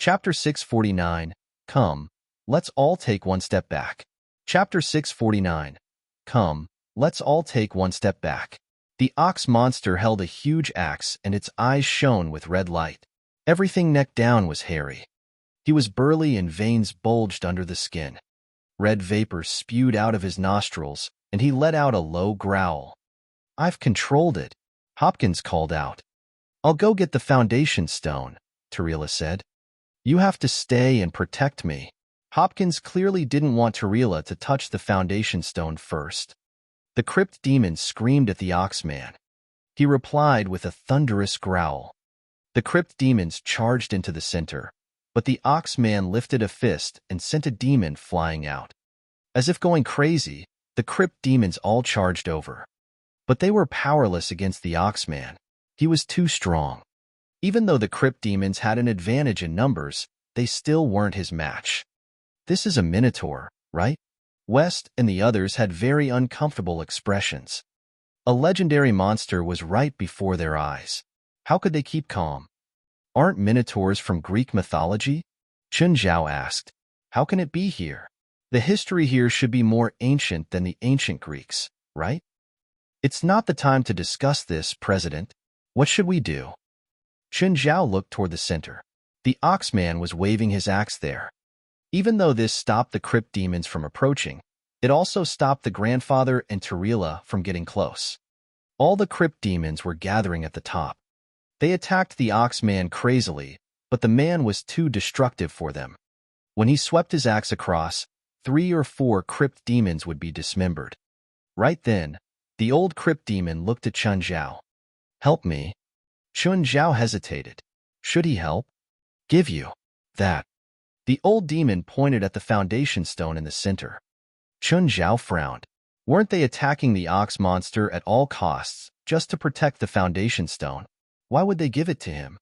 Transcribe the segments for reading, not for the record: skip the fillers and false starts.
Chapter 649. Come, let's all take one step back. Chapter 649. Come, let's all take one step back. The ox monster held a huge axe, and its eyes shone with red light. Everything neck down was hairy. He was burly and veins bulged under the skin. Red vapor spewed out of his nostrils, and he let out a low growl. "I've controlled it," Hopkins called out. "I'll go get the foundation stone," Tarila said. "You have to stay and protect me." Hopkins clearly didn't want Tarila to touch the foundation stone first. The crypt demon screamed at the oxman. He replied with a thunderous growl. The crypt demons charged into the center, but the oxman lifted a fist and sent a demon flying out. As if going crazy, the crypt demons all charged over. But they were powerless against the oxman. He was too strong. Even though the crypt demons had an advantage in numbers, they still weren't his match. "This is a minotaur, right?" West and the others had very uncomfortable expressions. A legendary monster was right before their eyes. How could they keep calm? "Aren't minotaurs from Greek mythology?" Chun Zhao asked. "How can it be here? The history here should be more ancient than the ancient Greeks, right?" "It's not the time to discuss this, President. What should we do?" Chun Zhao looked toward the center. The oxman was waving his axe there. Even though this stopped the crypt demons from approaching, it also stopped the grandfather and Tarila from getting close. All the crypt demons were gathering at the top. They attacked the oxman crazily, but the man was too destructive for them. When he swept his axe across, 3 or 4 crypt demons would be dismembered. Right then, the old crypt demon looked at Chun Zhao. "Help me." Chun Zhao hesitated. Should he help? "Give you that." The old demon pointed at the foundation stone in the center. Chun Zhao frowned. Weren't they attacking the ox monster at all costs just to protect the foundation stone? Why would they give it to him?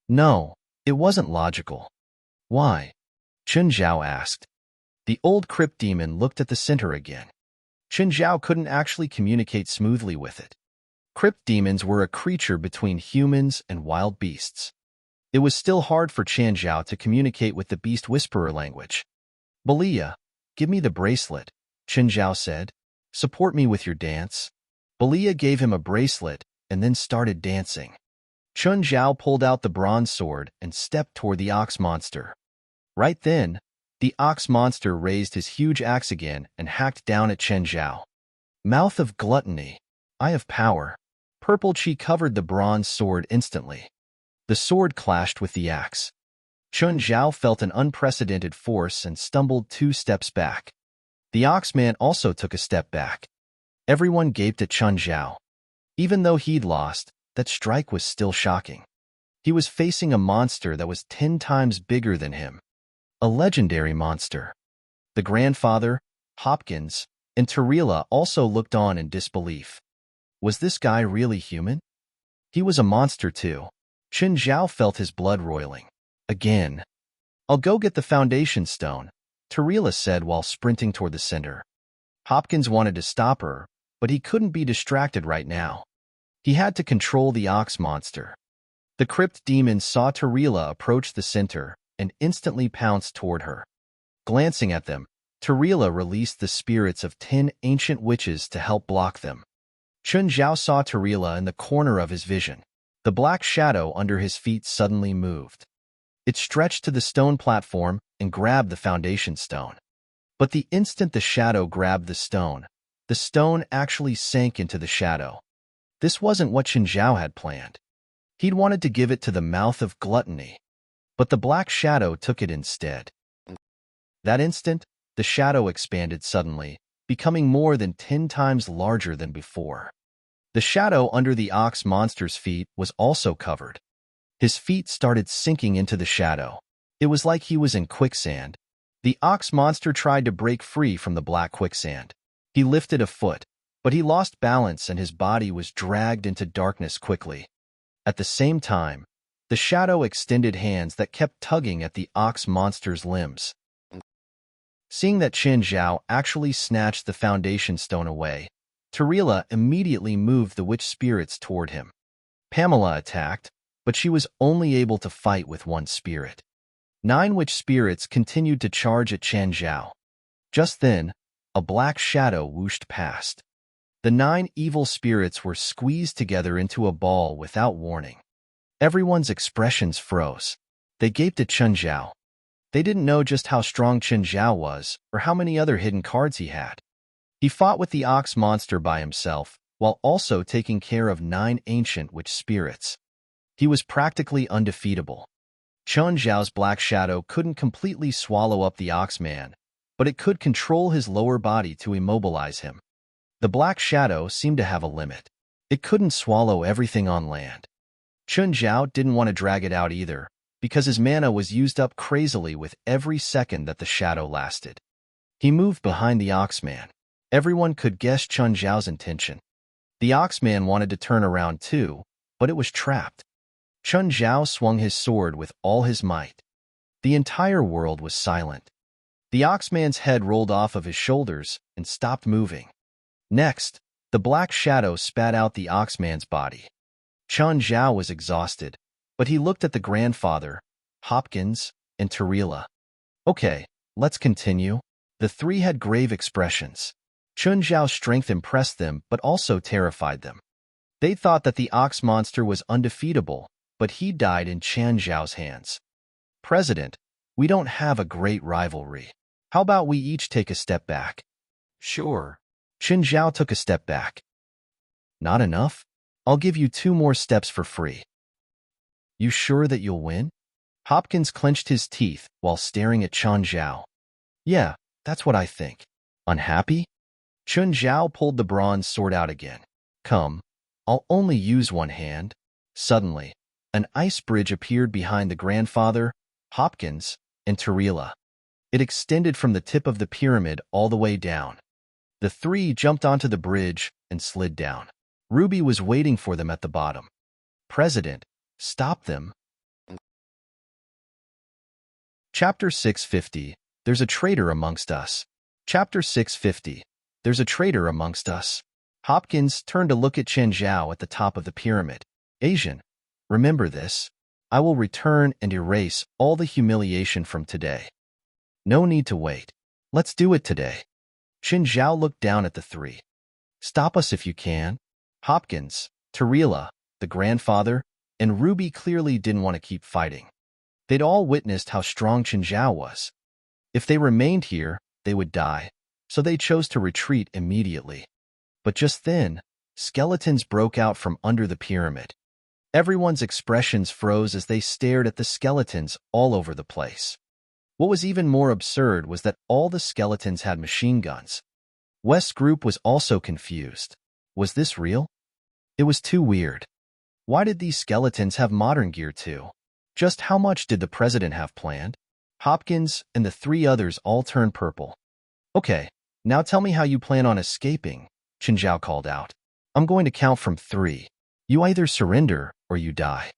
No, it wasn't logical. "Why?" Chun Zhao asked. The old crypt demon looked at the center again. Chun Zhao couldn't actually communicate smoothly with it. Crypt demons were a creature between humans and wild beasts. It was still hard for Chan Zhao to communicate with the beast whisperer language. "Belia, give me the bracelet," Chun Zhao said. "Support me with your dance." Belia gave him a bracelet and then started dancing. Chun Zhao pulled out the bronze sword and stepped toward the ox monster. Right then, the ox monster raised his huge axe again and hacked down at Chen Zhao. "Mouth of gluttony. I have power." Purple chi covered the bronze sword instantly. The sword clashed with the axe. Chun Zhao felt an unprecedented force and stumbled 2 steps back. The oxman also took a step back. Everyone gaped at Chun Zhao. Even though he'd lost, that strike was still shocking. He was facing a monster that was 10 times bigger than him. A legendary monster. The grandfather, Hopkins, and Tarila also looked on in disbelief. Was this guy really human? He was a monster too. Chun Zhao felt his blood roiling. Again. "I'll go get the foundation stone," Tarila said while sprinting toward the center. Hopkins wanted to stop her, but he couldn't be distracted right now. He had to control the ox monster. The crypt demon saw Tarila approach the center and instantly pounced toward her. Glancing at them, Tarila released the spirits of 10 ancient witches to help block them. Chun Zhao saw Tarila in the corner of his vision. The black shadow under his feet suddenly moved. It stretched to the stone platform and grabbed the foundation stone. But the instant the shadow grabbed the stone actually sank into the shadow. This wasn't what Chun Zhao had planned. He'd wanted to give it to the mouth of gluttony, but the black shadow took it instead. That instant, the shadow expanded suddenly, becoming more than 10 times larger than before. The shadow under the ox monster's feet was also covered. His feet started sinking into the shadow. It was like he was in quicksand. The ox monster tried to break free from the black quicksand. He lifted a foot, but he lost balance and his body was dragged into darkness quickly. At the same time, the shadow extended hands that kept tugging at the ox monster's limbs. Seeing that Chen Zhao actually snatched the foundation stone away, Tarila immediately moved the witch spirits toward him. Pamela attacked, but she was only able to fight with one spirit. 9 witch spirits continued to charge at Chen Zhao. Just then, a black shadow whooshed past. The 9 evil spirits were squeezed together into a ball without warning. Everyone's expressions froze. They gaped at Chen Zhao. They didn't know just how strong Chen Zhao was or how many other hidden cards he had. He fought with the ox monster by himself, while also taking care of 9 ancient witch spirits. He was practically undefeatable. Chen Zhao's black shadow couldn't completely swallow up the oxman, but it could control his lower body to immobilize him. The black shadow seemed to have a limit. It couldn't swallow everything on land. Chen Zhao didn't want to drag it out either, because his mana was used up crazily with every second that the shadow lasted. He moved behind the oxman. Everyone could guess Chen Zhao's intention. The oxman wanted to turn around too, but it was trapped. Chen Zhao swung his sword with all his might. The entire world was silent. The oxman's head rolled off of his shoulders and stopped moving. Next, the black shadow spat out the oxman's body. Chen Zhao was exhausted, but he looked at the grandfather, Hopkins, and Tarila. Okay, let's continue. The 3 had grave expressions. Chen Zhao's strength impressed them but also terrified them. They thought that the ox monster was undefeatable, but he died in Chen Zhao's hands. President, we don't have a great rivalry. How about we each take a step back? Sure. Chen Zhao took a step back. Not enough? I'll give you 2 more steps for free. You sure that you'll win? Hopkins clenched his teeth while staring at Chen Zhao. Yeah, that's what I think. Unhappy? Chen Zhao pulled the bronze sword out again. Come, I'll only use one hand. Suddenly, an ice bridge appeared behind the grandfather, Hopkins, and Tarila. It extended from the tip of the pyramid all the way down. The 3 jumped onto the bridge and slid down. Ruby was waiting for them at the bottom. President, stop them. Chapter 650, There's a Traitor Amongst Us. Chapter 650, There's a Traitor Amongst Us. Hopkins turned to look at Chen Zhao at the top of the pyramid. Asian, remember this. I will return and erase all the humiliation from today. No need to wait. Let's do it today. Chen Zhao looked down at the 3. Stop us if you can. Hopkins, Tarila, the grandfather, and Ruby clearly didn't want to keep fighting. They'd all witnessed how strong Chen Zhao was. If they remained here, they would die, so they chose to retreat immediately. But just then, skeletons broke out from under the pyramid. Everyone's expressions froze as they stared at the skeletons all over the place. What was even more absurd was that all the skeletons had machine guns. West's group was also confused. Was this real? It was too weird. Why did these skeletons have modern gear too? Just how much did the president have planned? Hopkins and the 3 others all turned purple. Okay, now tell me how you plan on escaping, Chen Zhao called out. I'm going to count from 3. You either surrender or you die.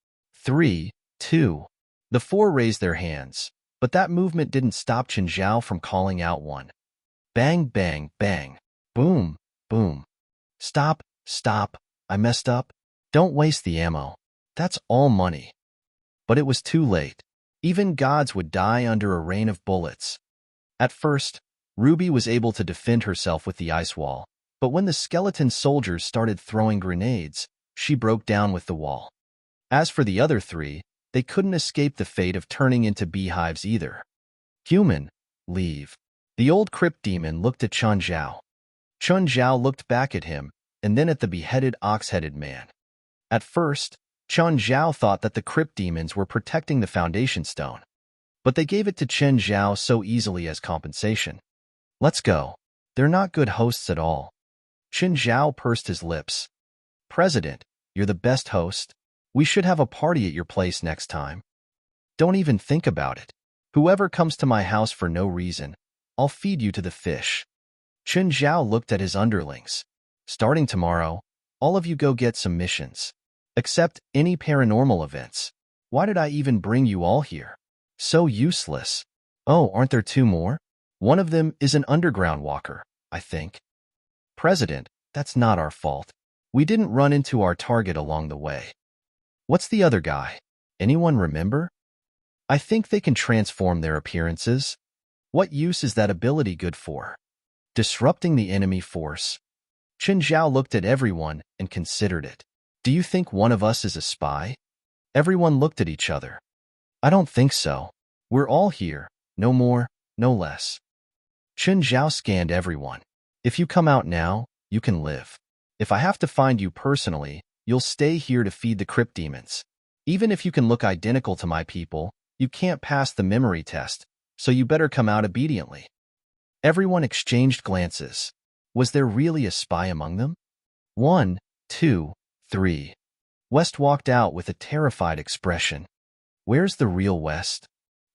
3, 2. The 4 raised their hands, but that movement didn't stop Chen Zhao from calling out 1. Bang, bang, bang. Boom, boom. Stop, stop. I messed up. Don't waste the ammo. That's all money. But it was too late. Even gods would die under a rain of bullets. At first, Ruby was able to defend herself with the ice wall, but when the skeleton soldiers started throwing grenades, she broke down with the wall. As for the other 3, they couldn't escape the fate of turning into beehives either. Human, leave. The old crypt demon looked at Chen Zhao. Chen Zhao looked back at him, and then at the beheaded ox-headed man. At first, Chen Zhao thought that the crypt demons were protecting the foundation stone, but they gave it to Chen Zhao so easily as compensation. Let's go. They're not good hosts at all. Chen Zhao pursed his lips. President, you're the best host. We should have a party at your place next time. Don't even think about it. Whoever comes to my house for no reason, I'll feed you to the fish. Chen Zhao looked at his underlings. Starting tomorrow, all of you go get some missions. Except any paranormal events. Why did I even bring you all here? So useless. Oh, aren't there 2 more? One of them is an underground walker, I think. President, that's not our fault. We didn't run into our target along the way. What's the other guy? Anyone remember? I think they can transform their appearances. What use is that ability good for? Disrupting the enemy force. Chen Zhao looked at everyone and considered it. Do you think one of us is a spy? Everyone looked at each other. I don't think so. We're all here, no more, no less. Chen Zhao scanned everyone. If you come out now, you can live. If I have to find you personally, you'll stay here to feed the crypt demons. Even if you can look identical to my people, you can't pass the memory test, so you better come out obediently. Everyone exchanged glances. Was there really a spy among them? 1, 2, 3. West walked out with a terrified expression. Where's the real West?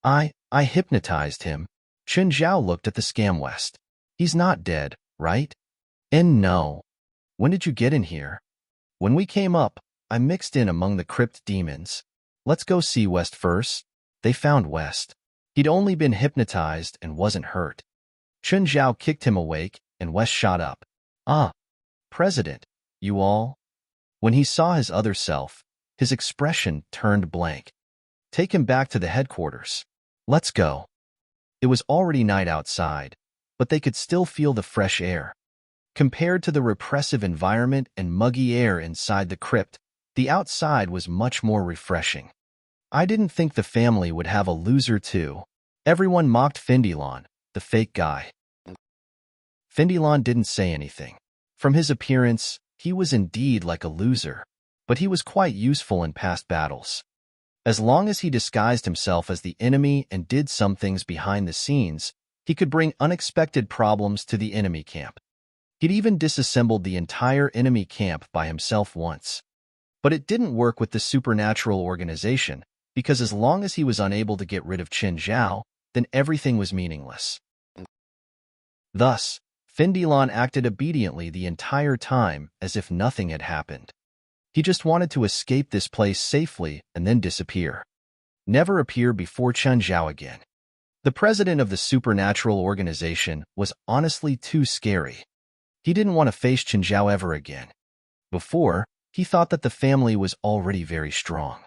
I hypnotized him. Chen Zhao looked at the scam West. He's not dead, right? And no. When did you get in here? When we came up, I mixed in among the crypt demons. Let's go see West first. They found West. He'd only been hypnotized and wasn't hurt. Chen Zhao kicked him awake, and West shot up. Ah, President, you all? When he saw his other self, his expression turned blank. Take him back to the headquarters. Let's go. It was already night outside, but they could still feel the fresh air. Compared to the repressive environment and muggy air inside the crypt, the outside was much more refreshing. I didn't think the family would have a loser too. Everyone mocked Fendilon, the fake guy. Fendilon didn't say anything. From his appearance, he was indeed like a loser, but he was quite useful in past battles. As long as he disguised himself as the enemy and did some things behind the scenes, he could bring unexpected problems to the enemy camp. He'd even disassembled the entire enemy camp by himself once. But it didn't work with the supernatural organization, because as long as he was unable to get rid of Chen Zhao, then everything was meaningless. Thus, Fendilon acted obediently the entire time as if nothing had happened. He just wanted to escape this place safely and then disappear. Never appear before Chen Zhao again. The president of the supernatural organization was honestly too scary. He didn't want to face Chen Zhao ever again. Before, he thought that the family was already very strong.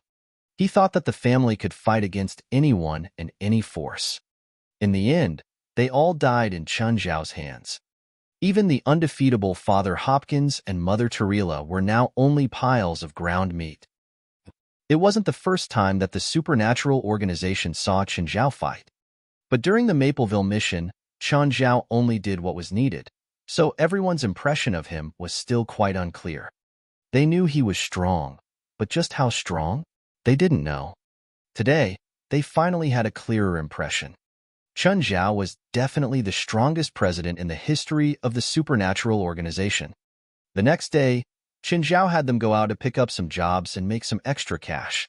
He thought that the family could fight against anyone and any force. In the end, they all died in Chen Zhao's hands. Even the undefeatable Father Hopkins and Mother Tarila were now only piles of ground meat. It wasn't the first time that the supernatural organization saw Chen Zhao fight. But during the Mapleville mission, Chen Zhao only did what was needed, so everyone's impression of him was still quite unclear. They knew he was strong, but just how strong? They didn't know. Today, they finally had a clearer impression. Chen Zhao was definitely the strongest president in the history of the supernatural organization. The next day, Chen Zhao had them go out to pick up some jobs and make some extra cash.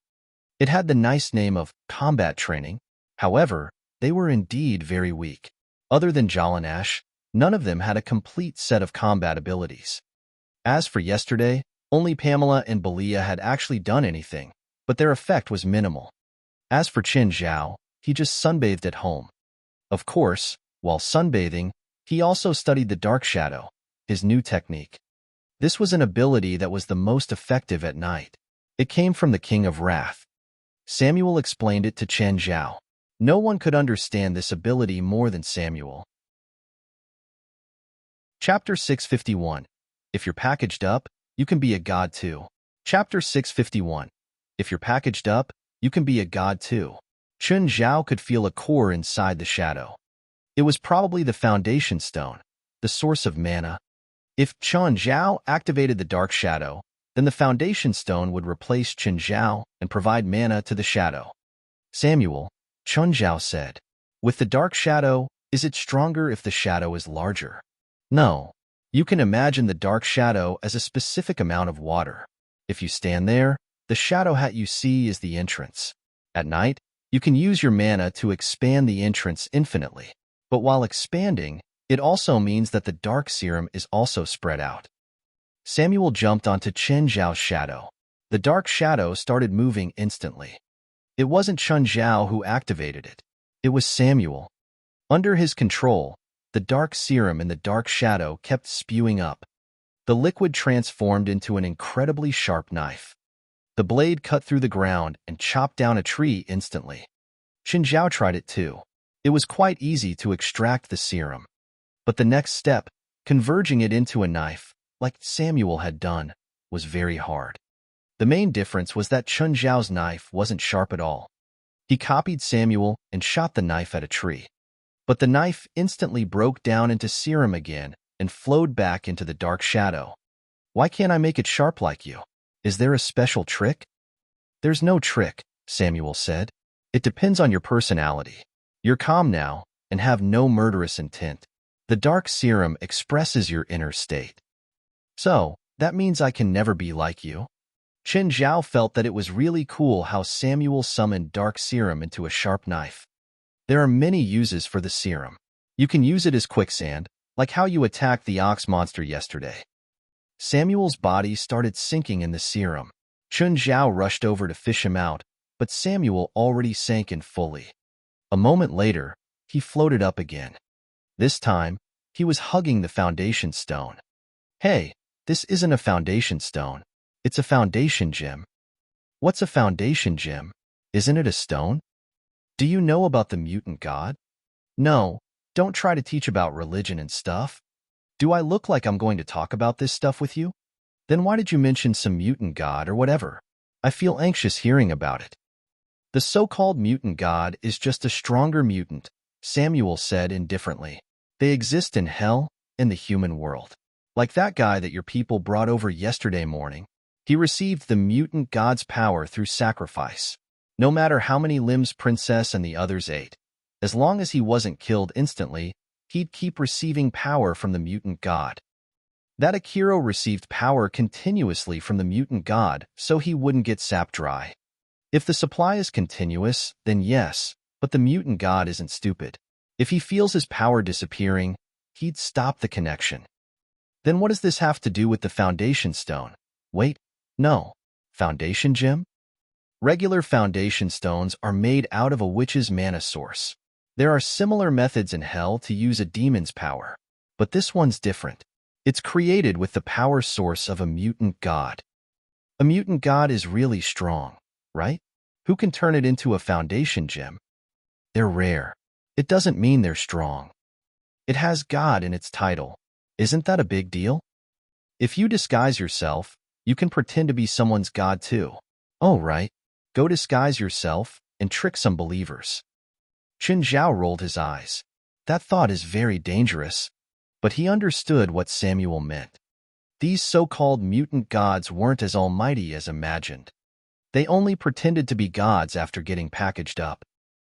It had the nice name of combat training. However, they were indeed very weak. Other than Jalanash, none of them had a complete set of combat abilities. As for yesterday, only Pamela and Belia had actually done anything, but their effect was minimal. As for Chen Zhao, he just sunbathed at home. Of course, while sunbathing, he also studied the dark shadow, his new technique. This was an ability that was the most effective at night. It came from the King of Wrath. Samuel explained it to Chen Zhao. No one could understand this ability more than Samuel. Chapter 651. If you're packaged up, you can be a god too. Chapter 651. If you're packaged up, you can be a god too. Chen Zhao could feel a core inside the shadow. It was probably the foundation stone, the source of mana. If Chen Zhao activated the dark shadow, then the foundation stone would replace Chen Zhao and provide mana to the shadow. Samuel, Chen Zhao said, with the dark shadow, is it stronger if the shadow is larger? No. You can imagine the dark shadow as a specific amount of water. If you stand there, the shadow hat you see is the entrance. At night, you can use your mana to expand the entrance infinitely. But while expanding, it also means that the dark serum is also spread out. Samuel jumped onto Chen Zhao's shadow. The dark shadow started moving instantly. It wasn't Chen Zhao who activated it. It was Samuel. Under his control, the dark serum in the dark shadow kept spewing up. The liquid transformed into an incredibly sharp knife. The blade cut through the ground and chopped down a tree instantly. Chen Zhao tried it too. It was quite easy to extract the serum. But the next step, converging it into a knife, like Samuel had done, was very hard. The main difference was that Chen Zhao's knife wasn't sharp at all. He copied Samuel and shot the knife at a tree. But the knife instantly broke down into serum again and flowed back into the dark shadow. Why can't I make it sharp like you? Is there a special trick? There's no trick, Samuel said. It depends on your personality. You're calm now and have no murderous intent. The dark serum expresses your inner state. So, that means I can never be like you? Chen Zhao felt that it was really cool how Samuel summoned dark serum into a sharp knife. There are many uses for the serum. You can use it as quicksand, like how you attacked the ox monster yesterday. Samuel's body started sinking in the serum. Chen Zhao rushed over to fish him out, but Samuel already sank in fully. A moment later, he floated up again. This time, he was hugging the foundation stone. Hey, this isn't a foundation stone. It's a foundation gem. What's a foundation gem? Isn't it a stone? Do you know about the mutant god? No, don't try to teach about religion and stuff. Do I look like I'm going to talk about this stuff with you? Then why did you mention some mutant god or whatever? I feel anxious hearing about it. The so-called mutant god is just a stronger mutant, Samuel said indifferently. They exist in hell and the human world. Like that guy that your people brought over yesterday morning. He received the mutant god's power through sacrifice. No matter how many limbs Princess and the others ate, as long as he wasn't killed instantly, he'd keep receiving power from the mutant god. That Akiro received power continuously from the mutant god so he wouldn't get sapped dry. If the supply is continuous, then yes, but the mutant god isn't stupid. If he feels his power disappearing, he'd stop the connection. Then what does this have to do with the foundation stone? Wait, no. Foundation gem? Regular foundation stones are made out of a witch's mana source. There are similar methods in hell to use a demon's power, but this one's different. It's created with the power source of a mutant god. A mutant god is really strong, right? Who can turn it into a foundation gem? They're rare. It doesn't mean they're strong. It has God in its title. Isn't that a big deal? If you disguise yourself, you can pretend to be someone's god too. Oh, right. Go disguise yourself and trick some believers. Chen Zhao rolled his eyes. That thought is very dangerous. But he understood what Samuel meant. These so-called mutant gods weren't as almighty as imagined. They only pretended to be gods after getting packaged up.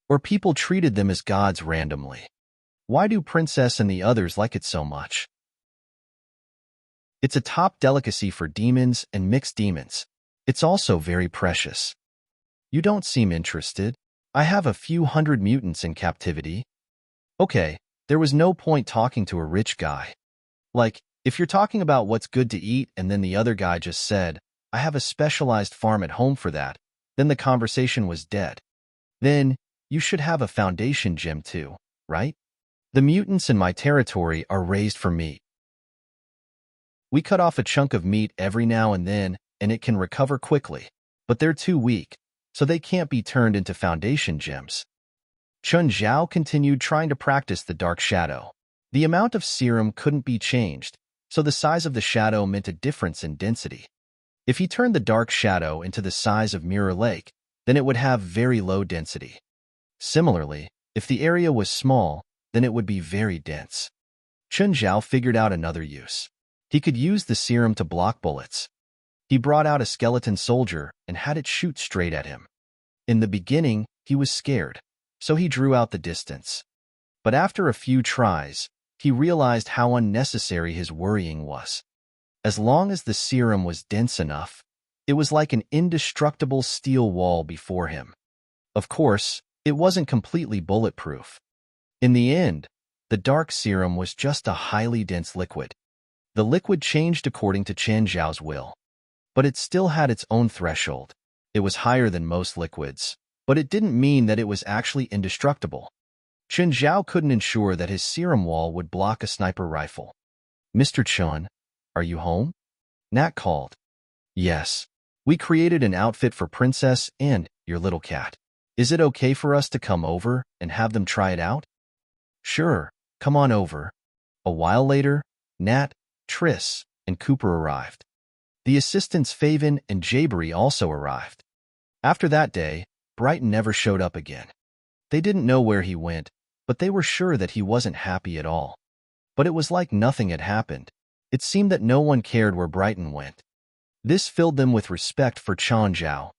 Or people treated them as gods randomly. Why do Princess and the others like it so much? It's a top delicacy for demons and mixed demons. It's also very precious. You don't seem interested. I have a few hundred mutants in captivity. Okay, there was no point talking to a rich guy. Like, if you're talking about what's good to eat and then the other guy just said, I have a specialized farm at home for that, then the conversation was dead. Then, you should have a foundation gem too, right? The mutants in my territory are raised for meat. We cut off a chunk of meat every now and then, and it can recover quickly, but they're too weak, so they can't be turned into foundation gems. Chen Zhao continued trying to practice the dark shadow. The amount of serum couldn't be changed, so the size of the shadow meant a difference in density. If he turned the dark shadow into the size of Mirror Lake, then it would have very low density. Similarly, if the area was small, then it would be very dense. Chen Zhao figured out another use. He could use the serum to block bullets. He brought out a skeleton soldier and had it shoot straight at him. In the beginning, he was scared, so he drew out the distance. But after a few tries, he realized how unnecessary his worrying was. As long as the serum was dense enough, it was like an indestructible steel wall before him. Of course, it wasn't completely bulletproof. In the end, the dark serum was just a highly dense liquid. The liquid changed according to Chen Zhao's will. But it still had its own threshold. It was higher than most liquids, but it didn't mean that it was actually indestructible. Chen Zhao couldn't ensure that his serum wall would block a sniper rifle. Mr. Chen, are you home? Nat called. Yes. We created an outfit for Princess and your little cat. Is it okay for us to come over and have them try it out? Sure, come on over. A while later, Nat, Triss, and Cooper arrived. The assistants Faven and Jabari also arrived. After that day, Brighton never showed up again. They didn't know where he went, but they were sure that he wasn't happy at all. But it was like nothing had happened. It seemed that no one cared where Brighton went. This filled them with respect for Chan Zhao.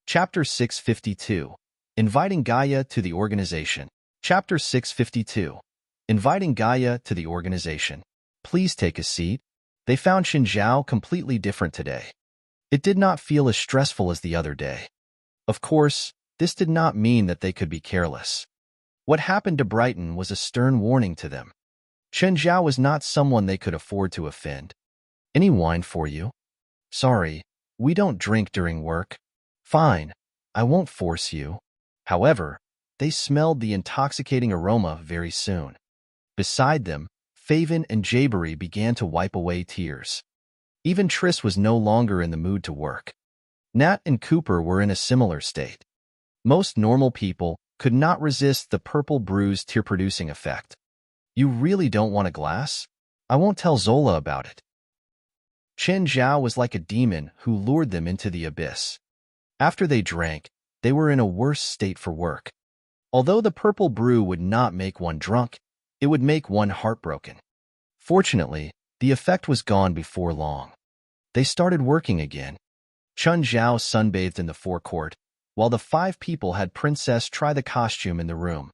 Chapter 652. Inviting Gaia to the Organization. Chapter 652. Inviting Gaia to the Organization. Please take a seat. They found Xin Zhao completely different today. It did not feel as stressful as the other day. Of course, this did not mean that they could be careless. What happened to Brighton was a stern warning to them. Chen Zhao was not someone they could afford to offend. Any wine for you? Sorry, we don't drink during work. Fine, I won't force you. However, they smelled the intoxicating aroma very soon. Beside them, Faven and Jabari began to wipe away tears. Even Triss was no longer in the mood to work. Nat and Cooper were in a similar state. Most normal people could not resist the purple brew's tear-producing effect. You really don't want a glass? I won't tell Zola about it. Chen Zhao was like a demon who lured them into the abyss. After they drank, they were in a worse state for work. Although the purple brew would not make one drunk, it would make one heartbroken. Fortunately, the effect was gone before long. They started working again. Chun Zhao sunbathed in the forecourt, while the 5 people had Princess try the costume in the room.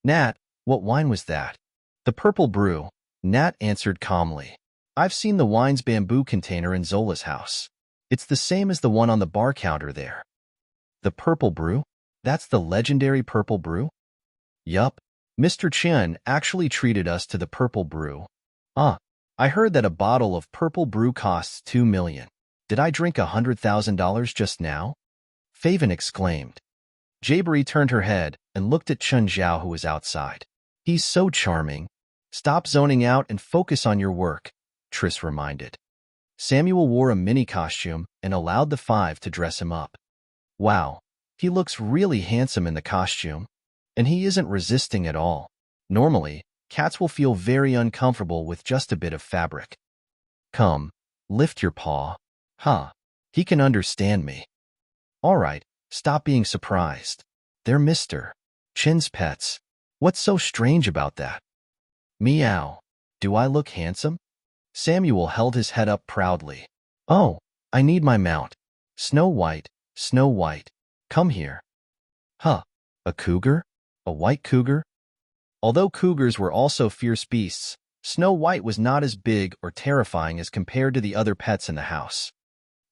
Nat, what wine was that? The purple brew, Nat answered calmly. I've seen the wine's bamboo container in Zola's house. It's the same as the one on the bar counter there. The purple brew? That's the legendary purple brew? Yup. Mr. Chen actually treated us to the purple brew. I heard that a bottle of purple brew costs 2 million. Did I drink $100,000 just now? Faven exclaimed. Jabari turned her head and looked at Chun Zhao, who was outside. He's so charming. Stop zoning out and focus on your work, Triss reminded. Samuel wore a mini costume and allowed the 5 to dress him up. Wow, he looks really handsome in the costume. And he isn't resisting at all. Normally, cats will feel very uncomfortable with just a bit of fabric. Come, lift your paw. He can understand me. All right, stop being surprised. They're Mr. Chen's pets. What's so strange about that? Meow. Do I look handsome? Samuel held his head up proudly. Oh, I need my mount. Snow White, come here. A cougar? A white cougar? Although cougars were also fierce beasts, Snow White was not as big or terrifying as compared to the other pets in the house.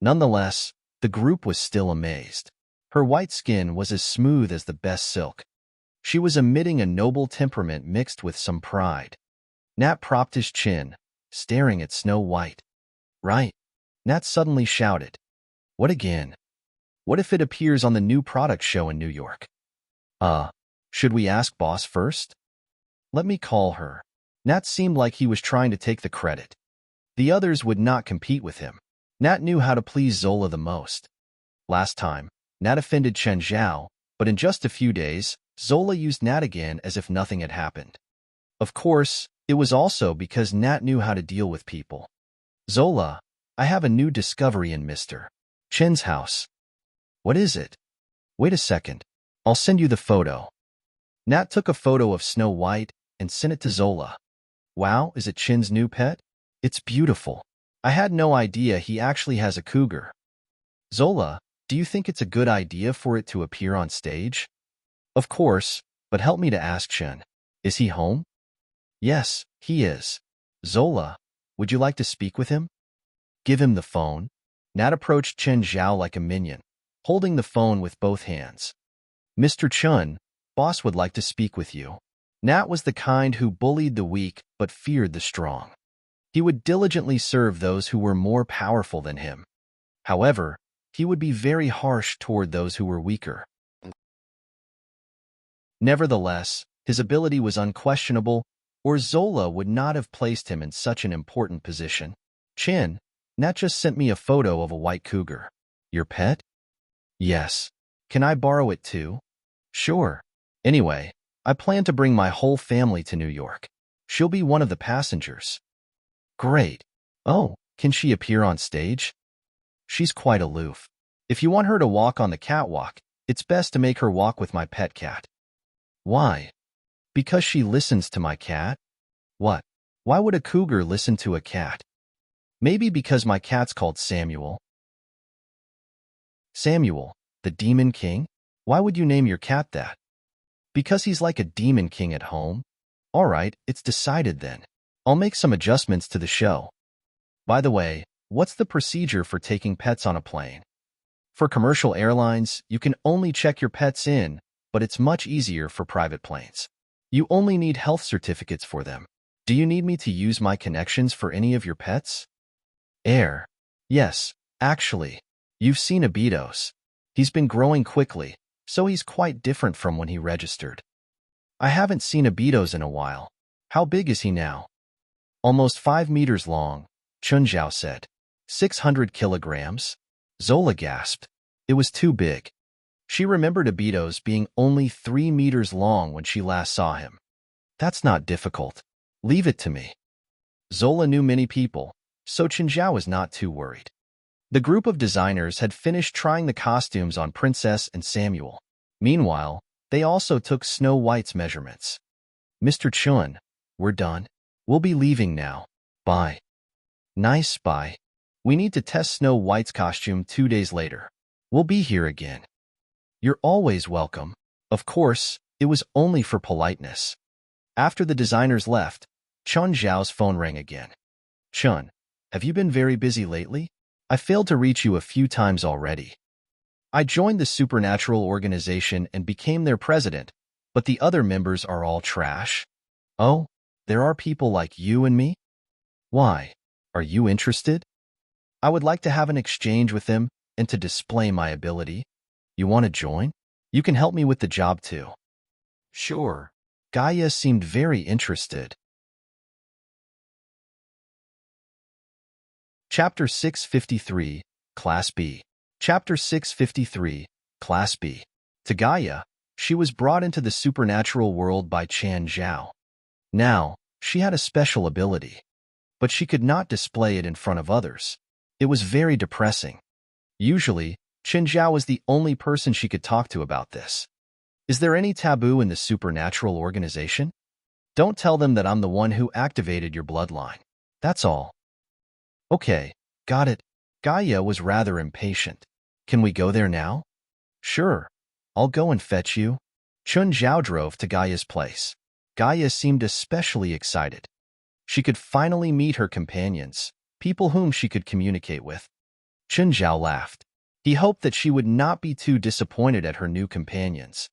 Nonetheless, the group was still amazed. Her white skin was as smooth as the best silk. She was emitting a noble temperament mixed with some pride. Nat propped his chin, staring at Snow White. Right. Nat suddenly shouted. What again? What if it appears on the new product show in New York? Should we ask Boss first? Let me call her. Nat seemed like he was trying to take the credit. The others would not compete with him. Nat knew how to please Zola the most. Last time, Nat offended Chen Zhao, but in just a few days, Zola used Nat again as if nothing had happened. Of course, it was also because Nat knew how to deal with people. Zola, I have a new discovery in Mr. Chen's house. What is it? Wait a second. I'll send you the photo. Nat took a photo of Snow White and sent it to Zola. Wow, is it Chen's new pet? It's beautiful. I had no idea he actually has a cougar. Zola, do you think it's a good idea for it to appear on stage? Of course, but help me to ask Chen. Is he home? Yes, he is. Zola, would you like to speak with him? Give him the phone. Nat approached Chen Zhao like a minion, holding the phone with both hands. Mr. Chun, Boss would like to speak with you. Nat was the kind who bullied the weak but feared the strong. He would diligently serve those who were more powerful than him. However, he would be very harsh toward those who were weaker. Nevertheless, his ability was unquestionable, or Zola would not have placed him in such an important position. Chin, Nat just sent me a photo of a white cougar. Your pet? Yes. Can I borrow it too? Sure. Anyway, I plan to bring my whole family to New York. She'll be one of the passengers. Great. Oh, can she appear on stage? She's quite aloof. If you want her to walk on the catwalk, it's best to make her walk with my pet cat. Why? Because she listens to my cat? What? Why would a cougar listen to a cat? Maybe because my cat's called Samuel. Samuel, the Demon King? Why would you name your cat that? Because he's like a Demon King at home. All right, it's decided then. I'll make some adjustments to the show. By the way, what's the procedure for taking pets on a plane? For commercial airlines, you can only check your pets in, but it's much easier for private planes. You only need health certificates for them. Do you need me to use my connections for any of your pets? Air. Yes, actually. You've seen Abitos. He's been growing quickly, so he's quite different from when he registered. I haven't seen Abitos in a while. How big is he now? Almost 5 meters long, Chunjiao said. 600 kilograms? Zola gasped. It was too big. She remembered Abitos being only 3 meters long when she last saw him. That's not difficult. Leave it to me. Zola knew many people, so Chunjiao was not too worried. The group of designers had finished trying the costumes on Princess and Samuel. Meanwhile, they also took Snow White's measurements. Mr. Chun, we're done. We'll be leaving now. Bye. Nice, bye. We need to test Snow White's costume 2 days later. We'll be here again. You're always welcome. Of course, it was only for politeness. After the designers left, Chun Zhao's phone rang again. Chun, have you been very busy lately? I failed to reach you a few times already. I joined the supernatural organization and became their president, but the other members are all trash. Oh, there are people like you and me? Why? Are you interested? I would like to have an exchange with them and to display my ability. You want to join? You can help me with the job too. Sure. Gaia seemed very interested. Chapter 653, Class B. Chapter 653, Class B. To Gaia, she was brought into the supernatural world by Chan Zhao. Now, she had a special ability, but she could not display it in front of others. It was very depressing. Usually, Chen Zhao was the only person she could talk to about this. Is there any taboo in the supernatural organization? Don't tell them that I'm the one who activated your bloodline. That's all. Okay, got it. Gaia was rather impatient. Can we go there now? Sure. I'll go and fetch you. Chun Zhao drove to Gaia's place. Gaia seemed especially excited. She could finally meet her companions, people whom she could communicate with. Chun Zhao laughed. He hoped that she would not be too disappointed at her new companions.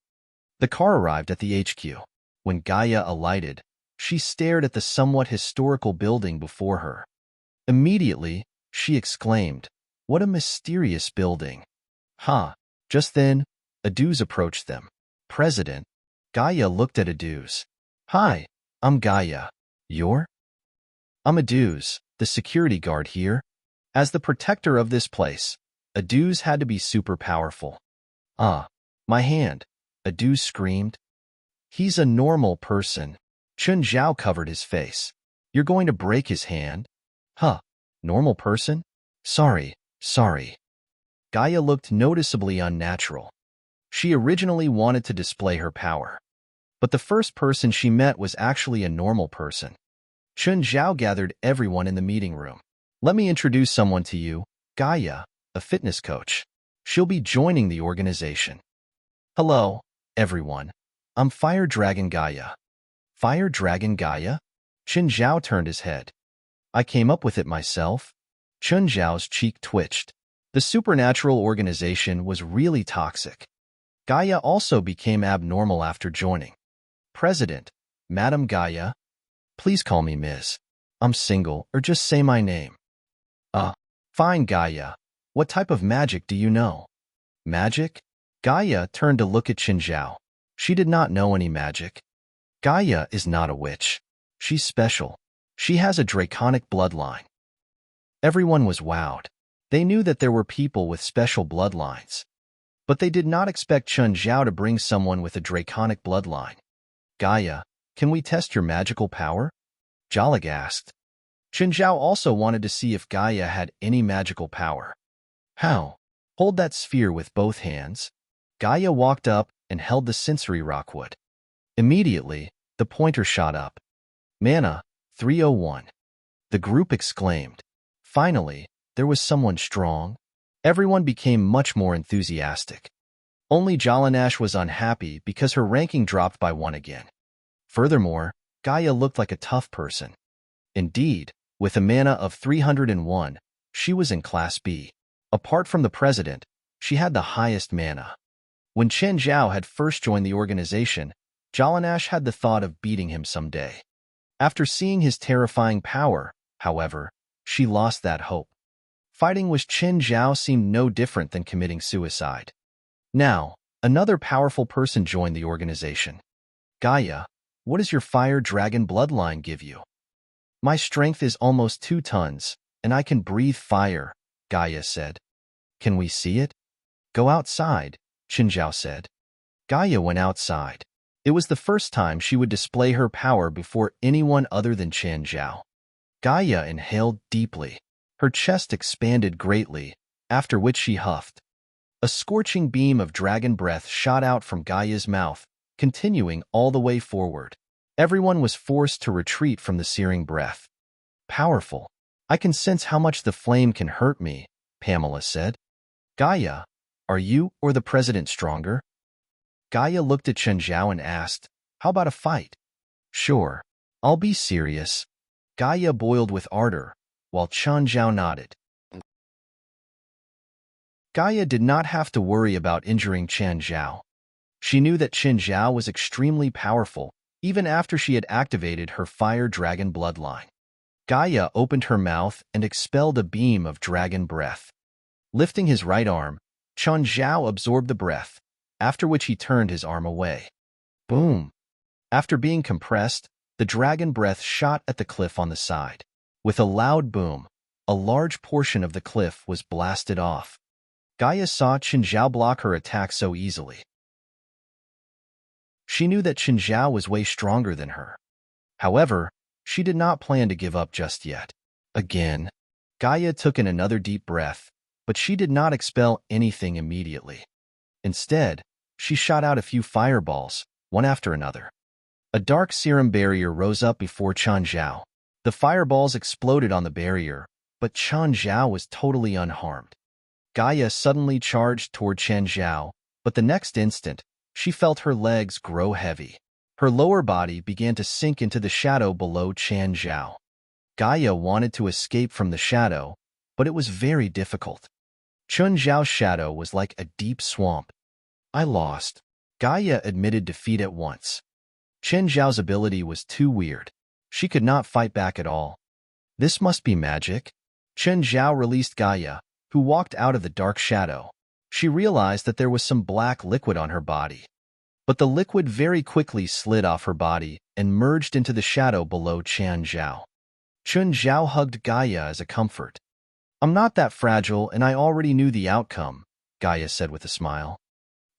The car arrived at the HQ. When Gaia alighted, she stared at the somewhat historical building before her. Immediately, she exclaimed, "What a mysterious building!" Ha! Just then, Aduz approached them. President, Gaia looked at Aduz. Hi, I'm Gaia. You're? I'm Aduz, the security guard here. As the protector of this place, Aduz had to be super powerful. Ah, my hand, Aduz screamed. He's a normal person. Chun Zhao covered his face. You're going to break his hand? Huh, normal person? Sorry. Gaia looked noticeably unnatural. She originally wanted to display her power. But the first person she met was actually a normal person. Chun Zhao gathered everyone in the meeting room. Let me introduce someone to you, Gaia, a fitness coach. She'll be joining the organization. Hello, everyone. I'm Fire Dragon Gaia. Fire Dragon Gaia? Chun Zhao turned his head. I came up with it myself. Chun Zhao's cheek twitched. The supernatural organization was really toxic. Gaia also became abnormal after joining. President, Madam Gaia. Please call me Ms. I'm single, or just say my name. Fine, Gaia. What type of magic do you know? Magic? Gaia turned to look at Chun Zhao. She did not know any magic. Gaia is not a witch. She's special. She has a draconic bloodline. Everyone was wowed. They knew that there were people with special bloodlines. But they did not expect Chen Zhao to bring someone with a draconic bloodline. Gaia, can we test your magical power? Jalag asked. Chen Zhao also wanted to see if Gaia had any magical power. How? Hold that sphere with both hands. Gaia walked up and held the sensory rockwood. Immediately, the pointer shot up. Mana, 301. The group exclaimed. Finally, there was someone strong. Everyone became much more enthusiastic. Only Jalanash was unhappy because her ranking dropped by 1 again. Furthermore, Gaia looked like a tough person. Indeed, with a mana of 301, she was in Class B. Apart from the president, she had the highest mana. When Chen Zhao had first joined the organization, Jalanash had the thought of beating him someday. After seeing his terrifying power, however, she lost that hope. Fighting with Chen Zhao seemed no different than committing suicide. Now, another powerful person joined the organization. Gaia, what does your fire dragon bloodline give you? My strength is almost 2 tons, and I can breathe fire, Gaia said. Can we see it? Go outside, Chen Zhao said. Gaia went outside. It was the first time she would display her power before anyone other than Chen Zhao. Gaia inhaled deeply. Her chest expanded greatly, after which she huffed. A scorching beam of dragon breath shot out from Gaia's mouth, continuing all the way forward. Everyone was forced to retreat from the searing breath. Powerful. I can sense how much the flame can hurt me, Pamela said. Gaia, are you or the president stronger? Gaia looked at Chen Zhao and asked, how about a fight? Sure. I'll be serious. Gaia boiled with ardor, while Chen Zhao nodded. Gaia did not have to worry about injuring Chen Zhao. She knew that Chen Zhao was extremely powerful, even after she had activated her fire dragon bloodline. Gaia opened her mouth and expelled a beam of dragon breath. Lifting his right arm, Chen Zhao absorbed the breath, after which he turned his arm away. Boom! After being compressed, the dragon breath shot at the cliff on the side. With a loud boom, a large portion of the cliff was blasted off. Gaia saw Chen Zhao block her attack so easily. She knew that Chen Zhao was way stronger than her. However, she did not plan to give up just yet. Again, Gaia took in another deep breath, but she did not expel anything immediately. Instead, she shot out a few fireballs, one after another. A dark serum barrier rose up before Chen Zhao. The fireballs exploded on the barrier, but Chen Zhao was totally unharmed. Gaia suddenly charged toward Chen Zhao, but the next instant, she felt her legs grow heavy. Her lower body began to sink into the shadow below Chen Zhao. Gaia wanted to escape from the shadow, but it was very difficult. Chen Zhao's shadow was like a deep swamp. I lost. Gaia admitted defeat at once. Chen Zhao's ability was too weird. She could not fight back at all. This must be magic. Chen Zhao released Gaia, who walked out of the dark shadow. She realized that there was some black liquid on her body. But the liquid very quickly slid off her body and merged into the shadow below Chen Zhao. Chen Zhao hugged Gaia as a comfort. I'm not that fragile and I already knew the outcome, Gaia said with a smile.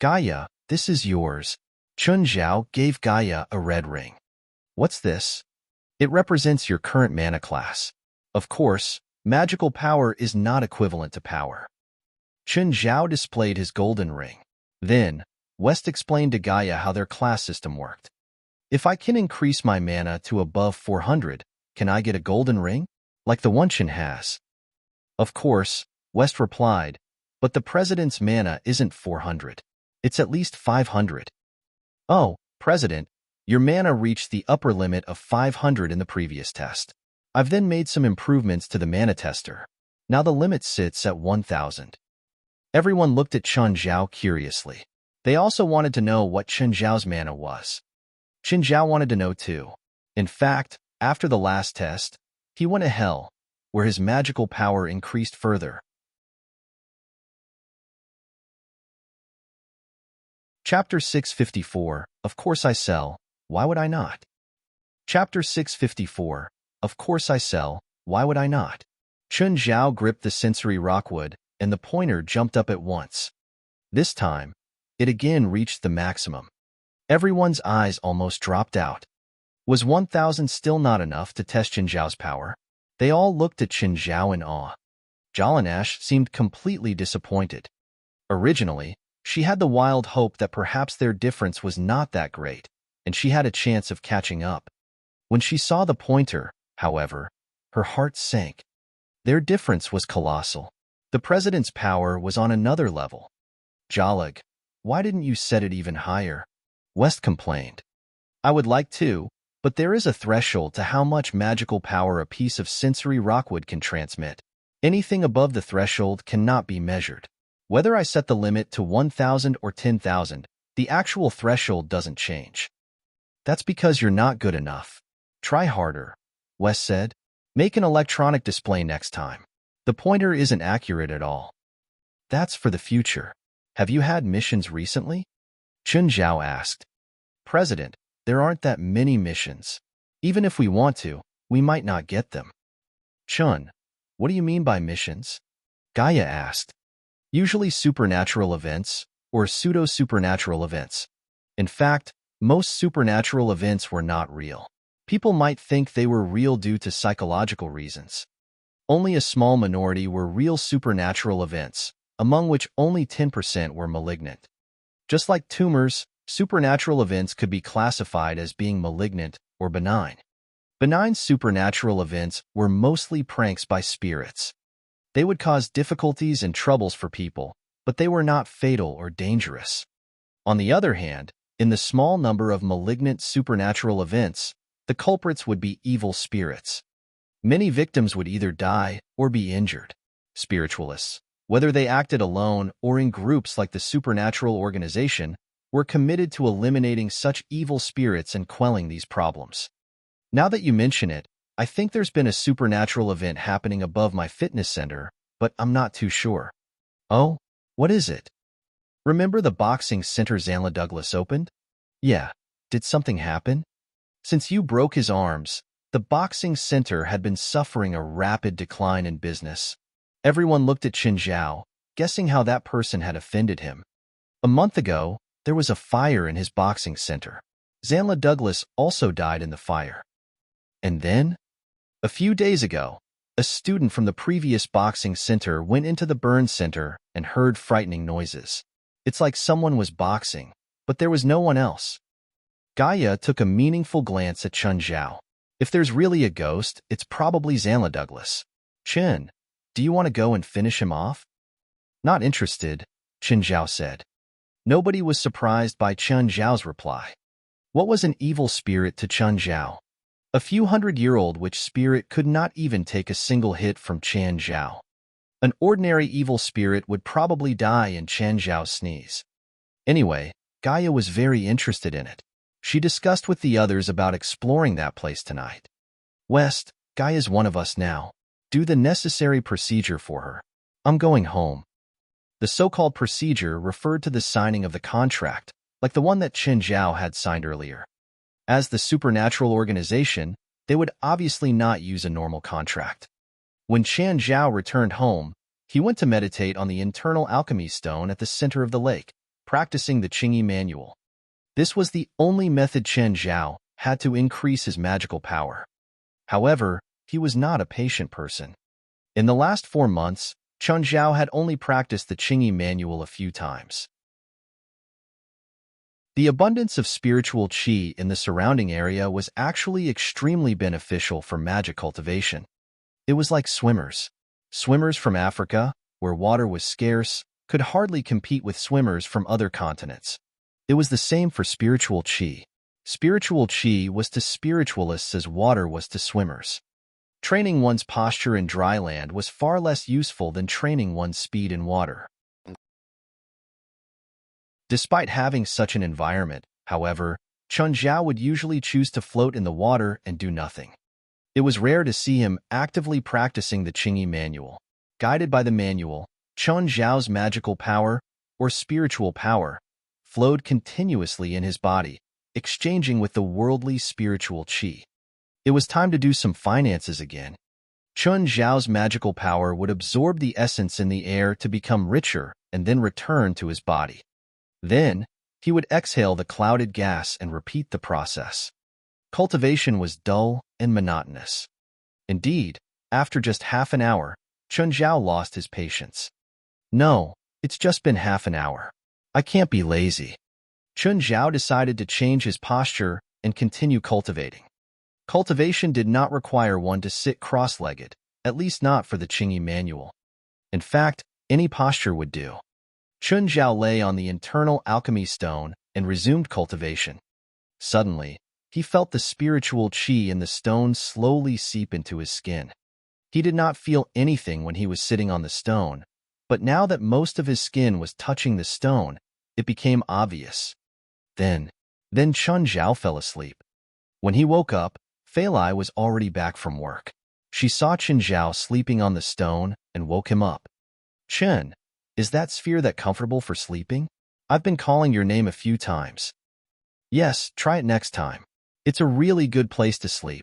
Gaia, this is yours. Chen Zhao gave Gaia a red ring. What's this? It represents your current mana class. Of course, magical power is not equivalent to power. Chen Zhao displayed his golden ring. Then, West explained to Gaia how their class system worked. If I can increase my mana to above 400, can I get a golden ring? Like the one Chen has. Of course, West replied, but the president's mana isn't 400. It's at least 500. Oh, President, your mana reached the upper limit of 500 in the previous test. I've then made some improvements to the mana tester. Now the limit sits at 1,000. Everyone looked at Chen Zhao curiously. They also wanted to know what Chen Zhao's mana was. Chen Zhao wanted to know too. In fact, after the last test, he went to hell, where his magical power increased further. Chapter 654, Of course I sell, why would I not? Chapter 654, Of course I sell, why would I not? Chen Zhao gripped the sensory rockwood, and the pointer jumped up at once. This time, it again reached the maximum. Everyone's eyes almost dropped out. Was 1,000 still not enough to test Qin Zhao's power? They all looked at Qin Zhao in awe. Jalanash seemed completely disappointed. Originally, she had the wild hope that perhaps their difference was not that great, and she had a chance of catching up. When she saw the pointer, however, her heart sank. Their difference was colossal. The president's power was on another level. Jalag, why didn't you set it even higher? West complained. I would like to, but there is a threshold to how much magical power a piece of sensory rockwood can transmit. Anything above the threshold cannot be measured. Whether I set the limit to 1,000 or 10,000, the actual threshold doesn't change. That's because you're not good enough. Try harder, West said. Make an electronic display next time. The pointer isn't accurate at all. That's for the future. Have you had missions recently? Qin Zhao asked. President, there aren't that many missions. Even if we want to, we might not get them. Chun, what do you mean by missions? Gaia asked. Usually supernatural events or pseudo-supernatural events. In fact, most supernatural events were not real. People might think they were real due to psychological reasons. Only a small minority were real supernatural events, among which only 10% were malignant. Just like tumors, supernatural events could be classified as being malignant or benign. Benign supernatural events were mostly pranks by spirits. They would cause difficulties and troubles for people, but they were not fatal or dangerous. On the other hand, in the small number of malignant supernatural events, the culprits would be evil spirits. Many victims would either die or be injured. Spiritualists, whether they acted alone or in groups like the supernatural organization, were committed to eliminating such evil spirits and quelling these problems. Now that you mention it, I think there's been a supernatural event happening above my fitness center, but I'm not too sure. Oh, what is it? Remember the boxing center Zanla Douglas opened? Yeah, did something happen? Since you broke his arms, the boxing center had been suffering a rapid decline in business. Everyone looked at Qin Zhao, guessing how that person had offended him. A month ago, there was a fire in his boxing center. Zanla Douglas also died in the fire. And then, a few days ago, a student from the previous boxing center went into the burn center and heard frightening noises. It's like someone was boxing, but there was no one else. Gaia took a meaningful glance at Qin Zhao. If there's really a ghost, it's probably Zanla Douglas. Qin, do you want to go and finish him off? Not interested, Qin Zhao said. Nobody was surprised by Qin Zhao's reply. What was an evil spirit to Qin Zhao? A few hundred-year-old witch spirit could not even take a single hit from Qin Zhao. An ordinary evil spirit would probably die in Qin Zhao's sneeze. Anyway, Gaia was very interested in it. She discussed with the others about exploring that place tonight. West, Gaia's one of us now. Do the necessary procedure for her. I'm going home. The so-called procedure referred to the signing of the contract, like the one that Qin Zhao had signed earlier. As the supernatural organization, they would obviously not use a normal contract. When Qin Zhao returned home, he went to meditate on the internal alchemy stone at the center of the lake, practicing the Qingyi manual. This was the only method Qin Zhao had to increase his magical power. However, he was not a patient person. In the last 4 months, Qin Zhao had only practiced the Qingyi manual a few times. The abundance of spiritual qi in the surrounding area was actually extremely beneficial for magic cultivation. It was like swimmers. Swimmers from Africa, where water was scarce, could hardly compete with swimmers from other continents. It was the same for spiritual qi. Spiritual qi was to spiritualists as water was to swimmers. Training one's posture in dry land was far less useful than training one's speed in water. Despite having such an environment, however, Qin Zhao would usually choose to float in the water and do nothing. It was rare to see him actively practicing the Qingyi manual. Guided by the manual, Qin Zhao's magical power, or spiritual power, flowed continuously in his body, exchanging with the worldly spiritual qi. It was time to do some finances again. Chun Zhao's magical power would absorb the essence in the air to become richer and then return to his body. Then, he would exhale the clouded gas and repeat the process. Cultivation was dull and monotonous. Indeed, after just half an hour, Chun Zhao lost his patience. No, it's just been half an hour. I can't be lazy. Chun Zhao decided to change his posture and continue cultivating. Cultivation did not require one to sit cross-legged, at least not for the Qingyi manual. In fact, any posture would do. Chun Zhao lay on the internal alchemy stone and resumed cultivation. Suddenly, he felt the spiritual qi in the stone slowly seep into his skin. He did not feel anything when he was sitting on the stone, but now that most of his skin was touching the stone, it became obvious. Then Chun Zhao fell asleep. When he woke up, Fei Lai was already back from work. She saw Chun Zhao sleeping on the stone and woke him up. Chun, is that sphere that comfortable for sleeping? I've been calling your name a few times. Yes, try it next time. It's a really good place to sleep.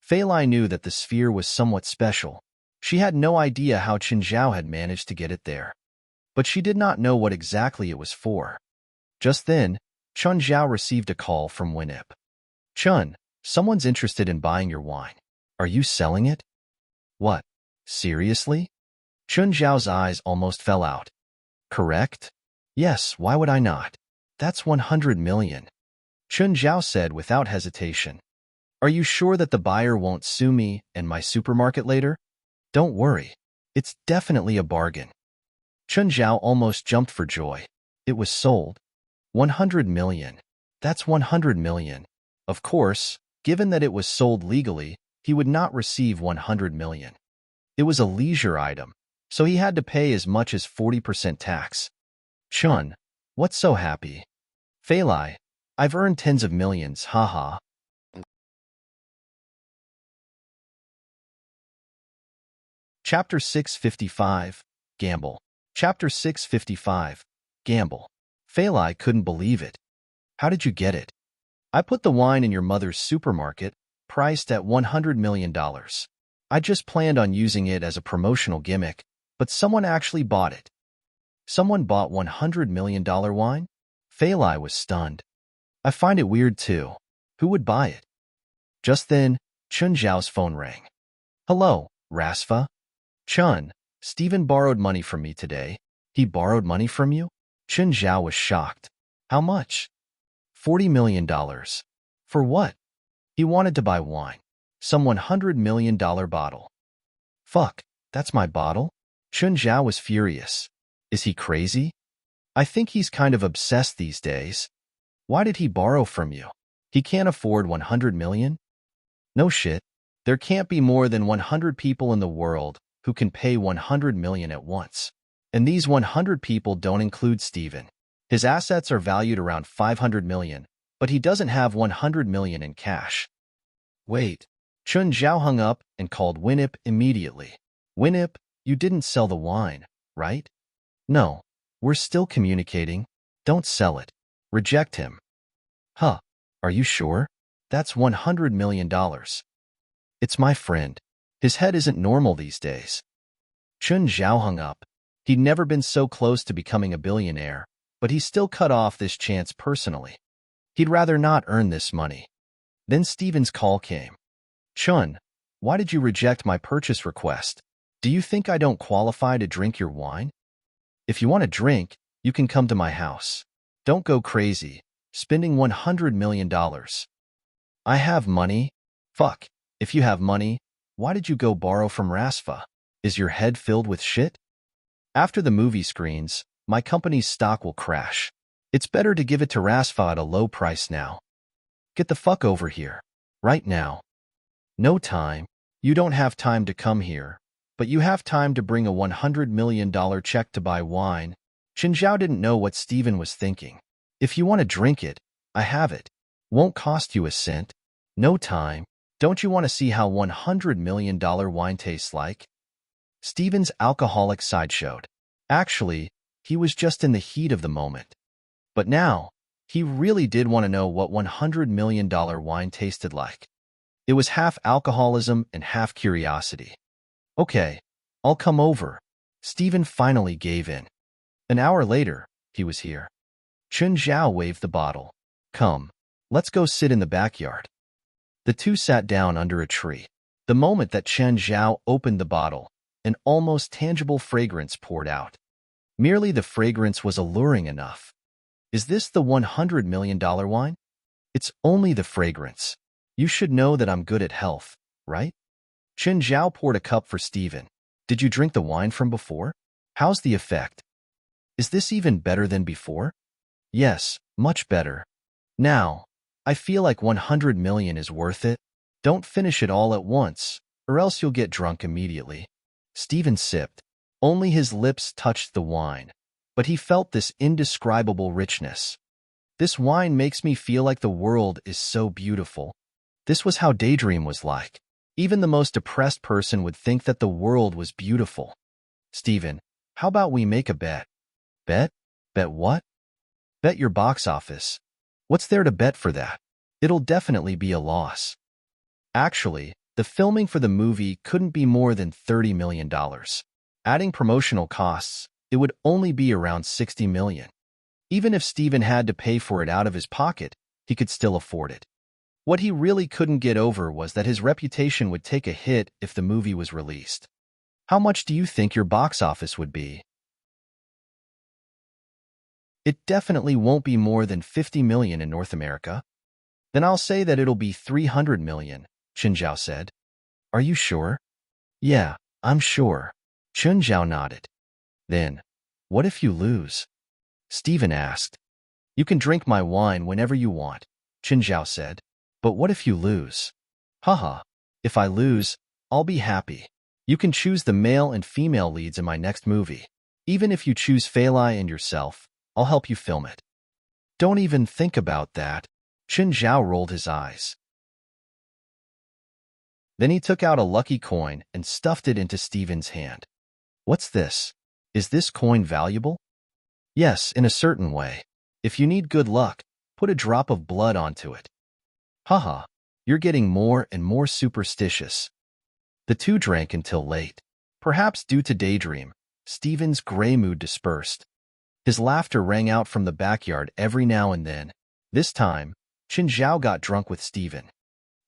Fei Lai knew that the sphere was somewhat special. She had no idea how Chun Zhao had managed to get it there. But she did not know what exactly it was for. Just then, Chun Zhao received a call from Winip. Chun, someone's interested in buying your wine. Are you selling it? What? Seriously? Chun Zhao's eyes almost fell out. Correct? Yes, why would I not? That's 100 million. Chun Zhao said without hesitation. Are you sure that the buyer won't sue me and my supermarket later? Don't worry. It's definitely a bargain. Chun Zhao almost jumped for joy. It was sold. 100 million. That's 100 million. Of course, given that it was sold legally, he would not receive 100 million. It was a leisure item, so he had to pay as much as 40% tax. Chun, what's so happy? Fei Lai, I've earned tens of millions, haha. Chapter 655, Gamble. Chapter 655, Gamble. Fei Lai couldn't believe it. How did you get it? I put the wine in your mother's supermarket, priced at $100 million. I just planned on using it as a promotional gimmick, but someone actually bought it. Someone bought $100 million wine? Fei Lai was stunned. I find it weird too. Who would buy it? Just then, Chun Zhao's phone rang. Hello, Rasfa. Chun, Steven borrowed money from me today. He borrowed money from you? Chun Zhao was shocked. How much? $40 million. For what? He wanted to buy wine. Some $100 million bottle. Fuck, that's my bottle? Chun Zhao was furious. Is he crazy? I think he's kind of obsessed these days. Why did he borrow from you? He can't afford 100 million? No shit. There can't be more than 100 people in the world who can pay 100 million at once. And these 100 people don't include Steven. His assets are valued around 500 million, but he doesn't have 100 million in cash. Wait. Chun Zhao hung up and called Winip immediately. Winip, you didn't sell the wine, right? No. We're still communicating. Don't sell it. Reject him. Huh. Are you sure? That's $100 million. It's my friend. His head isn't normal these days. Chun Zhao hung up. He'd never been so close to becoming a billionaire, but he still cut off this chance personally. He'd rather not earn this money. Then Steven's call came. Chun, why did you reject my purchase request? Do you think I don't qualify to drink your wine? If you want to drink, you can come to my house. Don't go crazy, spending $100 million. I have money. Fuck, if you have money, why did you go borrow from Rasfa? Is your head filled with shit? After the movie screens, my company's stock will crash. It's better to give it to Rasfa at a low price now. Get the fuck over here. Right now. No time. You don't have time to come here, but you have time to bring a $100 million check to buy wine. Chun Zhao didn't know what Steven was thinking. If you want to drink it, I have it. Won't cost you a cent. No time. Don't you want to see how $100 million wine tastes like? Steven's alcoholic side showed. Actually, he was just in the heat of the moment. But now, he really did want to know what $100 million wine tasted like. It was half alcoholism and half curiosity. Okay, I'll come over. Stephen finally gave in. An hour later, he was here. Chun Zhao waved the bottle. Come, let's go sit in the backyard. The two sat down under a tree. The moment that Chen Zhao opened the bottle, an almost tangible fragrance poured out. Merely the fragrance was alluring enough. Is this the $100 million wine? It's only the fragrance. You should know that I'm good at health, right? Chen Zhao poured a cup for Stephen. Did you drink the wine from before? How's the effect? Is this even better than before? Yes, much better. Now, I feel like 100 million is worth it. Don't finish it all at once, or else you'll get drunk immediately. Stephen sipped. Only his lips touched the wine, but he felt this indescribable richness. This wine makes me feel like the world is so beautiful. This was how Daydream was like. Even the most depressed person would think that the world was beautiful. Stephen, how about we make a bet? Bet? Bet what? Bet your box office. What's there to bet for that? It'll definitely be a loss. Actually, the filming for the movie couldn't be more than $30 million. Adding promotional costs, it would only be around $60 million. Even if Stephen had to pay for it out of his pocket, he could still afford it. What he really couldn't get over was that his reputation would take a hit if the movie was released. How much do you think your box office would be? It definitely won't be more than 50 million in North America. Then I'll say that it'll be 300 million, Chun Zhao said. Are you sure? Yeah, I'm sure. Chun Zhao nodded. Then, what if you lose? Stephen asked. You can drink my wine whenever you want, Chun Zhao said. But what if you lose? Haha, if I lose, I'll be happy. You can choose the male and female leads in my next movie. Even if you choose Feilai and yourself, I'll help you film it. Don't even think about that. Chun Zhao rolled his eyes. Then he took out a lucky coin and stuffed it into Stephen's hand. What's this? Is this coin valuable? Yes, in a certain way. If you need good luck, put a drop of blood onto it. Haha, you're getting more and more superstitious. The two drank until late. Perhaps due to Daydream, Stephen's gray mood dispersed. His laughter rang out from the backyard every now and then. This time, Chun Zhao got drunk with Stephen.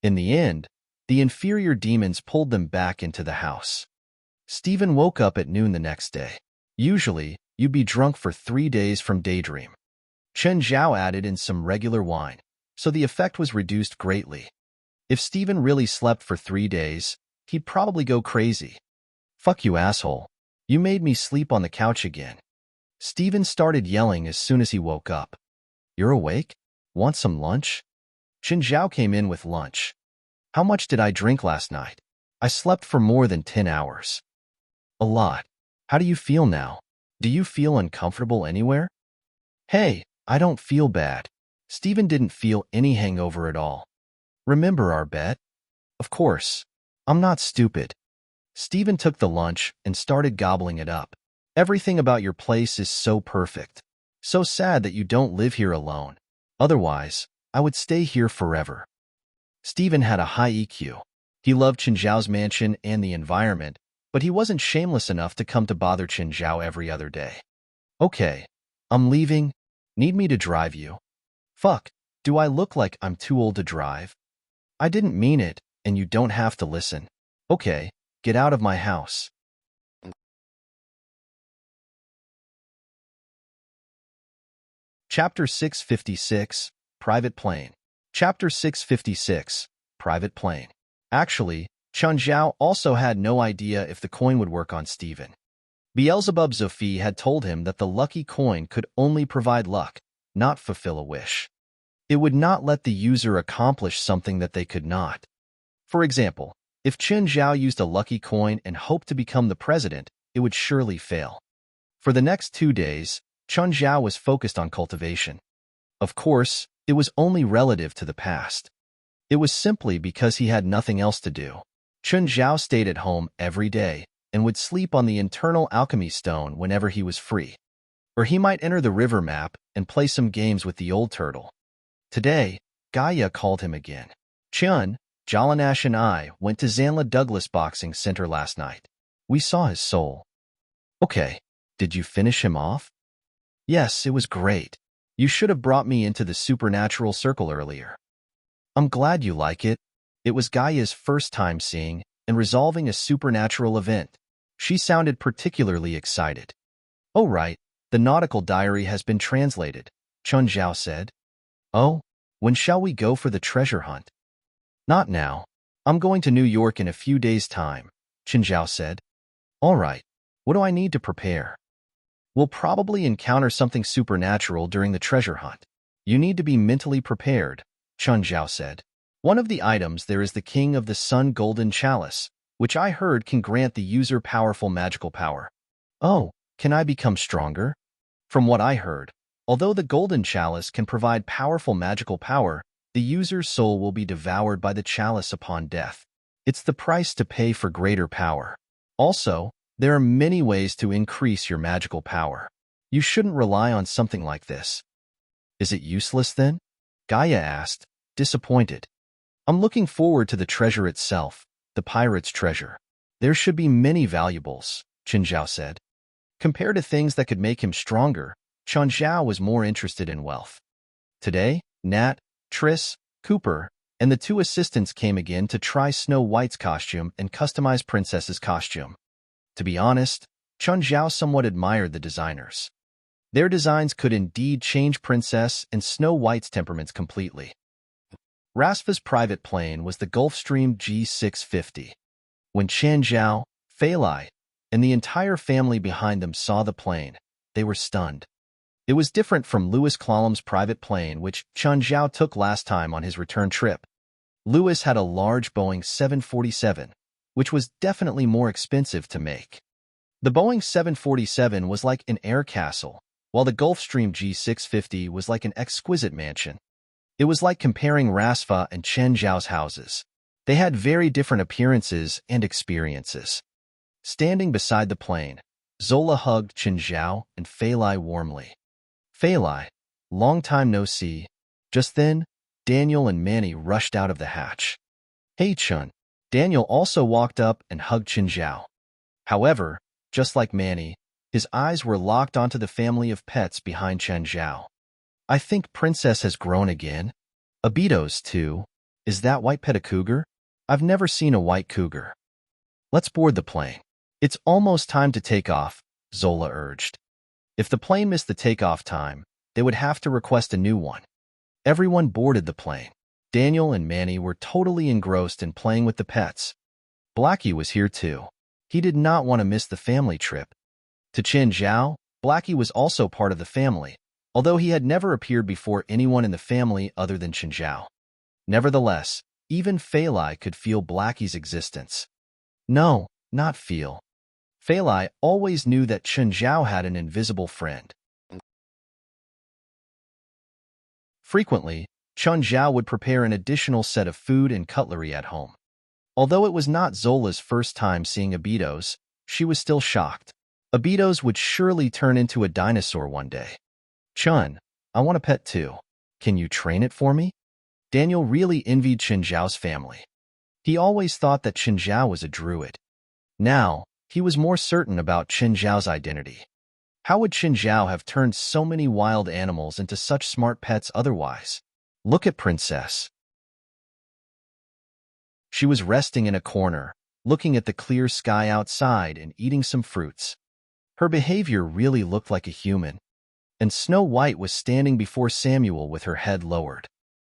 In the end, the inferior demons pulled them back into the house. Stephen woke up at noon the next day. Usually, you'd be drunk for 3 days from Daydream. Chun Zhao added in some regular wine, so the effect was reduced greatly. If Stephen really slept for 3 days, he'd probably go crazy. Fuck you, asshole. You made me sleep on the couch again. Stephen started yelling as soon as he woke up. You're awake? Want some lunch? Chun Zhao came in with lunch. How much did I drink last night? I slept for more than 10 hours. A lot. How do you feel now? Do you feel uncomfortable anywhere? Hey, I don't feel bad. Stephen didn't feel any hangover at all. Remember our bet? Of course. I'm not stupid. Stephen took the lunch and started gobbling it up. Everything about your place is so perfect. So sad that you don't live here alone. Otherwise, I would stay here forever. Stephen had a high EQ. He loved Chun Zhao's mansion and the environment, but he wasn't shameless enough to come to bother Chun Zhao every other day. Okay, I'm leaving. Need me to drive you? Fuck, do I look like I'm too old to drive? I didn't mean it, and you don't have to listen. Okay, get out of my house. Chapter 656, Private Plane. Chapter 656, Private Plane. Actually, Chun Zhao also had no idea if the coin would work on Stephen. Beelzebub Zophi had told him that the lucky coin could only provide luck, not fulfill a wish. It would not let the user accomplish something that they could not. For example, if Chun Zhao used a lucky coin and hoped to become the president, it would surely fail. For the next 2 days, Chun Zhao was focused on cultivation. Of course, it was only relative to the past. It was simply because he had nothing else to do. Chun Zhao stayed at home every day and would sleep on the internal alchemy stone whenever he was free. Or he might enter the river map and play some games with the old turtle. Today, Gaia called him again. Chun Jalanash and I went to Zanla Douglas Boxing Center last night. We saw his soul. Okay, did you finish him off? Yes, it was great. You should have brought me into the supernatural circle earlier. I'm glad you like it. It was Gaia's first time seeing and resolving a supernatural event. She sounded particularly excited. Oh right, the nautical diary has been translated, Chun Zhao said. Oh, when shall we go for the treasure hunt? Not now. I'm going to New York in a few days' time, Chun Zhao said. All right, what do I need to prepare? We'll probably encounter something supernatural during the treasure hunt. You need to be mentally prepared, Chun Zhao said. One of the items there is the King of the Sun Golden Chalice, which I heard can grant the user powerful magical power. Oh, can I become stronger? From what I heard, although the Golden Chalice can provide powerful magical power, the user's soul will be devoured by the chalice upon death. It's the price to pay for greater power. Also, there are many ways to increase your magical power. You shouldn't rely on something like this. Is it useless then? Gaia asked, disappointed. I'm looking forward to the treasure itself, the pirate's treasure. There should be many valuables, Chun Zhao said. Compared to things that could make him stronger, Chun Zhao was more interested in wealth. Today, Nat, Triss, Cooper, and the two assistants came again to try Snow White's costume and customize Princess's costume. To be honest, Chun Zhao somewhat admired the designers. Their designs could indeed change Princess and Snow White's temperaments completely. Rasva's private plane was the Gulfstream G650. When Chen Zhao, Fei Lai, and the entire family behind them saw the plane, they were stunned. It was different from Louis Clallam's private plane, which Chun Zhao took last time on his return trip. Louis had a large Boeing 747, which was definitely more expensive to make. The Boeing 747 was like an air castle, while the Gulfstream G650 was like an exquisite mansion. It was like comparing Rasva and Chen Zhao's houses. They had very different appearances and experiences. Standing beside the plane, Zola hugged Chen Zhao and Fei Lai warmly. Fei Lai, long time no see. Just then, Daniel and Manny rushed out of the hatch. Hey Chun. Daniel also walked up and hugged Chen Zhao. However, just like Manny, his eyes were locked onto the family of pets behind Chen Zhao. I think Princess has grown again. Abitos, too. Is that white pet a cougar? I've never seen a white cougar. Let's board the plane. It's almost time to take off, Zola urged. If the plane missed the takeoff time, they would have to request a new one. Everyone boarded the plane. Daniel and Manny were totally engrossed in playing with the pets. Blackie was here too. He did not want to miss the family trip. To Chen Zhao, Blackie was also part of the family, although he had never appeared before anyone in the family other than Chen Zhao. Nevertheless, even Fei Lai could feel Blackie's existence. No, not feel. Fei Lai always knew that Chen Zhao had an invisible friend. Frequently, Chun Zhao would prepare an additional set of food and cutlery at home. Although it was not Zola's first time seeing Abitos, she was still shocked. Abitos would surely turn into a dinosaur one day. Chun, I want a pet too. Can you train it for me? Daniel really envied Chen Zhao's family. He always thought that Chen Zhao was a druid. Now, he was more certain about Chen Zhao's identity. How would Chen Zhao have turned so many wild animals into such smart pets otherwise? Look at Princess. She was resting in a corner, looking at the clear sky outside and eating some fruits. Her behavior really looked like a human. And Snow White was standing before Samuel with her head lowered.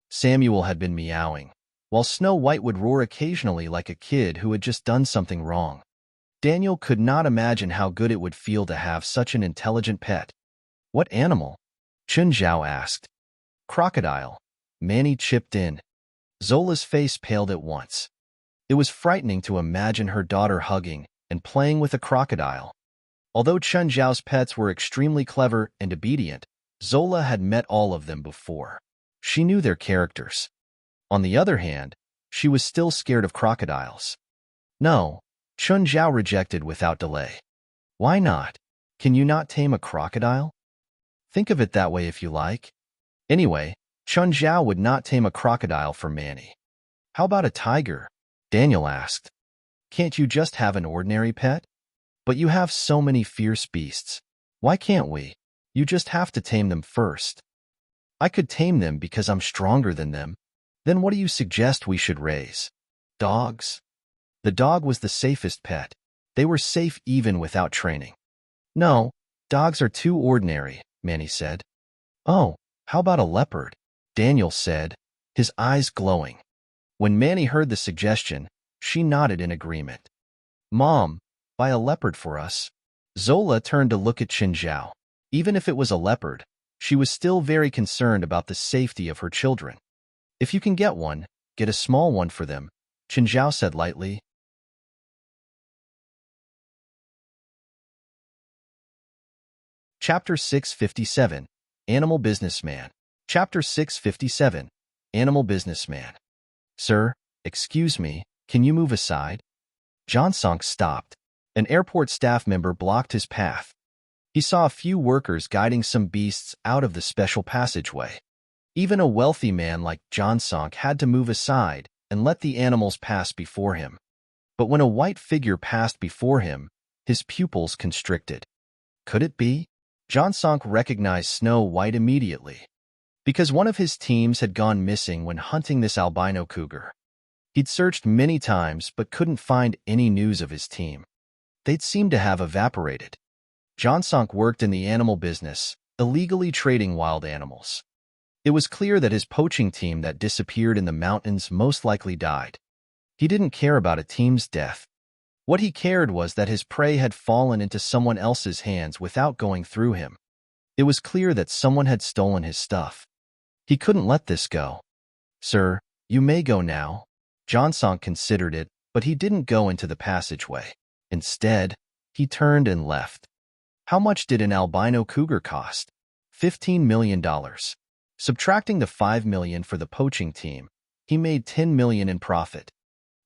Samuel had been meowing, while Snow White would roar occasionally like a kid who had just done something wrong. Daniel could not imagine how good it would feel to have such an intelligent pet. What animal? Chun Zhao asked. Crocodile. Manny chipped in. Zola's face paled at once. It was frightening to imagine her daughter hugging and playing with a crocodile. Although Chun Zhao's pets were extremely clever and obedient, Zola had met all of them before. She knew their characters. On the other hand, she was still scared of crocodiles. No, Chun Zhao rejected without delay. Why not? Can you not tame a crocodile? Think of it that way if you like. Anyway, Chun Zhao would not tame a crocodile for Manny. How about a tiger? Daniel asked. Can't you just have an ordinary pet? But you have so many fierce beasts. Why can't we? You just have to tame them first. I could tame them because I'm stronger than them. Then what do you suggest we should raise? Dogs? The dog was the safest pet. They were safe even without training. No, dogs are too ordinary, Manny said. Oh, how about a leopard? Daniel said, his eyes glowing. When Manny heard the suggestion, she nodded in agreement. Mom, buy a leopard for us. Zola turned to look at Qinzhao. Even if it was a leopard, she was still very concerned about the safety of her children. If you can get one, get a small one for them, Qinzhao said lightly. Chapter 657, Animal Businessman. Chapter 657, Animal Businessman. Sir, excuse me, can you move aside? Johnson stopped. An airport staff member blocked his path. He saw a few workers guiding some beasts out of the special passageway. Even a wealthy man like Johnson had to move aside and let the animals pass before him. But when a white figure passed before him, his pupils constricted. Could it be? Johnson recognized Snow White immediately, because one of his teams had gone missing when hunting this albino cougar. He'd searched many times but couldn't find any news of his team. They'd seemed to have evaporated. Johnson worked in the animal business, illegally trading wild animals. It was clear that his poaching team that disappeared in the mountains most likely died. He didn't care about a team's death. What he cared was that his prey had fallen into someone else's hands without going through him. It was clear that someone had stolen his stuff. He couldn't let this go. Sir, you may go now. Johnson considered it, but he didn't go into the passageway. Instead, he turned and left. How much did an albino cougar cost? $15 million. Subtracting the $5 million for the poaching team, he made $10 million in profit.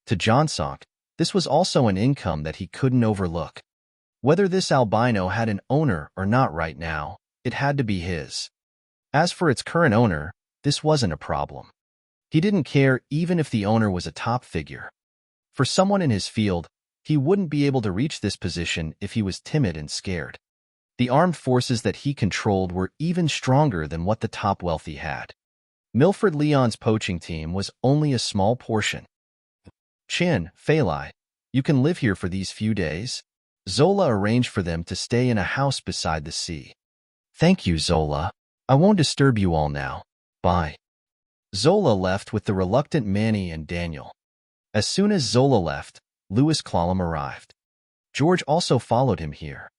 To Johnson, this was also an income that he couldn't overlook. Whether this albino had an owner or not right now, it had to be his. As for its current owner, this wasn't a problem. He didn't care even if the owner was a top figure. For someone in his field, he wouldn't be able to reach this position if he was timid and scared. The armed forces that he controlled were even stronger than what the top wealthy had. Milford Leon's poaching team was only a small portion. Chin, Feilai, you can live here for these few days. Zola arranged for them to stay in a house beside the sea. Thank you, Zola. I won't disturb you all now. Bye. Zola left with the reluctant Manny and Daniel. As soon as Zola left, Louis Clallam arrived. George also followed him here.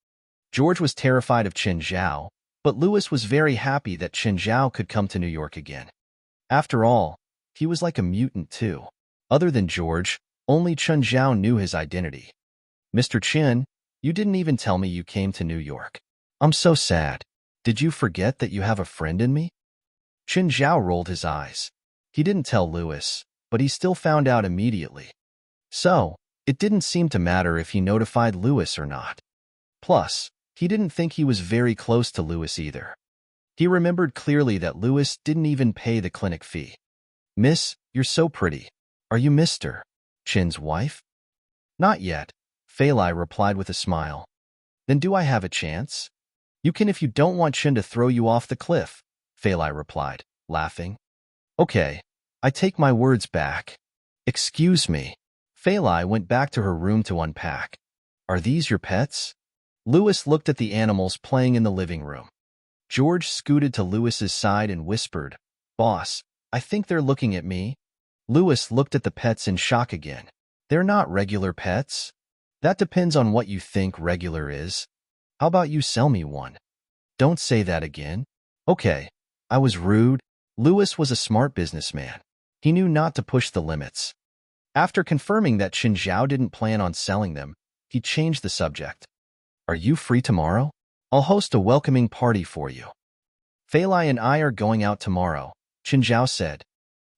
George was terrified of Qinzhao, but Louis was very happy that Qinzhao could come to New York again. After all, he was like a mutant too. Other than George, only Qinzhao knew his identity. Mr. Qin, you didn't even tell me you came to New York. I'm so sad. Did you forget that you have a friend in me? Qinzhao rolled his eyes. He didn't tell Louis, but he still found out immediately. So, it didn't seem to matter if he notified Louis or not. Plus, he didn't think he was very close to Louis either. He remembered clearly that Louis didn't even pay the clinic fee. Miss, you're so pretty. Are you Mr. Qin's wife? Not yet, Feilai replied with a smile. Then do I have a chance? You can if you don't want Qin to throw you off the cliff, Feilai replied, laughing. Okay, I take my words back. Excuse me. Feilai went back to her room to unpack. Are these your pets? Louis looked at the animals playing in the living room. George scooted to Louis's side and whispered, Boss, I think they're looking at me. Louis looked at the pets in shock again. They're not regular pets. That depends on what you think regular is. How about you sell me one? Don't say that again. Okay, I was rude. Louis was a smart businessman. He knew not to push the limits. After confirming that Qinzhao didn't plan on selling them, he changed the subject. Are you free tomorrow? I'll host a welcoming party for you. Feilai and I are going out tomorrow, Qinzhao said.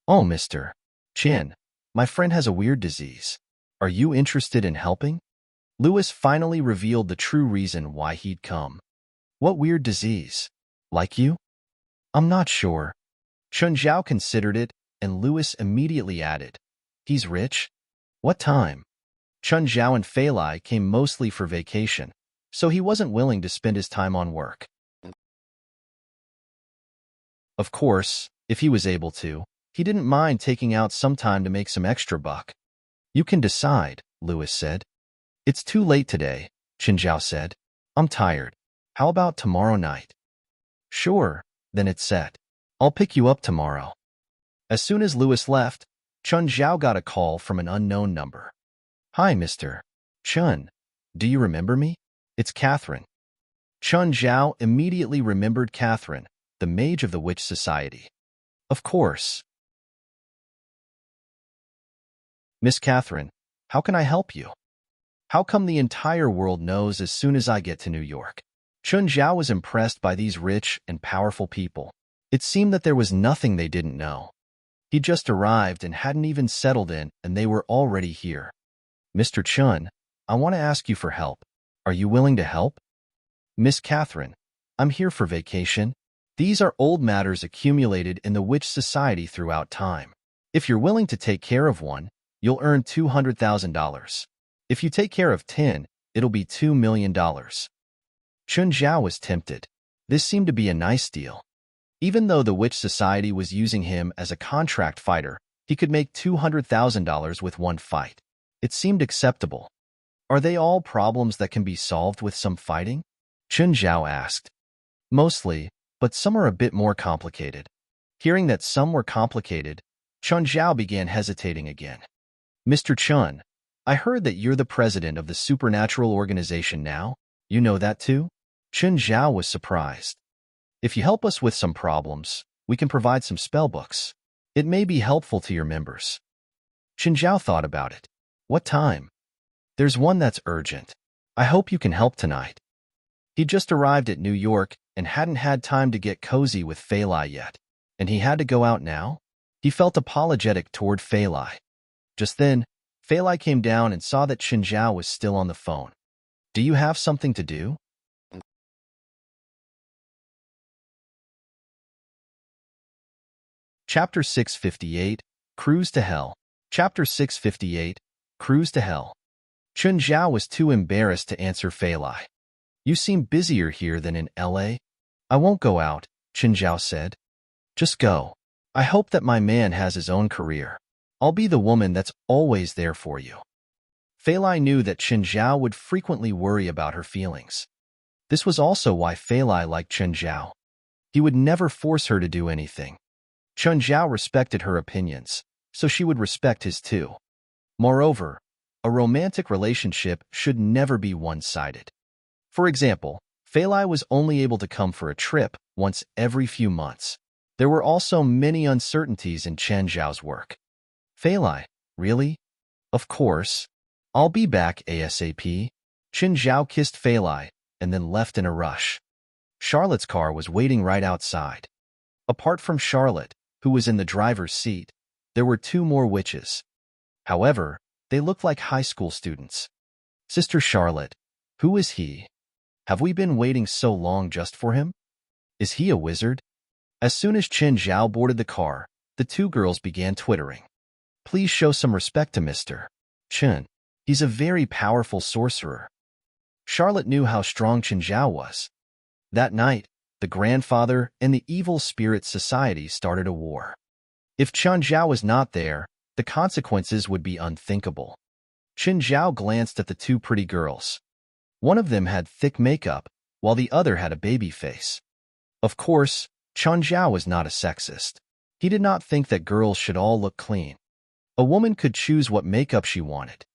Oh, Mr. Qin, my friend has a weird disease. Are you interested in helping? Louis finally revealed the true reason why he'd come. What weird disease? Like you? I'm not sure. Qinzhao considered it, and Louis immediately added, He's rich? What time? Chun Zhao and Fei Lai came mostly for vacation, so he wasn't willing to spend his time on work. Of course, if he was able to, he didn't mind taking out some time to make some extra buck. You can decide, Lewis said. It's too late today, Chun Zhao said. I'm tired. How about tomorrow night? Sure, then it's set. I'll pick you up tomorrow. As soon as Lewis left, Chun Zhao got a call from an unknown number. Hi, Mr. Chun. Do you remember me? It's Catherine. Chun Zhao immediately remembered Catherine, the mage of the Witch Society. Of course. Miss Catherine, how can I help you? How come the entire world knows as soon as I get to New York? Chun Zhao was impressed by these rich and powerful people. It seemed that there was nothing they didn't know. He just arrived and hadn't even settled in, and they were already here. Mr. Chun, I want to ask you for help. Are you willing to help? Miss Catherine, I'm here for vacation. These are old matters accumulated in the Witch Society throughout time. If you're willing to take care of one, you'll earn $200,000. If you take care of 10, it'll be $2 million. Chun Zhao was tempted. This seemed to be a nice deal. Even though the Witch Society was using him as a contract fighter, he could make $200,000 with one fight. It seemed acceptable. Are they all problems that can be solved with some fighting? Chun Zhao asked. Mostly, but some are a bit more complicated. Hearing that some were complicated, Chun Zhao began hesitating again. Mr. Chun, I heard that you're the president of the supernatural organization now. You know that too? Chun Zhao was surprised. If you help us with some problems, we can provide some spellbooks. It may be helpful to your members. Chun Zhao thought about it. What time? There's one that's urgent. I hope you can help tonight. He'd just arrived at New York and hadn't had time to get cozy with Fei Lai yet. And he had to go out now? He felt apologetic toward Fei Lai. Just then, Fei Lai came down and saw that Chun Zhao was still on the phone. Do you have something to do? Chapter 658, Cruise to Hell. Chapter 658, Cruise to Hell. Chun Zhao was too embarrassed to answer Fei Lai. You seem busier here than in L.A. I won't go out, Chun Zhao said. Just go. I hope that my man has his own career. I'll be the woman that's always there for you. Fei Lai knew that Chun Zhao would frequently worry about her feelings. This was also why Fei Lai liked Chun Zhao. He would never force her to do anything. Chun Zhao respected her opinions, so she would respect his too. Moreover, a romantic relationship should never be one-sided. For example, Fei Lai was only able to come for a trip once every few months. There were also many uncertainties in Chun Zhao's work. Fei Lai, really? Of course. I'll be back ASAP. Chun Zhao kissed Fei Lai and then left in a rush. Charlotte's car was waiting right outside. Apart from Charlotte, who was in the driver's seat, there were two more witches. However, they looked like high school students. Sister Charlotte, who is he? Have we been waiting so long just for him? Is he a wizard? As soon as Chun Zhao boarded the car, the two girls began twittering. Please show some respect to Mr. Chun. He's a very powerful sorcerer. Charlotte knew how strong Chun Zhao was. That night, the grandfather and the evil spirit society started a war. If Chun Zhao was not there, the consequences would be unthinkable. Chun Zhao glanced at the two pretty girls. One of them had thick makeup, while the other had a baby face. Of course, Chun Zhao was not a sexist. He did not think that girls should all look clean. A woman could choose what makeup she wanted.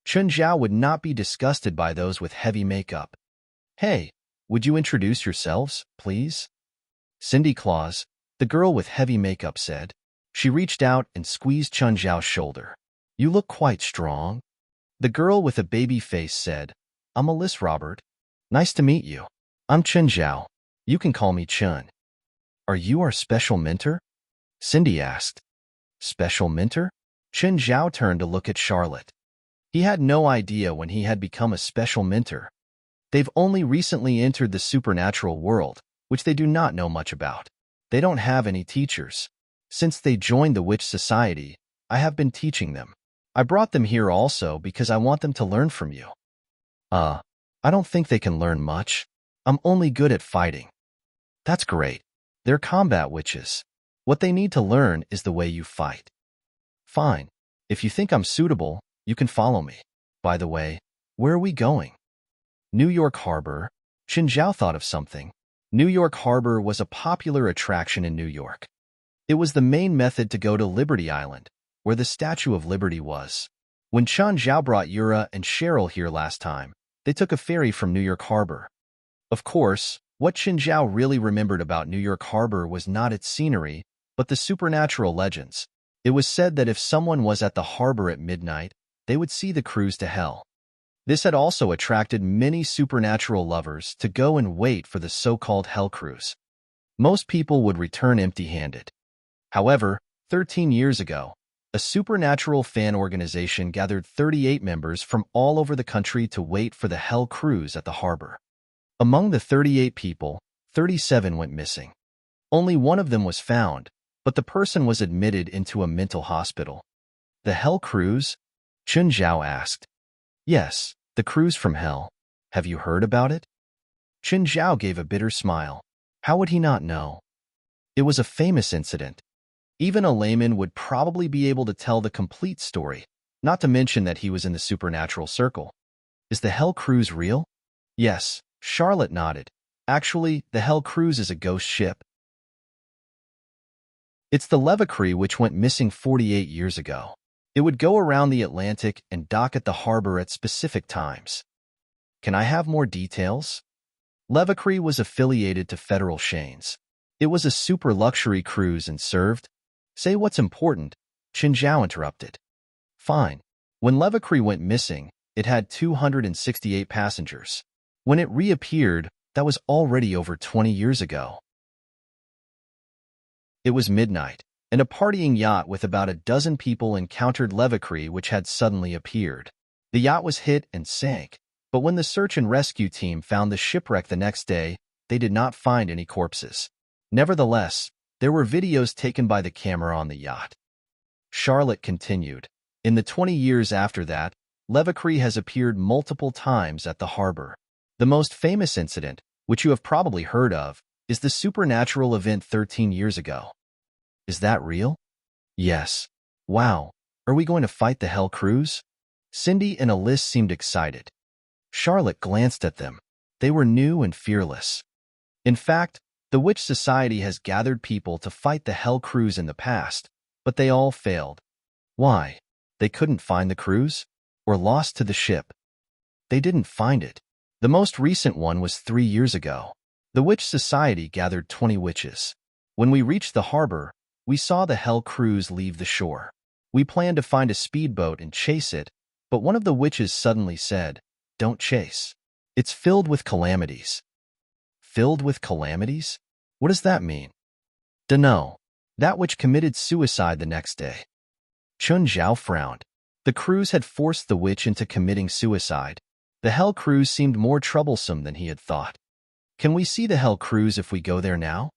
Chun Zhao would not be disgusted by those with heavy makeup. Hey, would you introduce yourselves, please? Cindy Claus, the girl with heavy makeup, said. She reached out and squeezed Chun Zhao's shoulder. You look quite strong. The girl with a baby face said, I'm Alice Robert. Nice to meet you. I'm Chun Zhao. You can call me Chun. Are you our special mentor? Cindy asked. Special mentor? Chun Zhao turned to look at Charlotte. He had no idea when he had become a special mentor. They've only recently entered the supernatural world, which they do not know much about. They don't have any teachers. Since they joined the Witch Society, I have been teaching them. I brought them here also because I want them to learn from you. I don't think they can learn much. I'm only good at fighting. That's great. They're combat witches. What they need to learn is the way you fight. Fine. If you think I'm suitable, you can follow me. By the way, where are we going? New York Harbor. Qinzhao thought of something. New York Harbor was a popular attraction in New York. It was the main method to go to Liberty Island, where the Statue of Liberty was. When Qinzhao brought Yura and Cheryl here last time, they took a ferry from New York Harbor. Of course, what Qinzhao really remembered about New York Harbor was not its scenery, but the supernatural legends. It was said that if someone was at the harbor at midnight, they would see the cruise to hell. This had also attracted many supernatural lovers to go and wait for the so-called hell cruise. Most people would return empty-handed. However, 13 years ago, a supernatural fan organization gathered 38 members from all over the country to wait for the hell cruise at the harbor. Among the 38 people, 37 went missing. Only one of them was found, but the person was admitted into a mental hospital. The hell cruise? Qinzhao asked. Yes, the cruise from hell. Have you heard about it? Qinzhao gave a bitter smile. How would he not know? It was a famous incident. Even a layman would probably be able to tell the complete story, not to mention that he was in the supernatural circle. Is the hell cruise real? Yes, Charlotte nodded. Actually, the hell cruise is a ghost ship. It's the Levacree which went missing 48 years ago. It would go around the Atlantic and dock at the harbor at specific times. Can I have more details? Levacree was affiliated to Federal Chains. It was a super luxury cruise and served. Say what's important, Qinzhao interrupted. Fine. When Levacree went missing, it had 268 passengers. When it reappeared, that was already over 20 years ago. It was midnight, and a partying yacht with about a dozen people encountered Levacree, which had suddenly appeared. The yacht was hit and sank, but when the search and rescue team found the shipwreck the next day, they did not find any corpses. Nevertheless, there were videos taken by the camera on the yacht. Charlotte continued. In the 20 years after that, Levacree has appeared multiple times at the harbor. The most famous incident, which you have probably heard of, is the supernatural event 13 years ago. Is that real? Yes. Wow. Are we going to fight the hell cruise? Cindy and Alice seemed excited. Charlotte glanced at them. They were new and fearless. In fact, the Witch Society has gathered people to fight the hell cruise in the past, but they all failed. Why? They couldn't find the cruise? Or lost to the ship? They didn't find it. The most recent one was 3 years ago. The Witch Society gathered 20 witches. When we reached the harbor, we saw the hell cruise leave the shore. We planned to find a speedboat and chase it, but one of the witches suddenly said, "Don't chase. It's filled with calamities." Filled with calamities? What does that mean? Dunno. That witch committed suicide the next day. Qinzhao frowned. The cruise had forced the witch into committing suicide. The hell cruise seemed more troublesome than he had thought. Can we see the hell cruise if we go there now?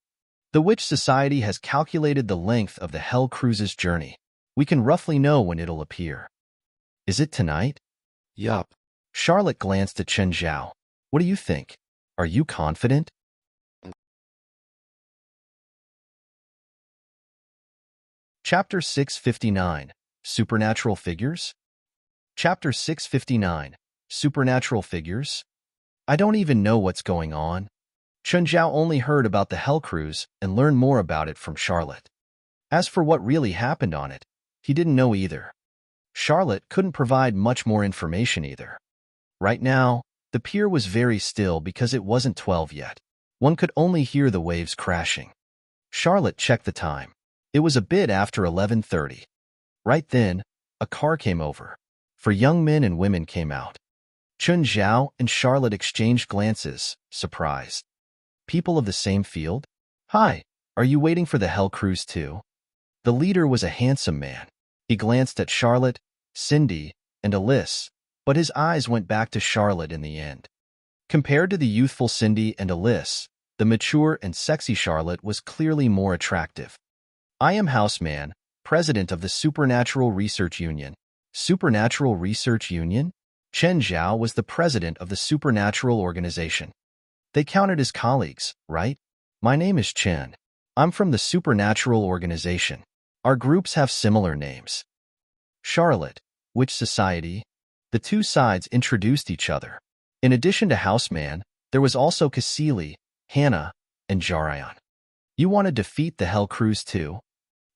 The Witch Society has calculated the length of the hell cruise's journey. We can roughly know when it'll appear. Is it tonight? Yup. Charlotte glanced at Qinzhao. What do you think? Are you confident? Chapter 659. Supernatural Figures? Chapter 659. Supernatural Figures? I don't even know what's going on. Qinzhao only heard about the hell cruise and learned more about it from Charlotte. As for what really happened on it, he didn't know either. Charlotte couldn't provide much more information either. Right now, the pier was very still because it wasn't 12 yet. One could only hear the waves crashing. Charlotte checked the time. It was a bit after 11:30. Right then, a car came over. 4 young men and women came out. Qinzhao and Charlotte exchanged glances, surprised. People of the same field? Hi, are you waiting for the hell cruise too? The leader was a handsome man. He glanced at Charlotte, Cindy, and Alice, but his eyes went back to Charlotte in the end. Compared to the youthful Cindy and Alice, the mature and sexy Charlotte was clearly more attractive. I am Houseman, president of the Supernatural Research Union. Supernatural Research Union? Chen Zhao was the president of the Supernatural Organization. They counted as colleagues, right? My name is Chen. I'm from the Supernatural Organization. Our groups have similar names. Charlotte. Which society? The two sides introduced each other. In addition to Houseman, there was also Cassili, Hannah, and Jarayan. You want to defeat the Hell Cruise too?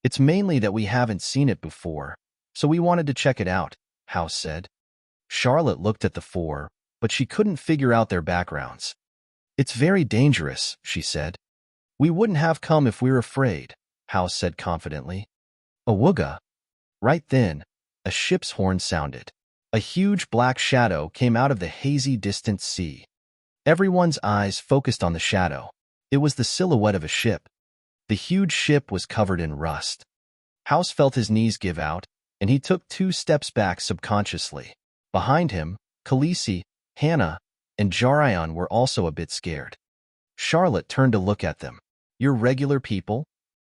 It's mainly that we haven't seen it before, so we wanted to check it out, House said. Charlotte looked at the four, but she couldn't figure out their backgrounds. It's very dangerous, she said. We wouldn't have come if we're afraid, House said confidently. Awooga. Right then, a ship's horn sounded. A huge black shadow came out of the hazy distant sea. Everyone's eyes focused on the shadow. It was the silhouette of a ship. The huge ship was covered in rust. House felt his knees give out, and he took 2 steps back subconsciously. Behind him, Khaleesi, Hannah, and Jarayan were also a bit scared. Charlotte turned to look at them. You're regular people?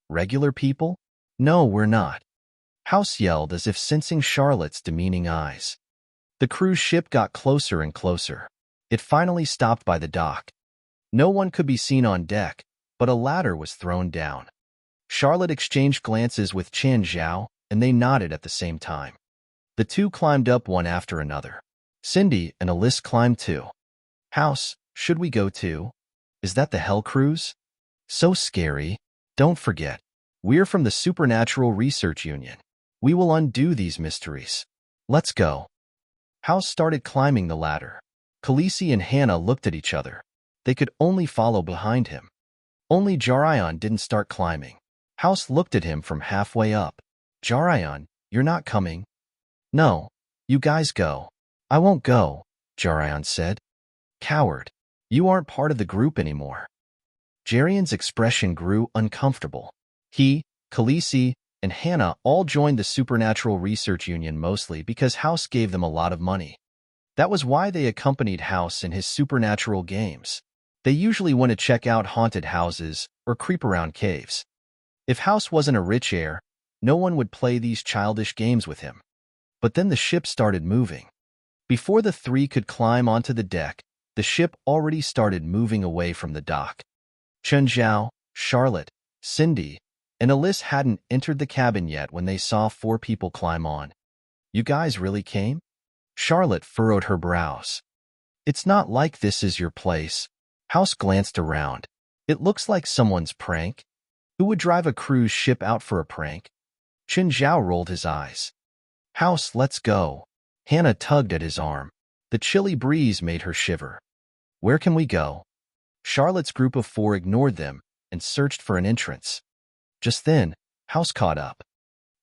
Regular people? No, we're not. House yelled as if sensing Charlotte's demeaning eyes. The cruise ship got closer and closer. It finally stopped by the dock. No one could be seen on deck, but a ladder was thrown down. Charlotte exchanged glances with Chen Zhao, and they nodded at the same time. The two climbed up one after another. Cindy and Alyssa climbed too. House, should we go too? Is that the Hell Cruise? So scary. Don't forget, we're from the Supernatural Research Union. We will undo these mysteries. Let's go. House started climbing the ladder. Khaleesi and Hannah looked at each other. They could only follow behind him. Only Jarayan didn't start climbing. House looked at him from halfway up. Jarayan, you're not coming? No, you guys go. I won't go, Jarayan said. Coward, you aren't part of the group anymore. Jarayan's expression grew uncomfortable. He, Khaleesi, and Hannah all joined the Supernatural Research Union mostly because House gave them a lot of money. That was why they accompanied House in his supernatural games. They usually went to check out haunted houses or creep around caves. If House wasn't a rich heir, no one would play these childish games with him. But then the ship started moving. Before the three could climb onto the deck, the ship already started moving away from the dock. Chen Zhao, Charlotte, Cindy, and Alyssa hadn't entered the cabin yet when they saw 4 people climb on. You guys really came? Charlotte furrowed her brows. It's not like this is your place. House glanced around. It looks like someone's prank. Who would drive a cruise ship out for a prank? Chen Zhao rolled his eyes. House, let's go. Hannah tugged at his arm. The chilly breeze made her shiver. Where can we go? Charlotte's group of 4 ignored them and searched for an entrance. Just then, House caught up.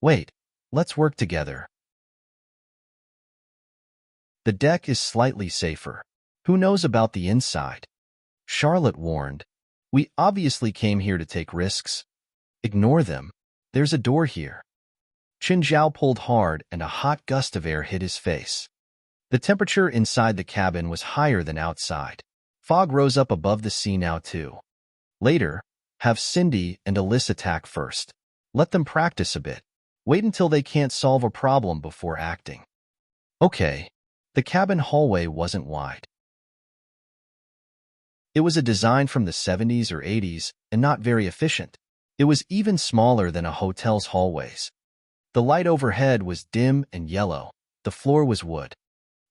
Wait, let's work together. The deck is slightly safer. Who knows about the inside? Charlotte warned. We obviously came here to take risks. Ignore them. There's a door here. Chen Zhao pulled hard and a hot gust of air hit his face. The temperature inside the cabin was higher than outside. Fog rose up above the sea now too. Later, have Cindy and Alyssa attack first. Let them practice a bit. Wait until they can't solve a problem before acting. Okay. The cabin hallway wasn't wide. It was a design from the 70s or 80s and not very efficient. It was even smaller than a hotel's hallways. The light overhead was dim and yellow. The floor was wood.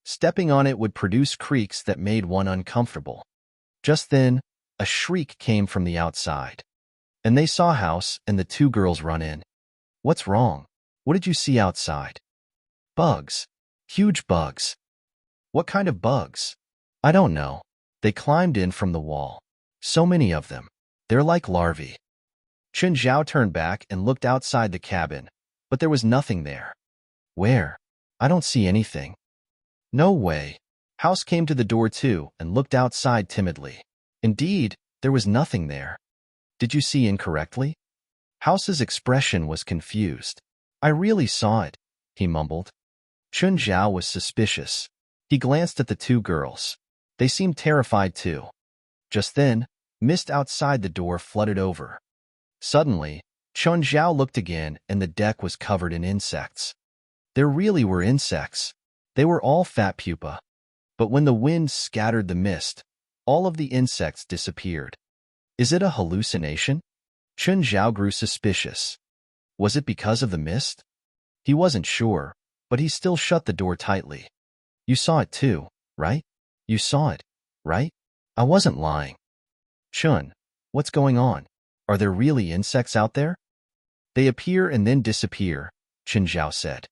Stepping on it would produce creaks that made one uncomfortable. Just then, a shriek came from the outside. And they saw House and the 2 girls run in. What's wrong? What did you see outside? Bugs. Huge bugs. What kind of bugs? I don't know. They climbed in from the wall. So many of them. They're like larvae. Chen Zhao turned back and looked outside the cabin, but there was nothing there. Where? I don't see anything. No way. House came to the door too and looked outside timidly. Indeed, there was nothing there. Did you see incorrectly? House's expression was confused. I really saw it, he mumbled. Chen Zhao was suspicious. He glanced at the 2 girls. They seemed terrified too. Just then, mist outside the door flooded over. Suddenly, Chen Zhao looked again and the deck was covered in insects. There really were insects. They were all fat pupa. But when the wind scattered the mist, all of the insects disappeared. Is it a hallucination? Chun Zhao grew suspicious. Was it because of the mist? He wasn't sure, but he still shut the door tightly. You saw it too, right? You saw it, right? I wasn't lying. Chun, what's going on? Are there really insects out there? They appear and then disappear, Chun Zhao said.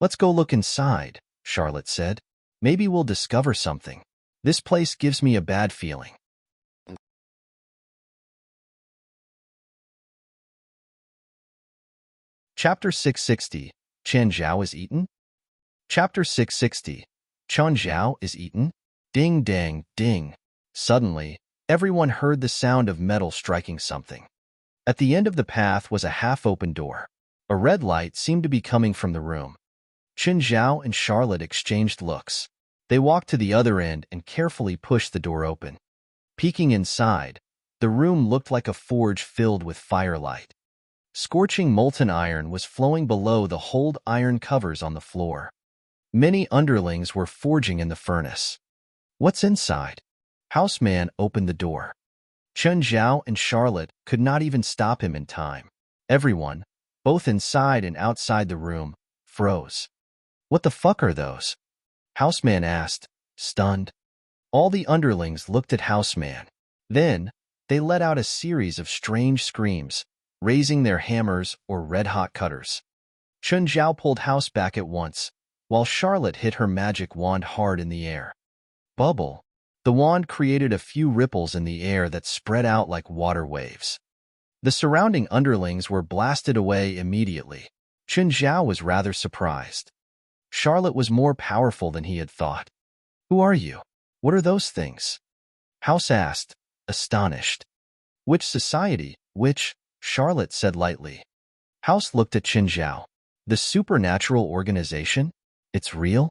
Let's go look inside, Charlotte said. Maybe we'll discover something. This place gives me a bad feeling. Chapter 660, Chen Zhao is eaten? Chapter 660, Chen Zhao is eaten? Ding, dang, ding. Suddenly, everyone heard the sound of metal striking something. At the end of the path was a half-open door. A red light seemed to be coming from the room. Chen Zhao and Charlotte exchanged looks. They walked to the other end and carefully pushed the door open. Peeking inside, the room looked like a forge filled with firelight. Scorching molten iron was flowing below the hold iron covers on the floor. Many underlings were forging in the furnace. What's inside? Houseman opened the door. Chen Zhao and Charlotte could not even stop him in time. Everyone, both inside and outside the room, froze. What the fuck are those? Houseman asked, stunned. All the underlings looked at Houseman. Then, they let out a series of strange screams, raising their hammers or red-hot cutters. Chun Zhao pulled House back at once, while Charlotte hit her magic wand hard in the air. Bubble. The wand created a few ripples in the air that spread out like water waves. The surrounding underlings were blasted away immediately. Chun Zhao was rather surprised. Charlotte was more powerful than he had thought. Who are you? What are those things? House asked, astonished. Which society? Which? Charlotte said lightly. House looked at Chun Zhao. The supernatural organization? It's real?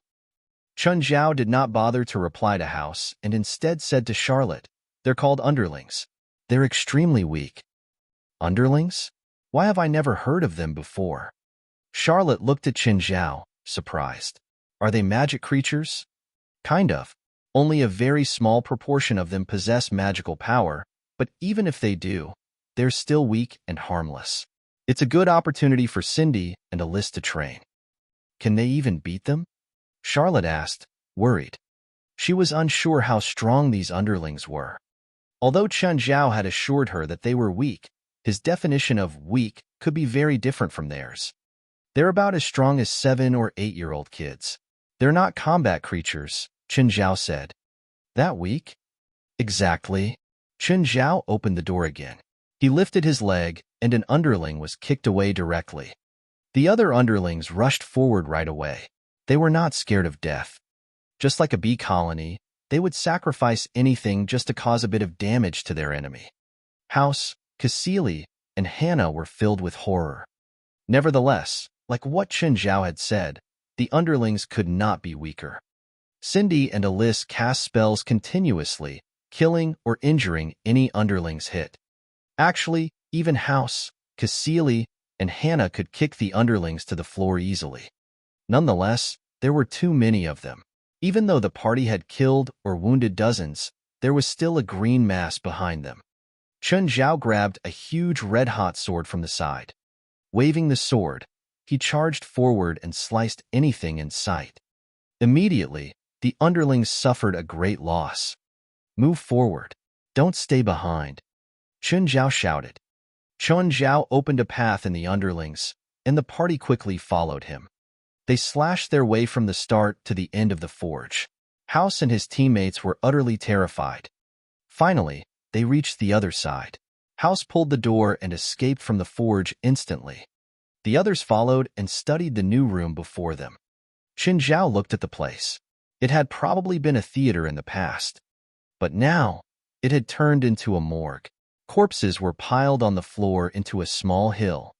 Chun Zhao did not bother to reply to House and instead said to Charlotte, they're called underlings. They're extremely weak. Underlings? Why have I never heard of them before? Charlotte looked at Chun Zhao, surprised. Are they magic creatures? Kind of. Only a very small proportion of them possess magical power, but even if they do, they're still weak and harmless. It's a good opportunity for Cindy and Alice to train. Can they even beat them? Charlotte asked, worried. She was unsure how strong these underlings were. Although Chun Zhao had assured her that they were weak, his definition of weak could be very different from theirs. They're about as strong as 7- or 8-year-old kids. They're not combat creatures, Chun Zhao said. That weak? Exactly. Chun Zhao opened the door again. He lifted his leg, and an underling was kicked away directly. The other underlings rushed forward right away. They were not scared of death. Just like a bee colony, they would sacrifice anything just to cause a bit of damage to their enemy. House, Cassili, and Hannah were filled with horror. Nevertheless, like what Chun Zhao had said, the underlings could not be weaker. Cindy and Alice cast spells continuously, killing or injuring any underlings hit. Actually, even House, Cassili, and Hannah could kick the underlings to the floor easily. Nonetheless, there were too many of them. Even though the party had killed or wounded dozens, there was still a green mass behind them. Chun Zhao grabbed a huge red-hot sword from the side. Waving the sword, he charged forward and sliced anything in sight. Immediately, the underlings suffered a great loss. Move forward. Don't stay behind. Chun Zhao shouted. Chun Zhao opened a path in the underlings, and the party quickly followed him. They slashed their way from the start to the end of the forge. House and his teammates were utterly terrified. Finally, they reached the other side. House pulled the door and escaped from the forge instantly. The others followed and studied the new room before them. Chun Zhao looked at the place. It had probably been a theater in the past. But now, it had turned into a morgue. Corpses were piled on the floor into a small hill.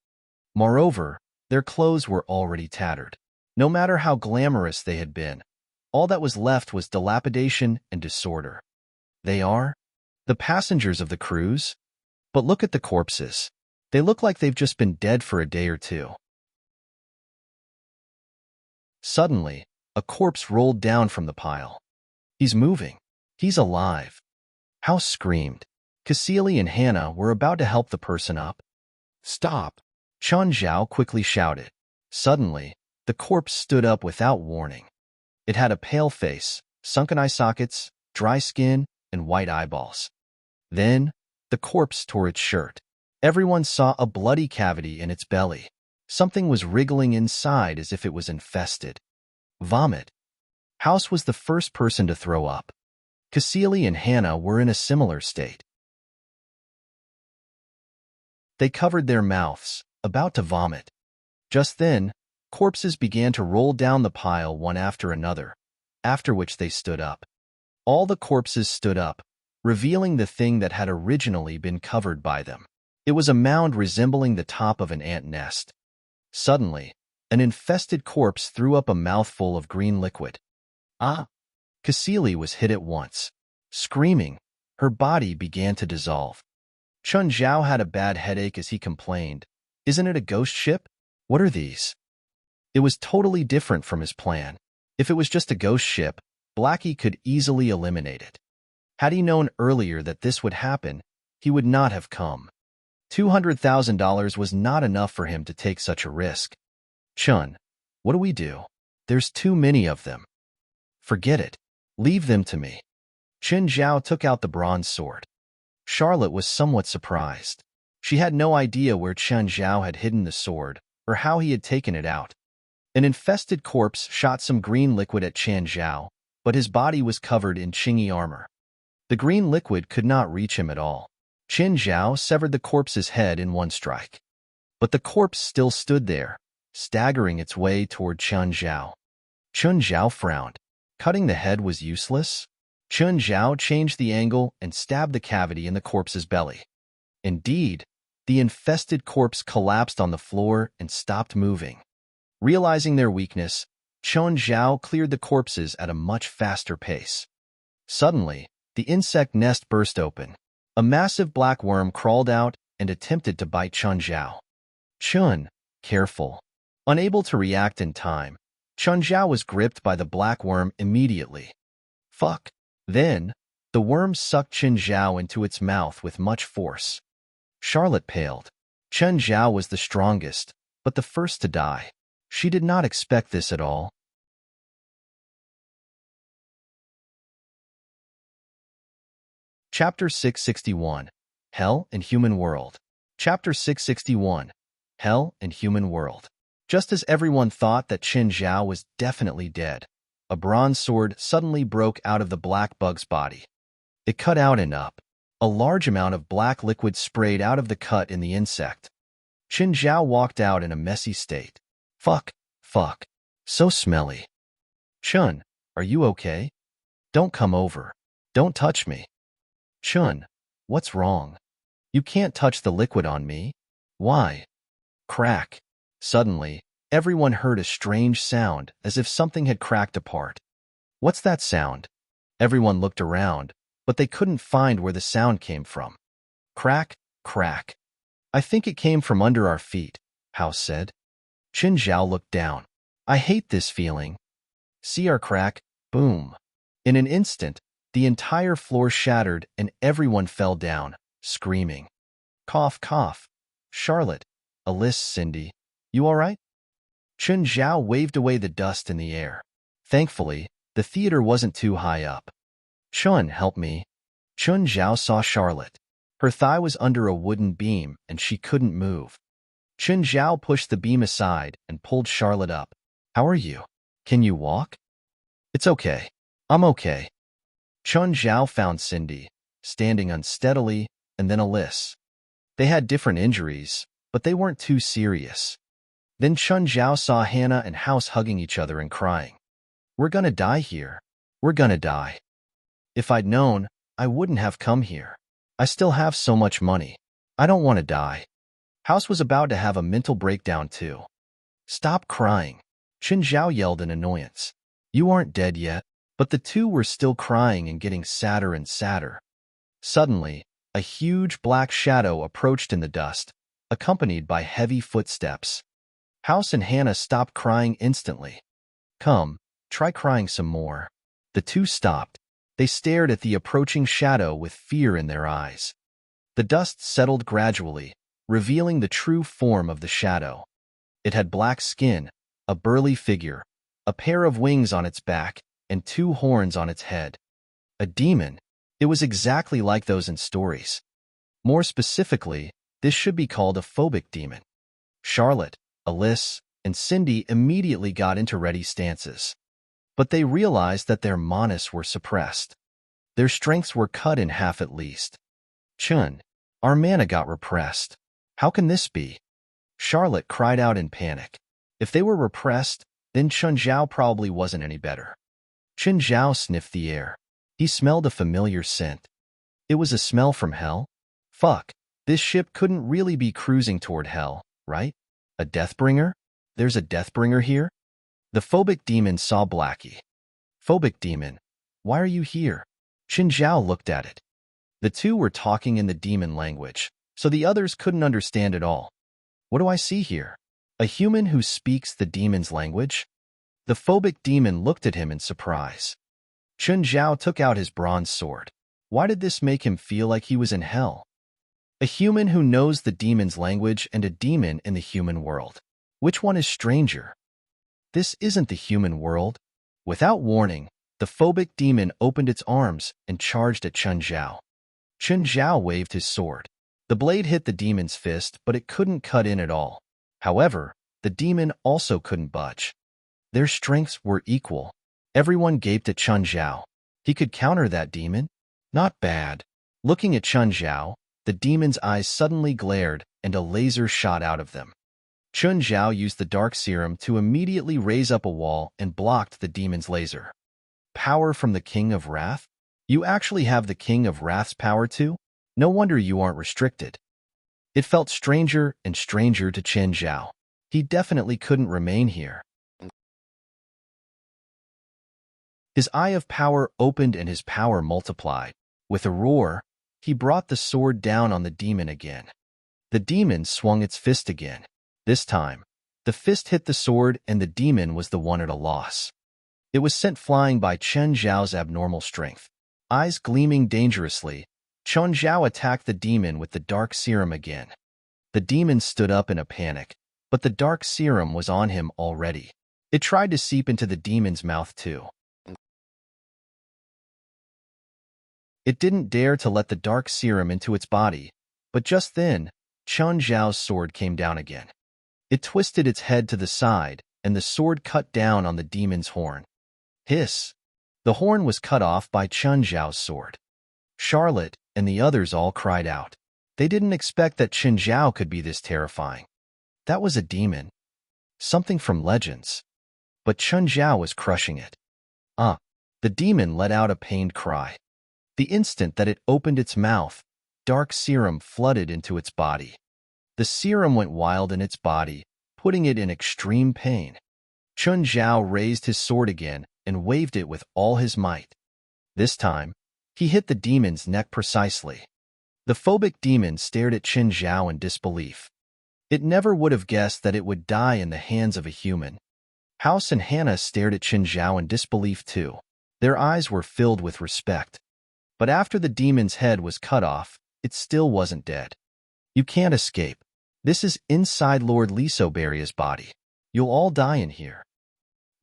Moreover, their clothes were already tattered. No matter how glamorous they had been, all that was left was dilapidation and disorder. They are the passengers of the cruise? But look at the corpses. They look like they've just been dead for a day or two. Suddenly, a corpse rolled down from the pile. He's moving. He's alive. House screamed. Cassili and Hannah were about to help the person up. Stop! Chun Zhao quickly shouted. Suddenly, the corpse stood up without warning. It had a pale face, sunken eye sockets, dry skin, and white eyeballs. Then, the corpse tore its shirt. Everyone saw a bloody cavity in its belly. Something was wriggling inside as if it was infested. Vomit. House was the first person to throw up. Cassili and Hannah were in a similar state. They covered their mouths, about to vomit. Just then, corpses began to roll down the pile one after another, after which they stood up. All the corpses stood up, revealing the thing that had originally been covered by them. It was a mound resembling the top of an ant nest. Suddenly, an infested corpse threw up a mouthful of green liquid. Ah! Cassili was hit at once. Screaming, her body began to dissolve. Chun Zhao had a bad headache as he complained, "Isn't it a ghost ship? What are these?" It was totally different from his plan. If it was just a ghost ship, Blackie could easily eliminate it. Had he known earlier that this would happen, he would not have come. $200,000 was not enough for him to take such a risk. Chun, what do we do? There's too many of them. Forget it. Leave them to me. Chun Zhao took out the bronze sword. Charlotte was somewhat surprised. She had no idea where Chun Zhao had hidden the sword or how he had taken it out. An infested corpse shot some green liquid at Chun Zhao, but his body was covered in Qingyi armor. The green liquid could not reach him at all. Chun Zhao severed the corpse's head in one strike. But the corpse still stood there, staggering its way toward Chun Zhao. Chun Zhao frowned. Cutting the head was useless? Chun Zhao changed the angle and stabbed the cavity in the corpse's belly. Indeed, the infested corpse collapsed on the floor and stopped moving. Realizing their weakness, Chun Zhao cleared the corpses at a much faster pace. Suddenly, the insect nest burst open. A massive black worm crawled out and attempted to bite Chun Zhao. Chun, careful. Unable to react in time, Chun Zhao was gripped by the black worm immediately. Fuck. Then, the worm sucked Chun Zhao into its mouth with much force. Charlotte paled. Chun Zhao was the strongest, but the first to die. She did not expect this at all. Chapter 661. Hell and Human World. Chapter 661. Hell and Human World. Just as everyone thought that Chun Zhao was definitely dead, a bronze sword suddenly broke out of the black bug's body. It cut out and up. A large amount of black liquid sprayed out of the cut in the insect. Chun Zhao walked out in a messy state. Fuck. So smelly. Chun, are you okay? Don't come over. Don't touch me. Chun, what's wrong? You can't touch the liquid on me. Why? Crack. Suddenly, everyone heard a strange sound as if something had cracked apart. What's that sound? Everyone looked around, but they couldn't find where the sound came from. Crack, crack. I think it came from under our feet, House said. Chun Zhao looked down. I hate this feeling. See our crack? Boom. In an instant, the entire floor shattered and everyone fell down, screaming. Cough, cough. Charlotte, Alyssa, Cindy, you all right? Chun Zhao waved away the dust in the air. Thankfully, the theater wasn't too high up. Chun, help me. Chun Zhao saw Charlotte. Her thigh was under a wooden beam and she couldn't move. Chun Zhao pushed the beam aside and pulled Charlotte up. How are you? Can you walk? It's okay. I'm okay. Chun Zhao found Cindy, standing unsteadily, and then Alyssa. They had different injuries, but they weren't too serious. Then Chun Zhao saw Hannah and House hugging each other and crying. We're gonna die here. We're gonna die. If I'd known, I wouldn't have come here. I still have so much money. I don't want to die. House was about to have a mental breakdown too. Stop crying. Chun Zhao yelled in annoyance. You aren't dead yet. But the two were still crying and getting sadder and sadder. Suddenly, a huge black shadow approached in the dust, accompanied by heavy footsteps. House and Hannah stopped crying instantly. Come, try crying some more. The two stopped. They stared at the approaching shadow with fear in their eyes. The dust settled gradually, revealing the true form of the shadow. It had black skin, a burly figure, a pair of wings on its back, and two horns on its head. A demon. It was exactly like those in stories. More specifically, this should be called a phobic demon. Charlotte, Alyssa, and Cindy immediately got into ready stances. But they realized that their manas were suppressed. Their strengths were cut in half at least. Chun, our mana got repressed. How can this be? Charlotte cried out in panic. If they were repressed, then Chun Zhao probably wasn't any better. Chun Zhao sniffed the air. He smelled a familiar scent. It was a smell from hell? Fuck, this ship couldn't really be cruising toward hell, right? A Deathbringer? There's a Deathbringer here? The phobic demon saw Blackie. Phobic demon, why are you here? Qin Zhao looked at it. The two were talking in the demon language, so the others couldn't understand at all. What do I see here? A human who speaks the demon's language? The phobic demon looked at him in surprise. Qin Zhao took out his bronze sword. Why did this make him feel like he was in hell? A human who knows the demon's language and a demon in the human world. Which one is stranger? This isn't the human world. Without warning, the phobic demon opened its arms and charged at Qin Zhao. Qin Zhao waved his sword. The blade hit the demon's fist, but it couldn't cut in at all. However, the demon also couldn't budge. Their strengths were equal. Everyone gaped at Qin Zhao. He could counter that demon? Not bad. Looking at Qin Zhao, the demon's eyes suddenly glared and a laser shot out of them. Qin Zhao used the dark serum to immediately raise up a wall and blocked the demon's laser. Power from the King of Wrath? You actually have the King of Wrath's power too? No wonder you aren't restricted. It felt stranger and stranger to Qin Zhao. He definitely couldn't remain here. His eye of power opened and his power multiplied. With a roar, he brought the sword down on the demon again. The demon swung its fist again. This time, the fist hit the sword and the demon was the one at a loss. It was sent flying by Qin Zhao's abnormal strength. Eyes gleaming dangerously, Qin Zhao attacked the demon with the dark serum again. The demon stood up in a panic, but the dark serum was on him already. It tried to seep into the demon's mouth too. It didn't dare to let the dark serum into its body, but just then, Qin Zhao's sword came down again. It twisted its head to the side, and the sword cut down on the demon's horn. Hiss! The horn was cut off by Qin Zhao's sword. Charlotte and the others all cried out. They didn't expect that Qin Zhao could be this terrifying. That was a demon. Something from Legends. But Qin Zhao was crushing it. The demon let out a pained cry. The instant that it opened its mouth, dark serum flooded into its body. The serum went wild in its body, putting it in extreme pain. Qin Zhao raised his sword again and waved it with all his might. This time, he hit the demon's neck precisely. The phobic demon stared at Qin Zhao in disbelief. It never would have guessed that it would die in the hands of a human. House and Hannah stared at Qin Zhao in disbelief too. Their eyes were filled with respect. But after the demon's head was cut off, it still wasn't dead. You can't escape. This is inside Lord Lisoberia's body. You'll all die in here.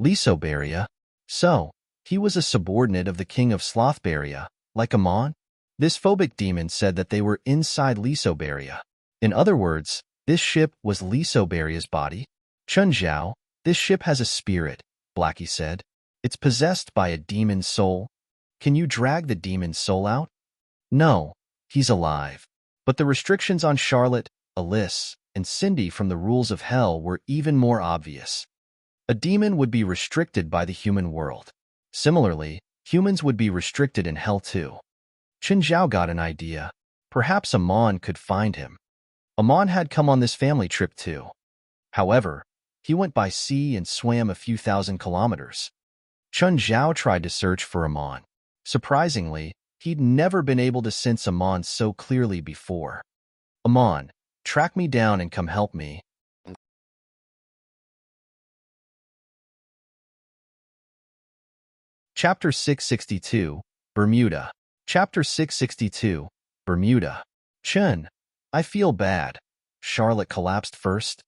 Lisoberia? So, he was a subordinate of the King of Slothberia, like Amon? This phobic demon said that they were inside Lisoberia. In other words, this ship was Lisoberia's body? Qin Zhao, this ship has a spirit, Blackie said. It's possessed by a demon's soul. Can you drag the demon's soul out? No, he's alive. But the restrictions on Charlotte, Alyssa, and Cindy from the rules of hell were even more obvious. A demon would be restricted by the human world. Similarly, humans would be restricted in hell too. Qin Zhao got an idea. Perhaps Amon could find him. Amon had come on this family trip too. However, he went by sea and swam a few thousand kilometers. Qin Zhao tried to search for Amon. Surprisingly, he'd never been able to sense Amon so clearly before. Amon, track me down and come help me. Chapter 662, Bermuda. Chapter 662, Bermuda. Chun, I feel bad. Charlotte collapsed first.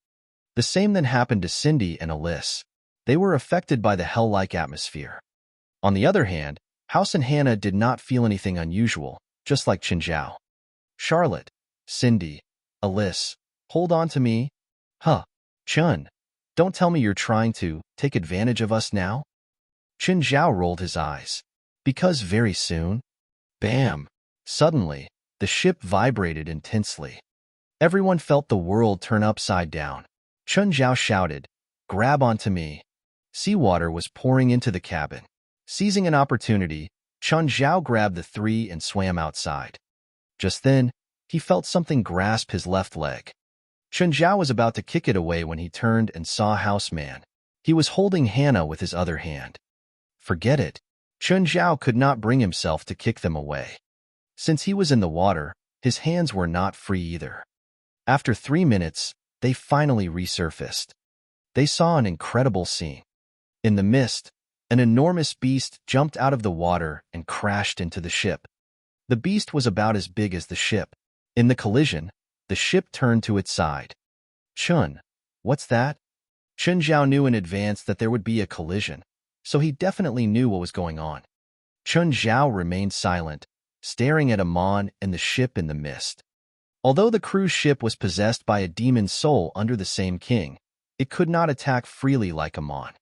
The same then happened to Cindy and Alyssa. They were affected by the hell-like atmosphere. On the other hand, House and Hannah did not feel anything unusual, just like Qinzhao. Charlotte, Cindy, Alyssa, hold on to me. Huh. Chun, don't tell me you're trying to take advantage of us now? Qinzhao rolled his eyes. Because very soon. Bam! Suddenly, the ship vibrated intensely. Everyone felt the world turn upside down. Qinzhao shouted, "Grab onto me." Seawater was pouring into the cabin. Seizing an opportunity, Qinzhao grabbed the three and swam outside. Just then, he felt something grasp his left leg. Qinzhao was about to kick it away when he turned and saw Houseman. He was holding Hannah with his other hand. Forget it. Qinzhao could not bring himself to kick them away. Since he was in the water, his hands were not free either. After 3 minutes, they finally resurfaced. They saw an incredible scene. In the mist, an enormous beast jumped out of the water and crashed into the ship. The beast was about as big as the ship. In the collision, the ship turned to its side. Chun, what's that? Qinzhao knew in advance that there would be a collision, so he definitely knew what was going on. Qinzhao remained silent, staring at Amon and the ship in the mist. Although the cruise ship was possessed by a demon soul under the same king, it could not attack freely like Amon.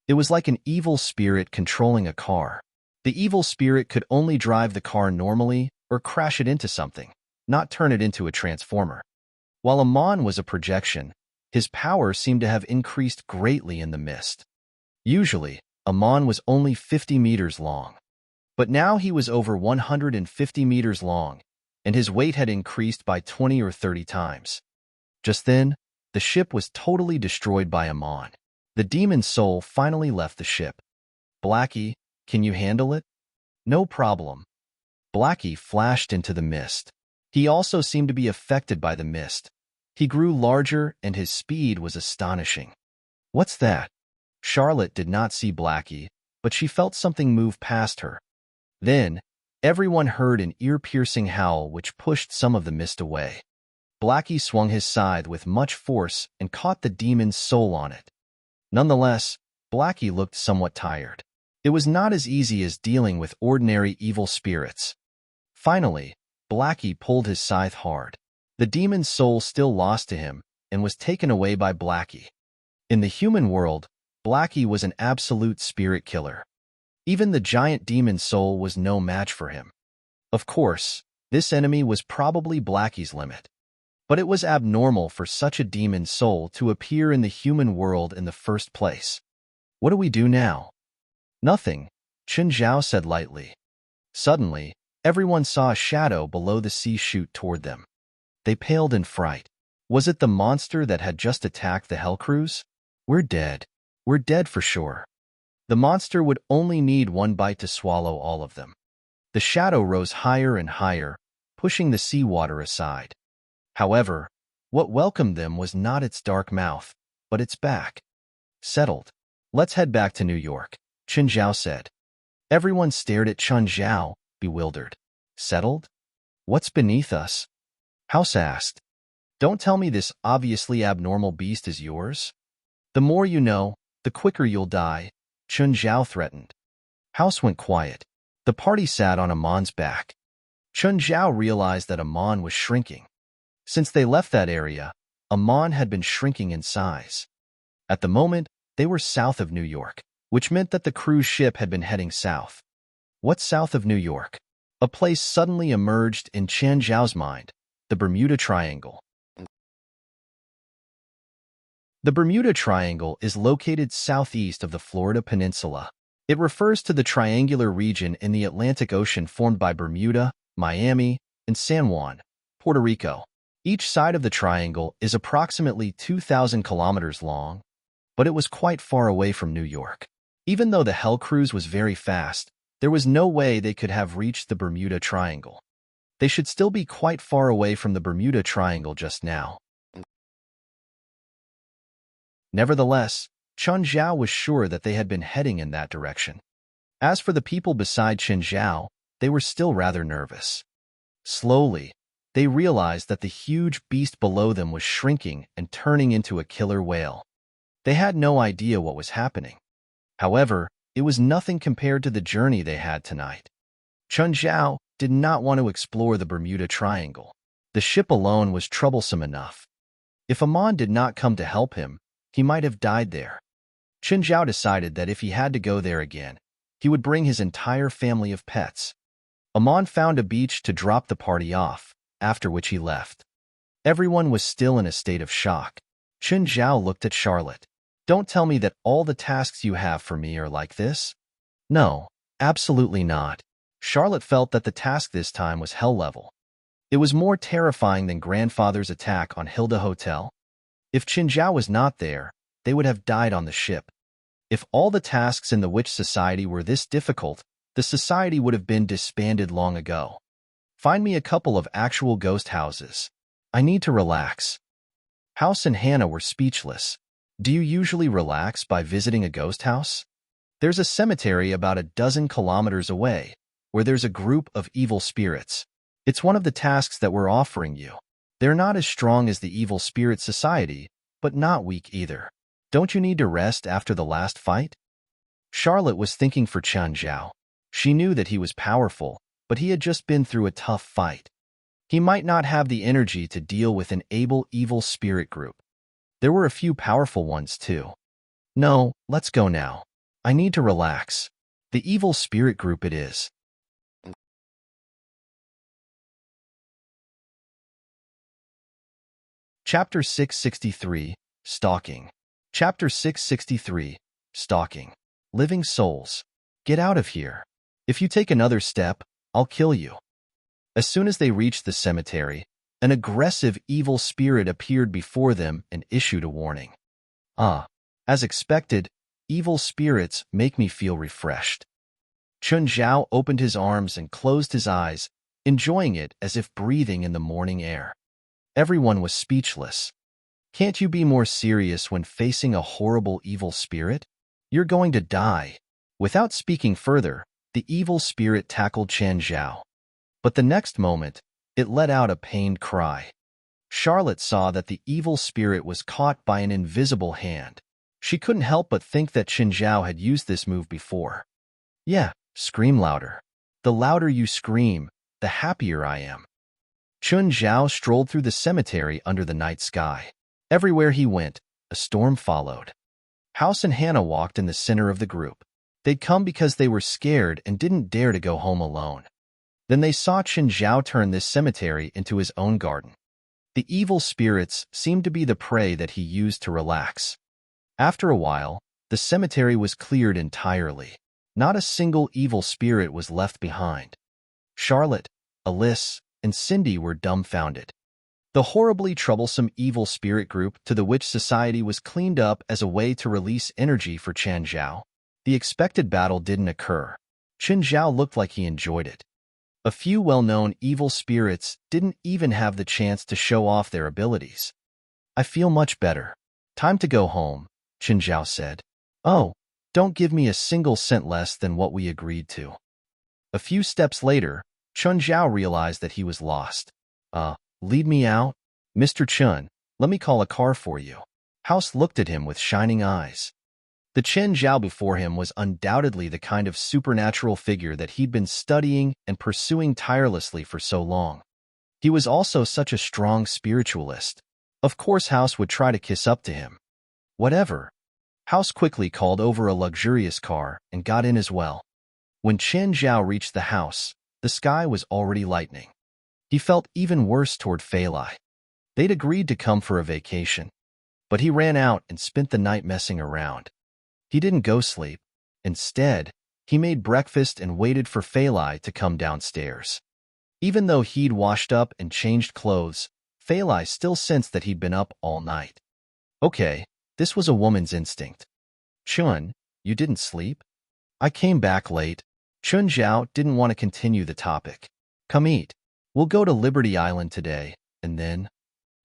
It was like an evil spirit controlling a car. The evil spirit could only drive the car normally or crash it into something, not turn it into a transformer. While Amon was a projection, his power seemed to have increased greatly in the mist. Usually, Amon was only 50 meters long. But now he was over 150 meters long, and his weight had increased by 20 or 30 times. Just then, the ship was totally destroyed by Amon. The demon soul finally left the ship. Blackie, can you handle it? No problem. Blackie flashed into the mist. He also seemed to be affected by the mist. He grew larger and his speed was astonishing. What's that? Charlotte did not see Blackie, but she felt something move past her. Then, everyone heard an ear-piercing howl which pushed some of the mist away. Blackie swung his scythe with much force and caught the demon's soul on it. Nonetheless, Blackie looked somewhat tired. It was not as easy as dealing with ordinary evil spirits. Finally, Blackie pulled his scythe hard. The demon's soul still lost to him and was taken away by Blackie. In the human world, Blackie was an absolute spirit killer. Even the giant demon soul was no match for him. Of course, this enemy was probably Blackie's limit. But it was abnormal for such a demon soul to appear in the human world in the first place. What do we do now? Nothing, Qinzhao said lightly. Suddenly, everyone saw a shadow below the sea shoot toward them. They paled in fright. Was it the monster that had just attacked the Hell Cruise? We're dead. We're dead for sure. The monster would only need one bite to swallow all of them. The shadow rose higher and higher, pushing the seawater aside. However, what welcomed them was not its dark mouth, but its back. Settled. Let's head back to New York, Qinzhao said. Everyone stared at Qinzhao, bewildered. Settled? What's beneath us? House asked. Don't tell me this obviously abnormal beast is yours. The more you know, the quicker you'll die, Qinzhao threatened. House went quiet. The party sat on Amon's back. Qinzhao realized that Amon was shrinking. Since they left that area, Amon had been shrinking in size. At the moment, they were south of New York, which meant that the cruise ship had been heading south. What's south of New York? A place suddenly emerged in Qinzhao's mind, the Bermuda Triangle. The Bermuda Triangle is located southeast of the Florida Peninsula. It refers to the triangular region in the Atlantic Ocean formed by Bermuda, Miami, and San Juan, Puerto Rico. Each side of the triangle is approximately 2,000 kilometers long, but it was quite far away from New York. Even though the Hell Cruise was very fast, there was no way they could have reached the Bermuda Triangle. They should still be quite far away from the Bermuda Triangle just now. Nevertheless, Qinzhao was sure that they had been heading in that direction. As for the people beside Chen Zhao, they were still rather nervous. Slowly, they realized that the huge beast below them was shrinking and turning into a killer whale. They had no idea what was happening. However, it was nothing compared to the journey they had tonight. Chen Zhao did not want to explore the Bermuda Triangle. The ship alone was troublesome enough. If Amon did not come to help him, he might have died there. Chen Zhao decided that if he had to go there again, he would bring his entire family of pets. Amon found a beach to drop the party off, after which he left. Everyone was still in a state of shock. Chen Zhao looked at Charlotte. Don't tell me that all the tasks you have for me are like this? No, absolutely not. Charlotte felt that the task this time was hell level. It was more terrifying than grandfather's attack on Hilda Hotel. If Chen Zhao was not there, they would have died on the ship. If all the tasks in the Witch Society were this difficult, the society would have been disbanded long ago. Find me a couple of actual ghost houses. I need to relax. House and Hannah were speechless. Do you usually relax by visiting a ghost house? There's a cemetery about a dozen kilometers away, where there's a group of evil spirits. It's one of the tasks that we're offering you. They're not as strong as the Evil Spirit Society, but not weak either. Don't you need to rest after the last fight? Charlotte was thinking for Chen Zhao. She knew that he was powerful, but he had just been through a tough fight. He might not have the energy to deal with an able evil spirit group. There were a few powerful ones too. No, let's go now. I need to relax. The evil spirit group it is. Chapter 663, Stalking. Chapter 663, Stalking. Living souls. Get out of here. If you take another step, I'll kill you. As soon as they reached the cemetery, an aggressive evil spirit appeared before them and issued a warning. As expected, evil spirits make me feel refreshed. Chen Zhao opened his arms and closed his eyes, enjoying it as if breathing in the morning air. Everyone was speechless. Can't you be more serious when facing a horrible evil spirit? You're going to die. Without speaking further, the evil spirit tackled Chen Zhao. But the next moment, it let out a pained cry. Charlotte saw that the evil spirit was caught by an invisible hand. She couldn't help but think that Chen Zhao had used this move before. Yeah, scream louder. The louder you scream, the happier I am. Chen Zhao strolled through the cemetery under the night sky. Everywhere he went, a storm followed. House and Hannah walked in the center of the group. They'd come because they were scared and didn't dare to go home alone. Then they saw Chen Zhao turn this cemetery into his own garden. The evil spirits seemed to be the prey that he used to relax. After a while, the cemetery was cleared entirely. Not a single evil spirit was left behind. Charlotte, Alice, and Cindy were dumbfounded. The horribly troublesome evil spirit group to the Witch Society was cleaned up as a way to release energy for Chen Zhao. The expected battle didn't occur. Chen Zhao looked like he enjoyed it. A few well-known evil spirits didn't even have the chance to show off their abilities. I feel much better. Time to go home, Chen Zhao said. Oh, don't give me a single cent less than what we agreed to. A few steps later, Chen Zhao realized that he was lost. Lead me out? Mr. Chen, let me call a car for you. House looked at him with shining eyes. The Chen Zhao before him was undoubtedly the kind of supernatural figure that he'd been studying and pursuing tirelessly for so long. He was also such a strong spiritualist. Of course House would try to kiss up to him. Whatever. House quickly called over a luxurious car and got in as well. When Chen Zhao reached the house, the sky was already lightening. He felt even worse toward Fei Lai. They'd agreed to come for a vacation, but he ran out and spent the night messing around. He didn't go sleep. Instead, he made breakfast and waited for Fei Lai to come downstairs. Even though he'd washed up and changed clothes, Fei Lai still sensed that he'd been up all night. Okay, this was a woman's instinct. Chun, you didn't sleep? I came back late. Chen Zhao didn't want to continue the topic. Come eat. We'll go to Liberty Island today, and then...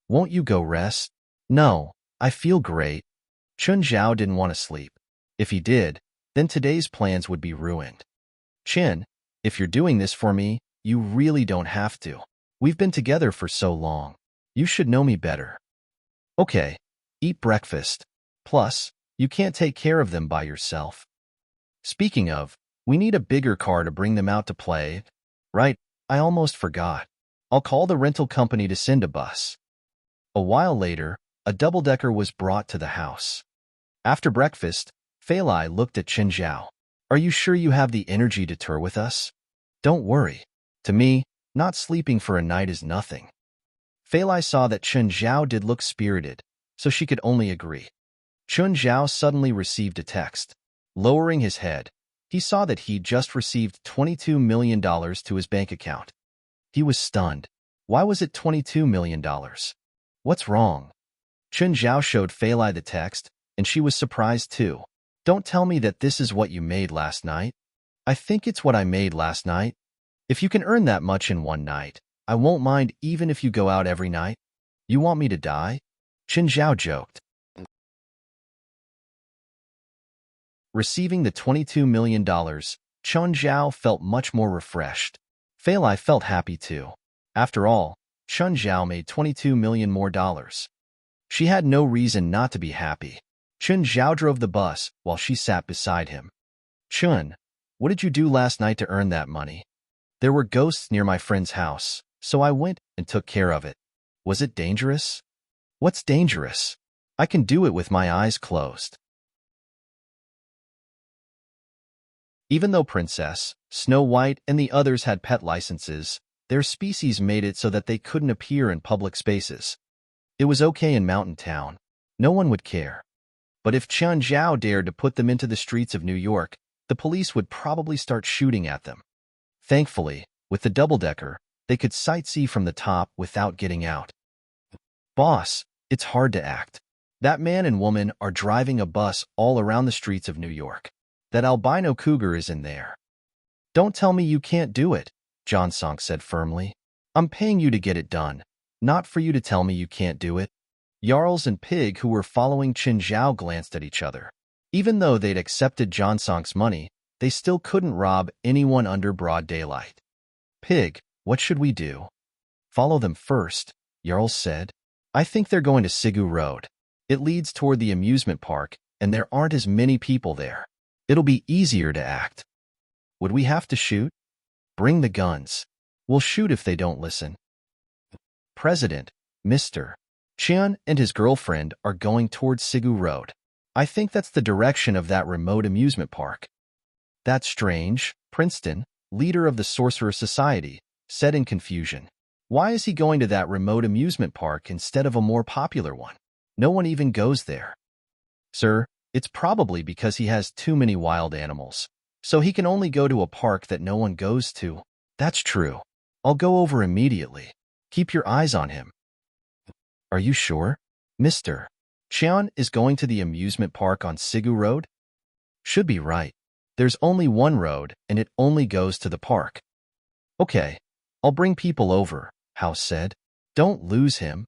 Won't you go rest? No, I feel great. Chen Zhao didn't want to sleep. If he did, then today's plans would be ruined. Chin, if you're doing this for me, you really don't have to. We've been together for so long. You should know me better. Okay, eat breakfast. Plus, you can't take care of them by yourself. Speaking of, we need a bigger car to bring them out to play. Right, I almost forgot. I'll call the rental company to send a bus. A while later, a double-decker was brought to the house. After breakfast, Fei Lai looked at Chen Zhao. Are you sure you have the energy to tour with us? Don't worry. To me, not sleeping for a night is nothing. Fei Lai saw that Chen Zhao did look spirited, so she could only agree. Chen Zhao suddenly received a text. Lowering his head, he saw that he'd just received $22 million to his bank account. He was stunned. Why was it $22 million? What's wrong? Chen Zhao showed Fei Lai the text, and she was surprised too. Don't tell me that this is what you made last night. I think it's what I made last night. If you can earn that much in one night, I won't mind even if you go out every night. You want me to die? Chen Zhao joked. Receiving the $22 million, Chen Zhao felt much more refreshed. Fei Lai felt happy too. After all, Chen Zhao made $22 million more. She had no reason not to be happy. Chen Zhao drove the bus while she sat beside him. Chen, what did you do last night to earn that money? There were ghosts near my friend's house, so I went and took care of it. Was it dangerous? What's dangerous? I can do it with my eyes closed. Even though Princess, Snow White, and the others had pet licenses, their species made it so that they couldn't appear in public spaces. It was okay in Mountain Town. No one would care. But if Chen Zhao dared to put them into the streets of New York, the police would probably start shooting at them. Thankfully, with the double-decker, they could sightsee from the top without getting out. Boss, it's hard to act. That man and woman are driving a bus all around the streets of New York. That albino cougar is in there. Don't tell me you can't do it, John Sonk said firmly. I'm paying you to get it done, not for you to tell me you can't do it. Jarls and Pig, who were following Chen Zhao, glanced at each other. Even though they'd accepted John Sonk's money, they still couldn't rob anyone under broad daylight. Pig, what should we do? Follow them first, Jarls said. I think they're going to Sigu Road. It leads toward the amusement park, and there aren't as many people there. It'll be easier to act. Would we have to shoot? Bring the guns. We'll shoot if they don't listen. President, Mr. Qian and his girlfriend are going towards Sigu Road. I think that's the direction of that remote amusement park. That's strange, Princeton, leader of the Sorcerer Society, said in confusion. Why is he going to that remote amusement park instead of a more popular one? No one even goes there. Sir, it's probably because he has too many wild animals, so he can only go to a park that no one goes to. That's true. I'll go over immediately. Keep your eyes on him. Are you sure? Mr. Qian is going to the amusement park on Sigu Road? Should be right. There's only one road, and it only goes to the park. Okay, I'll bring people over, House said. Don't lose him.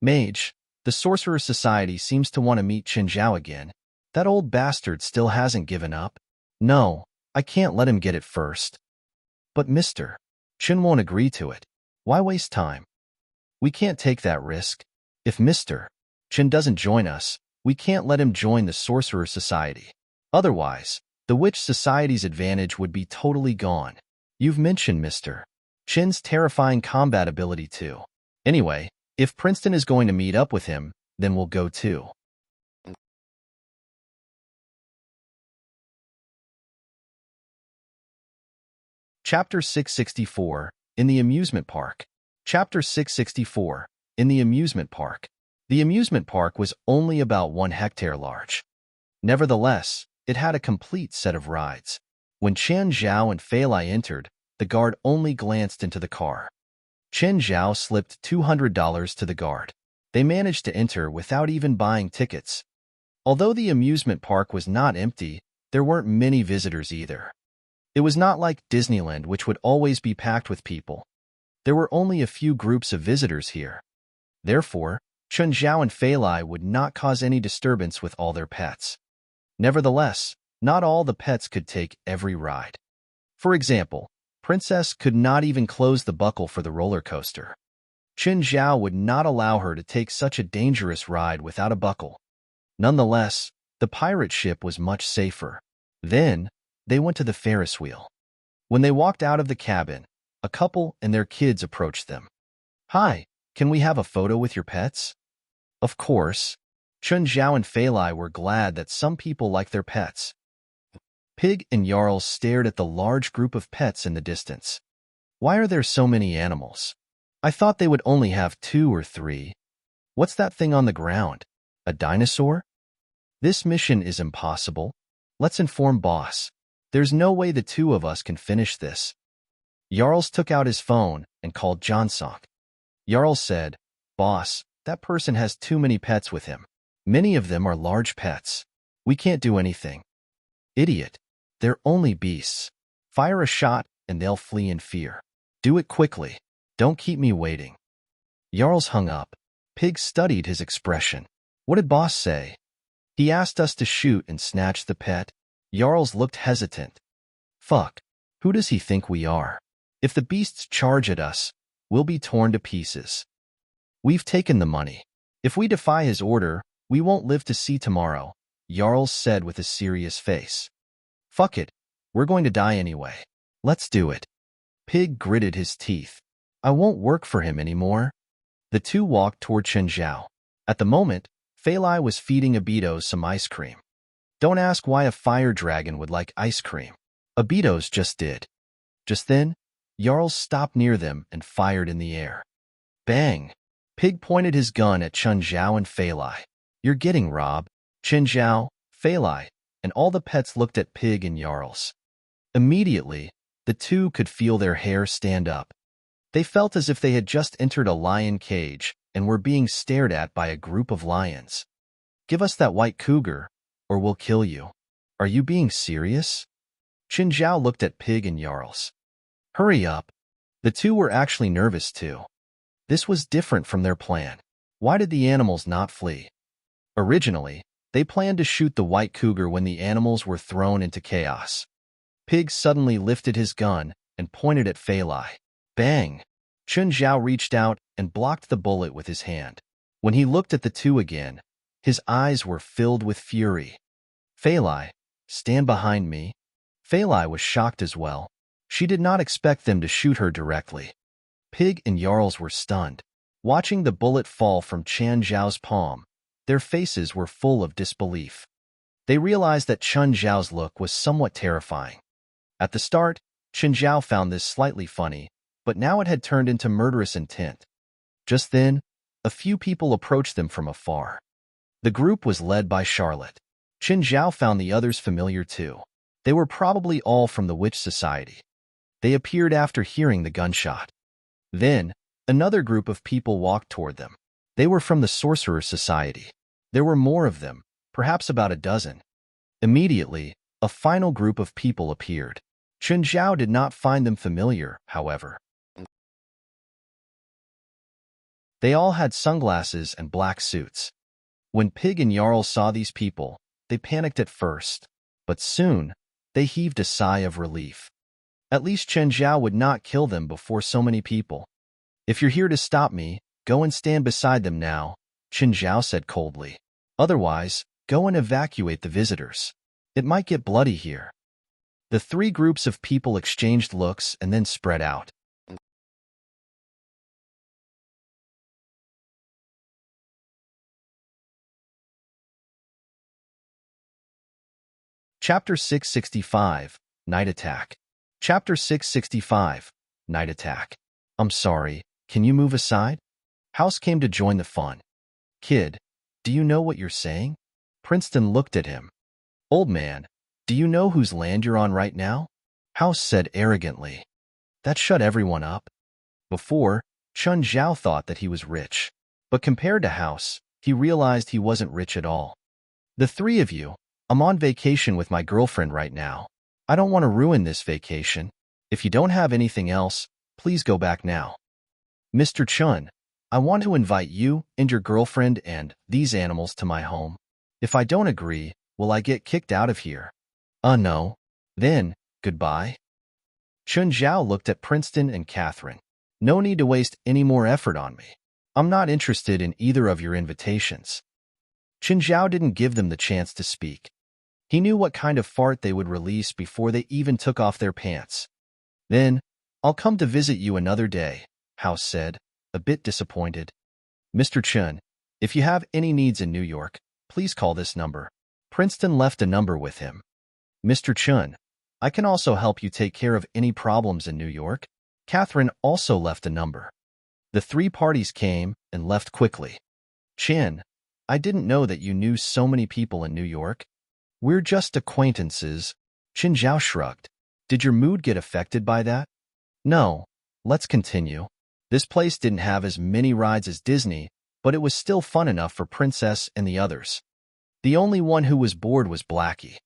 Mage, the Sorcerer Society seems to want to meet Chen Zhao again. That old bastard still hasn't given up. No, I can't let him get it first. But Mr. Chen won't agree to it. Why waste time? We can't take that risk. If Mr. Chen doesn't join us, we can't let him join the Sorcerer Society. Otherwise, the Witch Society's advantage would be totally gone. You've mentioned Mr. Chen's terrifying combat ability too. Anyway, if Princeton is going to meet up with him, then we'll go too. Chapter 664, In the Amusement Park. Chapter 664, In the Amusement Park. The amusement park was only about 1 hectare large. Nevertheless, it had a complete set of rides. When Chen Zhao and Fei Lai entered, the guard only glanced into the car. Chen Zhao slipped $200 to the guard. They managed to enter without even buying tickets. Although the amusement park was not empty, there weren't many visitors either. It was not like Disneyland, which would always be packed with people. There were only a few groups of visitors here. Therefore, Chen Zhao and Fei Lai would not cause any disturbance with all their pets. Nevertheless, Not all the pets could take every ride. For example, Princess could not even close the buckle for the roller coaster. Qin Zhao would not allow her to take such a dangerous ride without a buckle. Nonetheless, the pirate ship was much safer. Then, they went to the Ferris wheel. When they walked out of the cabin, a couple and their kids approached them. "Hi, can we have a photo with your pets?" Of course, Chun Zhao and Fei Lai were glad that some people like their pets. Pig and Jarl stared at the large group of pets in the distance. Why are there so many animals? I thought they would only have 2 or 3. What's that thing on the ground? A dinosaur? This mission is impossible. Let's inform boss. There's no way the 2 of us can finish this. Jarls took out his phone and called Johnsock. Jarl said, "Boss, that person has too many pets with him. Many of them are large pets. We can't do anything." "Idiot. They're only beasts. Fire a shot and they'll flee in fear. Do it quickly. Don't keep me waiting." Jarls hung up. Pig studied his expression. "What did boss say?" "He asked us to shoot and snatch the pet." Jarls looked hesitant. "Fuck. Who does he think we are? If the beasts charge at us, we'll be torn to pieces. We've taken the money. If we defy his order, we won't live to see tomorrow," Jarls said with a serious face. "Fuck it. We're going to die anyway. Let's do it." Pig gritted his teeth. "I won't work for him anymore." The 2 walked toward Chen Zhao. At the moment, Fei Lai was feeding Abitos some ice cream. Don't ask why a fire dragon would like ice cream. Abitos just did. Just then, Jarl stopped near them and fired in the air. Bang! Pig pointed his gun at Chun Zhao and Fei Lai. "You're getting robbed." Chen Zhao, Fei Lai, and all the pets looked at Pig and Jarls. Immediately, the 2 could feel their hair stand up. They felt as if they had just entered a lion cage and were being stared at by a group of lions. "Give us that white cougar, or we'll kill you." "Are you being serious?" Qin Zhao looked at Pig and Jarls. "Hurry up." The 2 were actually nervous too. This was different from their plan. Why did the animals not flee? Originally, they planned to shoot the white cougar when the animals were thrown into chaos. Pig suddenly lifted his gun and pointed at Fei Lai. Bang! Chun Zhao reached out and blocked the bullet with his hand. When he looked at the 2 again, his eyes were filled with fury. "Fei Lai, stand behind me." Fei Lai was shocked as well. She did not expect them to shoot her directly. Pig and Jarls were stunned. Watching the bullet fall from Chan Zhao's palm, their faces were full of disbelief. They realized that Chun Zhao's look was somewhat terrifying. At the start, Chun Zhao found this slightly funny, but now it had turned into murderous intent. Just then, a few people approached them from afar. The group was led by Charlotte. Chun Zhao found the others familiar too. They were probably all from the Witch Society. They appeared after hearing the gunshot. Then, another group of people walked toward them. They were from the Sorcerer Society. There were more of them, perhaps about a dozen. Immediately, a final group of people appeared. Chun Zhao did not find them familiar, however. They all had sunglasses and black suits. When Pig and Jarl saw these people, they panicked at first, but soon, they heaved a sigh of relief. At least Chen Zhao would not kill them before so many people. "If you're here to stop me, go and stand beside them now," Chen Zhao said coldly. "Otherwise, go and evacuate the visitors. It might get bloody here." The 3 groups of people exchanged looks and then spread out. Chapter 665, Night Attack. Chapter 665, Night Attack. "I'm sorry, can you move aside?" House came to join the fun. "Kid, do you know what you're saying?" Princeton looked at him. "Old man, do you know whose land you're on right now?" House said arrogantly. That shut everyone up. Before, Chun Zhao thought that he was rich. But compared to House, he realized he wasn't rich at all. "The 3 of you, I'm on vacation with my girlfriend right now. I don't want to ruin this vacation. If you don't have anything else, please go back now." "Mr. Chun, I want to invite you and your girlfriend and these animals to my home. If I don't agree, will I get kicked out of here?" No. Then, goodbye. Chun Zhao looked at Princeton and Catherine. No need to waste any more effort on me. I'm not interested in either of your invitations. Chun Zhao didn't give them the chance to speak. He knew what kind of fart they would release before they even took off their pants. Then, I'll come to visit you another day, House said, a bit disappointed. Mr. Chun, if you have any needs in New York, please call this number. Princeton left a number with him. Mr. Chun, I can also help you take care of any problems in New York. Catherine also left a number. The three parties came and left quickly. Chin, I didn't know that you knew so many people in New York. We're just acquaintances. Qin Zhao shrugged. Did your mood get affected by that? No. Let's continue. This place didn't have as many rides as Disney, but it was still fun enough for Princess and the others. The only one who was bored was Blackie.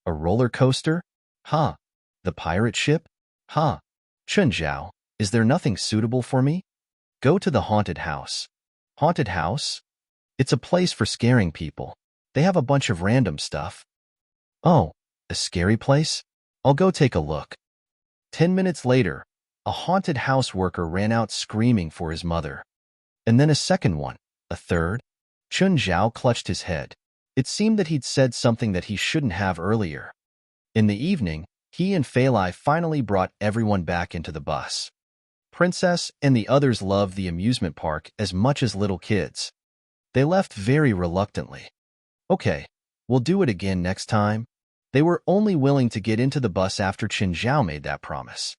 A roller coaster? Huh. The pirate ship? Huh. Chun Zhao, is there nothing suitable for me? Go to the haunted house. Haunted house? It's a place for scaring people. They have a bunch of random stuff. Oh, a scary place? I'll go take a look. 10 minutes later, a haunted house worker ran out screaming for his mother. And then a second one, a third. Chun Zhao clutched his head. It seemed that he'd said something that he shouldn't have earlier. In the evening, he and Fei Lai finally brought everyone back into the bus. Princess and the others loved the amusement park as much as little kids. They left very reluctantly. Okay, we'll do it again next time. They were only willing to get into the bus after Qin Zhao made that promise.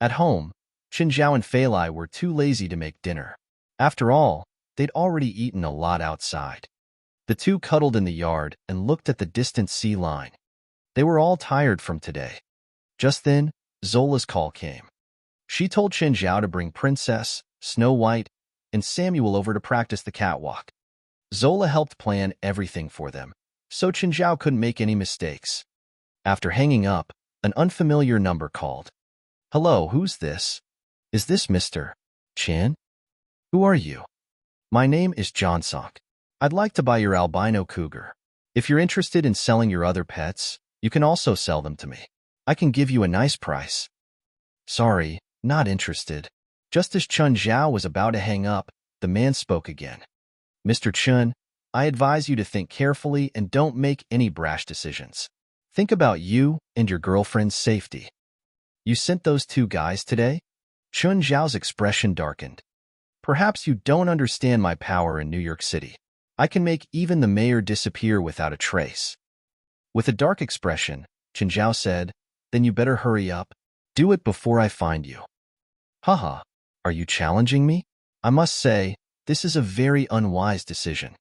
At home, Qin Zhao and Fei Lai were too lazy to make dinner. After all, they'd already eaten a lot outside. The two cuddled in the yard and looked at the distant sea line. They were all tired from today. Just then, Zola's call came. She told Qin Zhao to bring Princess, Snow White, and Samuel over to practice the catwalk. Zola helped plan everything for them, so Qin Zhao couldn't make any mistakes. After hanging up, an unfamiliar number called. Hello, who's this? Is this Mr. Chin? Who are you? My name is John Sonk. I'd like to buy your albino cougar. If you're interested in selling your other pets, you can also sell them to me. I can give you a nice price. Sorry, not interested. Just as Chun Zhao was about to hang up, the man spoke again. Mr. Chun, I advise you to think carefully and don't make any brash decisions. Think about you and your girlfriend's safety. You sent those two guys today? Chun Zhao's expression darkened. Perhaps you don't understand my power in New York City. I can make even the mayor disappear without a trace. With a dark expression, Qin Zhao said, Then you better hurry up. Do it before I find you. Haha, are you challenging me? I must say, this is a very unwise decision.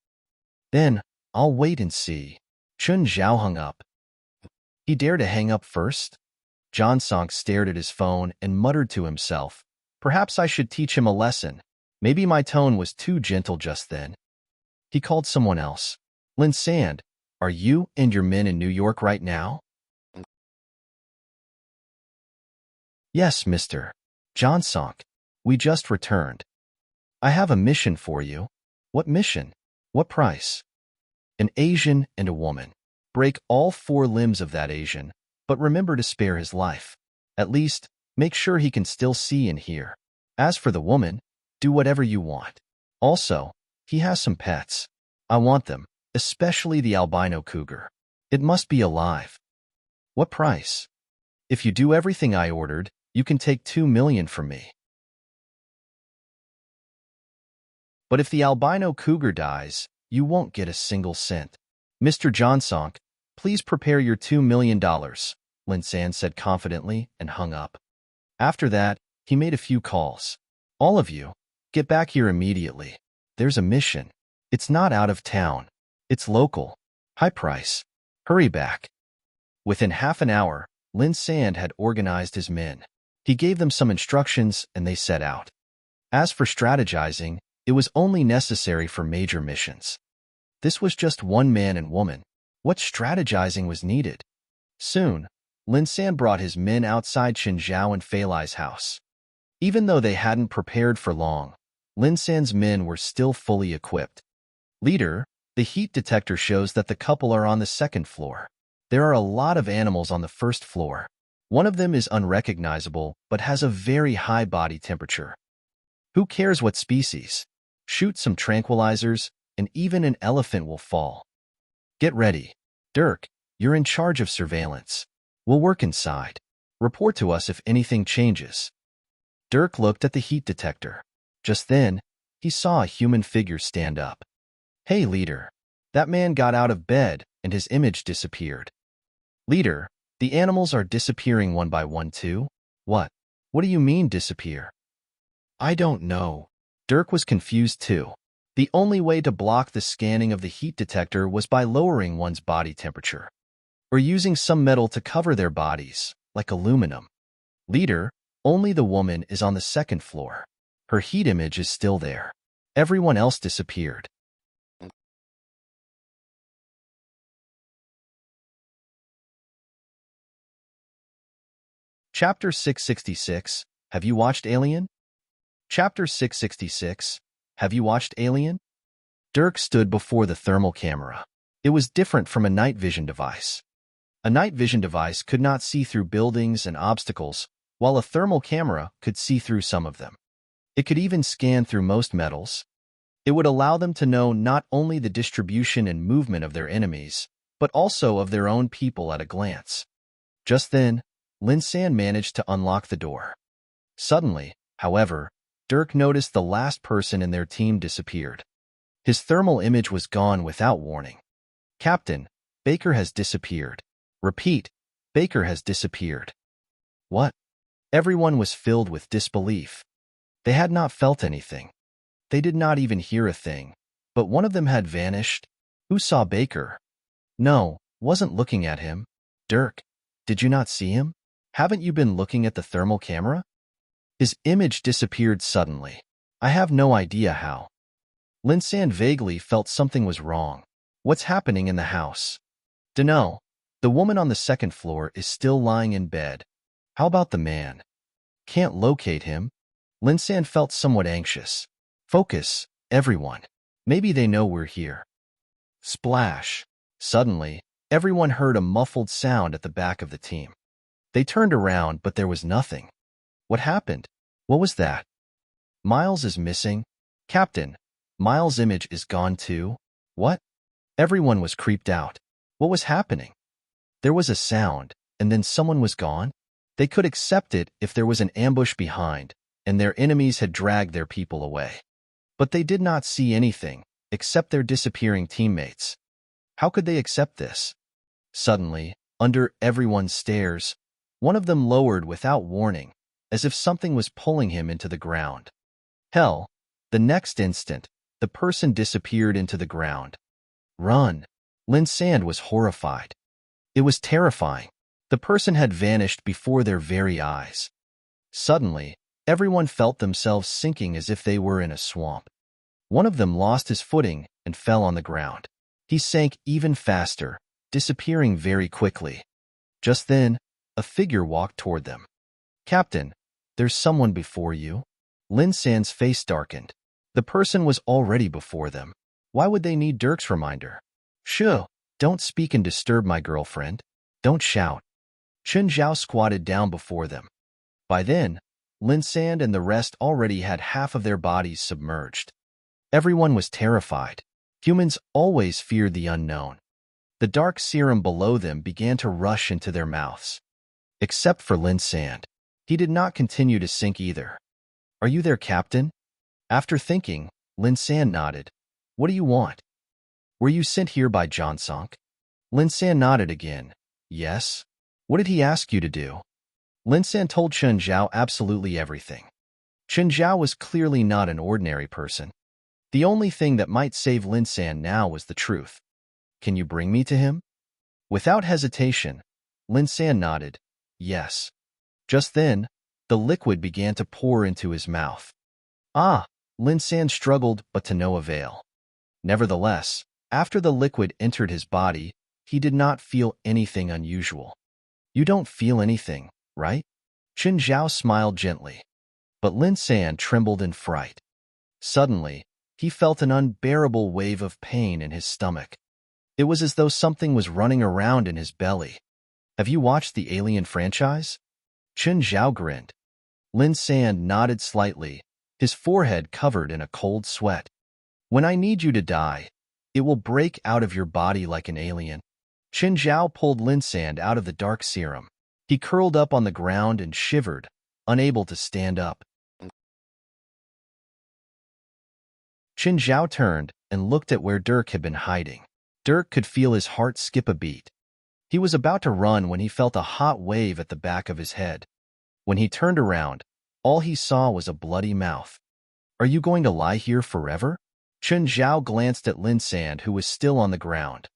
Then, I'll wait and see. Chun Zhao hung up. He dared to hang up first? John Sonk stared at his phone and muttered to himself, Perhaps I should teach him a lesson. Maybe my tone was too gentle just then. He called someone else. Lin Sand, are you and your men in New York right now? Yes, Mr. John Sonk. We just returned. I have a mission for you. What mission? What price? An Asian and a woman. Break all 4 limbs of that Asian, but remember to spare his life. At least, make sure he can still see and hear. As for the woman, do whatever you want. Also, he has some pets. I want them, especially the albino cougar. It must be alive. What price? If you do everything I ordered, you can take 2 million from me. But if the albino cougar dies, you won't get a single cent. Mr. John Sonk, please prepare your $2 million, Lin San said confidently and hung up. After that, he made a few calls. All of you, get back here immediately. There's a mission. It's not out of town. It's local. High price. Hurry back. Within half an hour, Lin Sand had organized his men. He gave them some instructions and they set out. As for strategizing, it was only necessary for major missions. This was just one man and woman. What strategizing was needed? Soon, Lin San brought his men outside Qin Zhao and Fei Lai's house. Even though they hadn't prepared for long, Lin San's men were still fully equipped. Leader, the heat detector shows that the couple are on the 2nd floor. There are a lot of animals on the first floor. One of them is unrecognizable but has a very high body temperature. Who cares what species? Shoot some tranquilizers, and even an elephant will fall. Get ready. Dirk, you're in charge of surveillance. We'll work inside. Report to us if anything changes. Dirk looked at the heat detector. Just then, he saw a human figure stand up. Hey, leader. That man got out of bed, and his image disappeared. Leader, the animals are disappearing one by one too? What? What do you mean disappear? I don't know. Dirk was confused too. The only way to block the scanning of the heat detector was by lowering one's body temperature, or using some metal to cover their bodies, like aluminum. Leader, only the woman is on the second floor. Her heat image is still there. Everyone else disappeared. Chapter 666, Have you watched Alien? Chapter 666, Have you watched Alien? Dirk stood before the thermal camera. It was different from a night vision device. A night vision device could not see through buildings and obstacles, while a thermal camera could see through some of them. It could even scan through most metals. It would allow them to know not only the distribution and movement of their enemies, but also of their own people at a glance. Just then, Lin San managed to unlock the door. Suddenly, however, Dirk noticed the last person in their team disappeared. His thermal image was gone without warning. Captain, Baker has disappeared. Repeat, Baker has disappeared. What? Everyone was filled with disbelief. They had not felt anything. They did not even hear a thing. But one of them had vanished. Who saw Baker? No, wasn't looking at him. Dirk, did you not see him? Haven't you been looking at the thermal camera? His image disappeared suddenly. I have no idea how. Lin San vaguely felt something was wrong. What's happening in the house? Dunno. The woman on the second floor is still lying in bed. How about the man? Can't locate him. Lin San felt somewhat anxious. Focus, everyone. Maybe they know we're here. Splash. Suddenly, everyone heard a muffled sound at the back of the team. They turned around, but there was nothing. What happened? What was that? Miles is missing. Captain, Miles' image is gone too. What? Everyone was creeped out. What was happening? There was a sound, and then someone was gone? They could accept it if there was an ambush behind, and their enemies had dragged their people away. But they did not see anything, except their disappearing teammates. How could they accept this? Suddenly, under everyone's stares, one of them lowered without warning, as if something was pulling him into the ground. Hell, the next instant, the person disappeared into the ground. Run! Lin San was horrified. It was terrifying. The person had vanished before their very eyes. Suddenly, everyone felt themselves sinking as if they were in a swamp. One of them lost his footing and fell on the ground. He sank even faster, disappearing very quickly. Just then, a figure walked toward them. Captain, there's someone before you. Lin San's face darkened. The person was already before them. Why would they need Dirk's reminder? Shoo, don't speak and disturb my girlfriend. Don't shout. Chun Zhao squatted down before them. By then, Lin San and the rest already had half of their bodies submerged. Everyone was terrified. Humans always feared the unknown. The dark serum below them began to rush into their mouths. Except for Lin San. He did not continue to sink either. Are you their captain? After thinking, Lin San nodded. What do you want? Were you sent here by John Sunk? Lin San nodded again. Yes. What did he ask you to do? Lin San told Chun Zhao absolutely everything. Chun Zhao was clearly not an ordinary person. The only thing that might save Lin San now was the truth. Can you bring me to him? Without hesitation, Lin San nodded. Yes. Just then, the liquid began to pour into his mouth. Ah! Lin San struggled, but to no avail. Nevertheless, after the liquid entered his body, he did not feel anything unusual. You don't feel anything, right? Chun Zhao smiled gently. But Lin San trembled in fright. Suddenly, he felt an unbearable wave of pain in his stomach. It was as though something was running around in his belly. Have you watched the Alien franchise? Chen Zhao grinned. Lin San nodded slightly, his forehead covered in a cold sweat. When I need you to die, it will break out of your body like an alien. Chen Zhao pulled Lin San out of the dark serum. He curled up on the ground and shivered, unable to stand up. Chen Zhao turned and looked at where Dirk had been hiding. Dirk could feel his heart skip a beat. He was about to run when he felt a hot wave at the back of his head. When he turned around, all he saw was a bloody mouth. Are you going to lie here forever? Chen Zhao glanced at Lin San, who was still on the ground.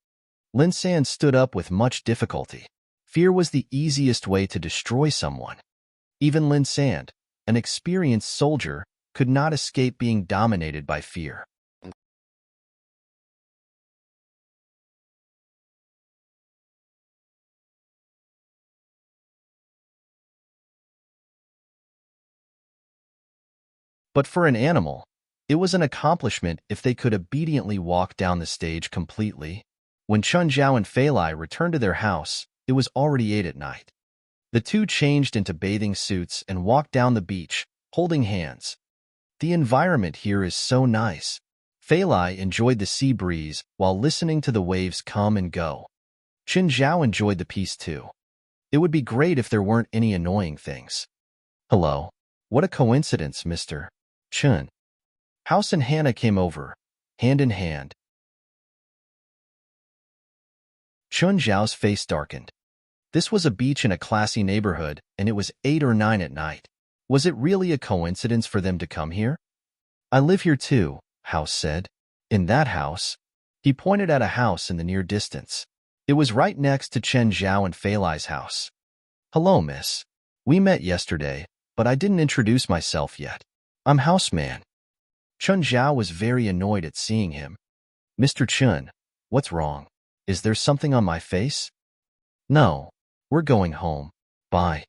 Lin San stood up with much difficulty. Fear was the easiest way to destroy someone. Even Lin San, an experienced soldier, could not escape being dominated by fear. But for an animal, it was an accomplishment if they could obediently walk down the stage completely. When Chun Zhao and Fei Lai returned to their house, it was already 8 at night. The two changed into bathing suits and walked down the beach, holding hands. The environment here is so nice. Fei Lai enjoyed the sea breeze while listening to the waves come and go. Chen Zhao enjoyed the peace too. It would be great if there weren't any annoying things. Hello. What a coincidence, Mr. Chun. House and Hannah came over, hand in hand. Chun Zhao's face darkened. This was a beach in a classy neighborhood, and it was 8 or 9 at night. Was it really a coincidence for them to come here? I live here too, House said. In that house? He pointed at a house in the near distance. It was right next to Chen Zhao and Fei Lai's house. Hello, miss. We met yesterday, but I didn't introduce myself yet. I'm Houseman. Chun Zhao was very annoyed at seeing him. Mr. Chun, what's wrong? Is there something on my face? No, we're going home. Bye.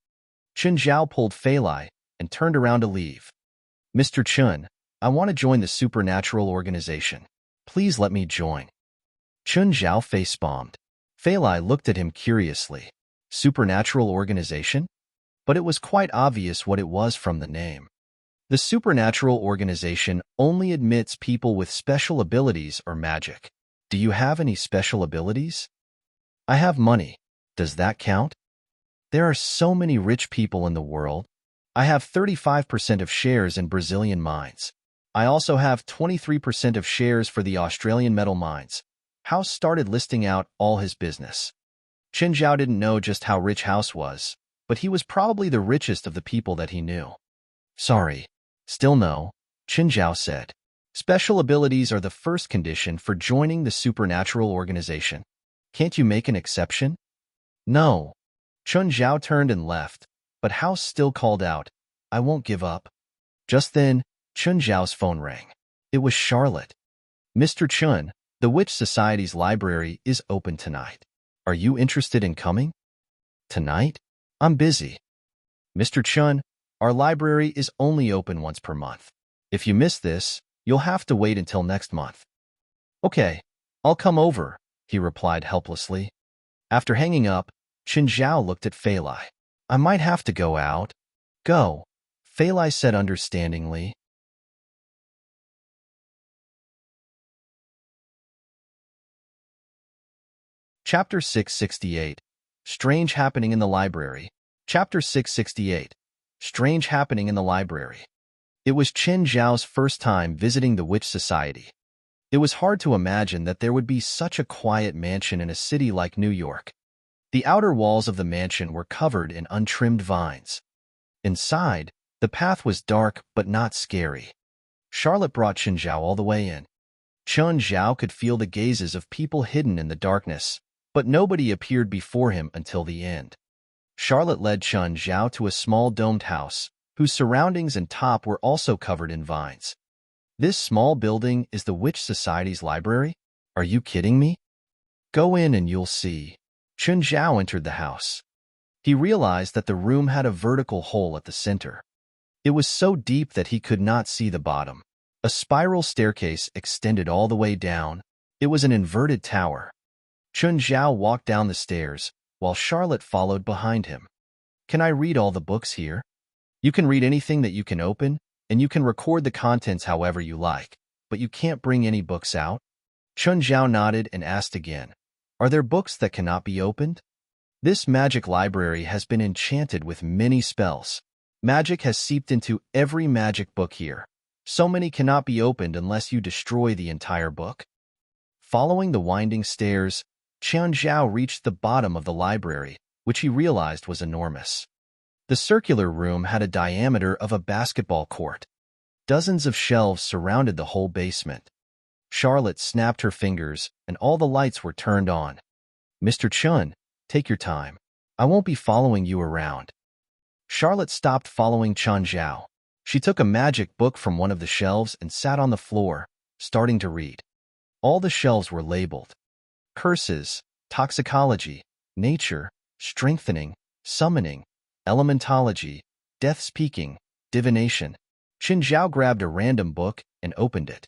Chun Zhao pulled Fei Lai and turned around to leave. Mr. Chun, I want to join the supernatural organization. Please let me join. Chun Zhao face-bombed. Fei Lai looked at him curiously. Supernatural organization? But it was quite obvious what it was from the name. The supernatural organization only admits people with special abilities or magic. Do you have any special abilities? I have money. Does that count? There are so many rich people in the world. I have 35% of shares in Brazilian mines. I also have 23% of shares for the Australian metal mines. House started listing out all his business. Chen Zhao didn't know just how rich House was, but he was probably the richest of the people that he knew. Sorry. Still no, Chen Zhao said. Special abilities are the first condition for joining the supernatural organization. Can't you make an exception? No. Chun Zhao turned and left, but House still called out, I won't give up. Just then, Chun Zhao's phone rang. It was Charlotte. Mr. Chun, the Witch Society's library is open tonight. Are you interested in coming? Tonight? I'm busy. Mr. Chun, our library is only open once per month. If you miss this, you'll have to wait until next month. Okay, I'll come over, he replied helplessly. After hanging up, Chen Zhao looked at Fei Lai. I might have to go out. Go, Fei Lai said understandingly. Chapter 668. Strange Happening in the Library. Chapter 668. Strange Happening in the Library. It was Chen Zhao's first time visiting the Witch Society. It was hard to imagine that there would be such a quiet mansion in a city like New York. The outer walls of the mansion were covered in untrimmed vines. Inside, the path was dark but not scary. Charlotte brought Chen Zhao all the way in. Chen Zhao could feel the gazes of people hidden in the darkness, but nobody appeared before him until the end. Charlotte led Chen Zhao to a small domed house, whose surroundings and top were also covered in vines. This small building is the Witch Society's library? Are you kidding me? Go in and you'll see. Chen Zhao entered the house. He realized that the room had a vertical hole at the center. It was so deep that he could not see the bottom. A spiral staircase extended all the way down. It was an inverted tower. Chun Zhao walked down the stairs, while Charlotte followed behind him. Can I read all the books here? You can read anything that you can open, and you can record the contents however you like, but you can't bring any books out? Chun Zhao nodded and asked again, Are there books that cannot be opened? This magic library has been enchanted with many spells. Magic has seeped into every magic book here. So many cannot be opened unless you destroy the entire book. Following the winding stairs, Chun Zhao reached the bottom of the library, which he realized was enormous. The circular room had a diameter of a basketball court. Dozens of shelves surrounded the whole basement. Charlotte snapped her fingers, and all the lights were turned on. Mr. Chun, take your time. I won't be following you around. Charlotte stopped following Chun Zhao. She took a magic book from one of the shelves and sat on the floor, starting to read. All the shelves were labeled. Curses, toxicology, nature, strengthening, summoning, elementology, death-speaking, divination. Chun Zhao grabbed a random book and opened it.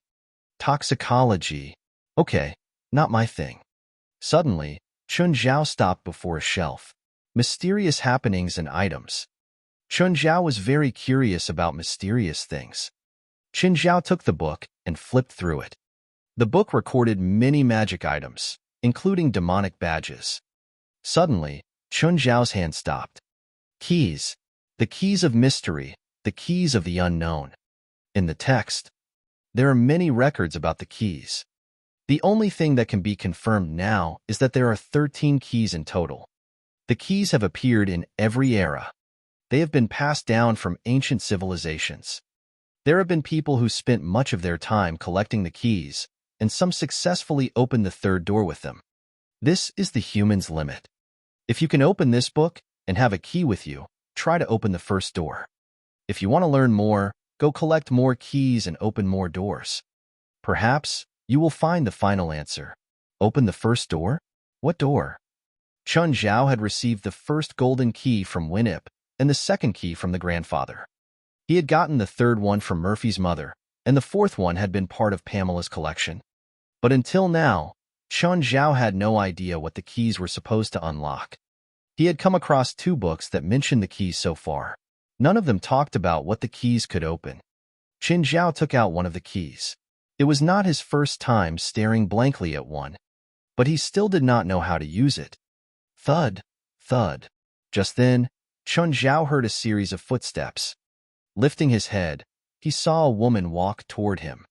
Toxicology. Okay, not my thing. Suddenly, Chun Zhao stopped before a shelf. Mysterious happenings and items. Chun Zhao was very curious about mysterious things. Chun Zhao took the book and flipped through it. The book recorded many magic items, including demonic badges. Suddenly, Chun Zhao's hand stopped. Keys. The keys of mystery, the keys of the unknown. In the text, there are many records about the keys. The only thing that can be confirmed now is that there are 13 keys in total. The keys have appeared in every era. They have been passed down from ancient civilizations. There have been people who spent much of their time collecting the keys, and some successfully opened the third door with them. This is the human's limit. If you can open this book and have a key with you, try to open the first door. If you want to learn more, go collect more keys and open more doors. Perhaps you will find the final answer. Open the first door? What door? Chun Zhao had received the first golden key from Winip and the second key from the grandfather. He had gotten the third one from Murphy's mother, and the fourth one had been part of Pamela's collection. But until now, Chun Zhao had no idea what the keys were supposed to unlock. He had come across 2 books that mentioned the keys so far. None of them talked about what the keys could open. Chun Zhao took out one of the keys. It was not his first time staring blankly at one, but he still did not know how to use it. Thud, thud. Just then, Chun Zhao heard a series of footsteps. Lifting his head, he saw a woman walk toward him.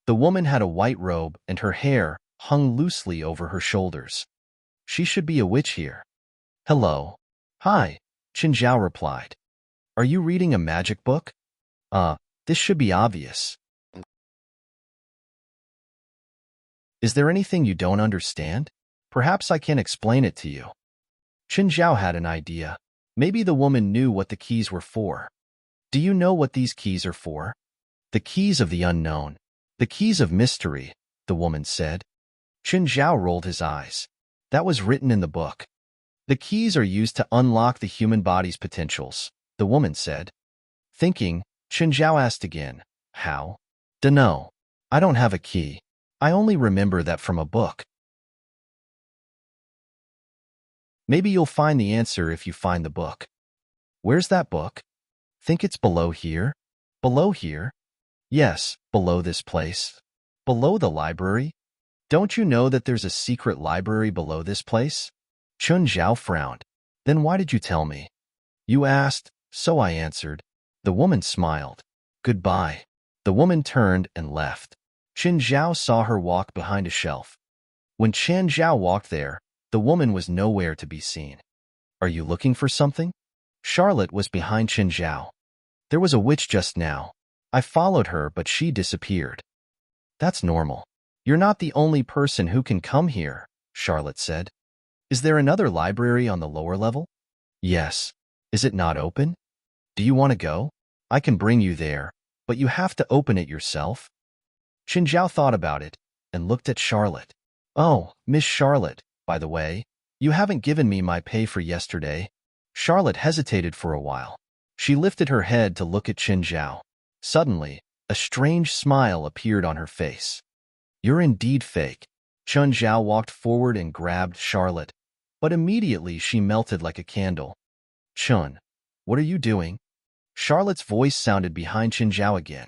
The woman had a white robe and her hair hung loosely over her shoulders. She should be a witch here. Hello. Hi, Chun Zhao replied. Are you reading a magic book? This should be obvious. Is there anything you don't understand? Perhaps I can explain it to you. Chun Zhao had an idea. Maybe the woman knew what the keys were for. Do you know what these keys are for? The keys of the unknown. The keys of mystery, the woman said. Chun Zhao rolled his eyes. That was written in the book. The keys are used to unlock the human body's potentials, the woman said. Thinking, Chun Zhao asked again, How? Dunno. I don't have a key. I only remember that from a book. Maybe you'll find the answer if you find the book. Where's that book? Think it's below here? Below here? Yes, below this place. Below the library? Don't you know that there's a secret library below this place? Chun Zhao frowned. Then why did you tell me? You asked, so I answered. The woman smiled. Goodbye. The woman turned and left. Chun Zhao saw her walk behind a shelf. When Chun Zhao walked there, the woman was nowhere to be seen. Are you looking for something? Charlotte was behind Chun Zhao. There was a witch just now. I followed her, but she disappeared. That's normal. You're not the only person who can come here, Charlotte said. Is there another library on the lower level? Yes. Is it not open? Do you want to go? I can bring you there, but you have to open it yourself. Chun Zhao thought about it and looked at Charlotte. Oh, Miss Charlotte, by the way, you haven't given me my pay for yesterday. Charlotte hesitated for a while. She lifted her head to look at Chun Zhao. Suddenly, a strange smile appeared on her face. You're indeed fake. Chun Zhao walked forward and grabbed Charlotte, but immediately she melted like a candle. Chun, what are you doing? Charlotte's voice sounded behind Chun Zhao again.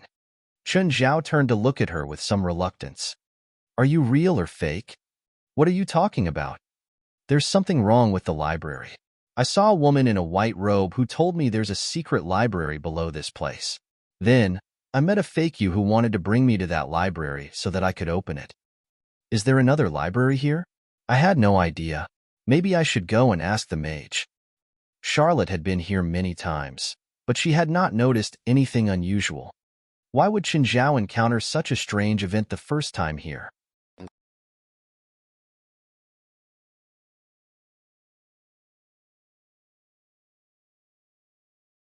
Chun Zhao turned to look at her with some reluctance. Are you real or fake? What are you talking about? There's something wrong with the library. I saw a woman in a white robe who told me there's a secret library below this place. Then, I met a fake you who wanted to bring me to that library so that I could open it. Is there another library here? I had no idea. Maybe I should go and ask the mage. Charlotte had been here many times, but she had not noticed anything unusual. Why would Chun Zhao encounter such a strange event the first time here?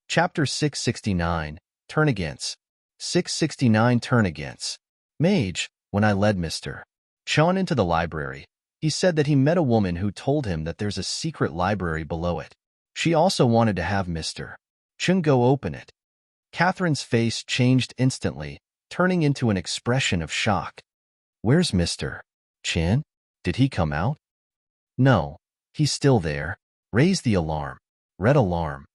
Chapter 669, Turn-Against. 669 Turn-Against. Mage, when I led Mr. Chun into the library, he said that he met a woman who told him that there's a secret library below it. She also wanted to have Mr. Chun go open it. Catherine's face changed instantly, turning into an expression of shock. Where's Mr. Chun? Did he come out? No, he's still there. Raise the alarm. Red alarm.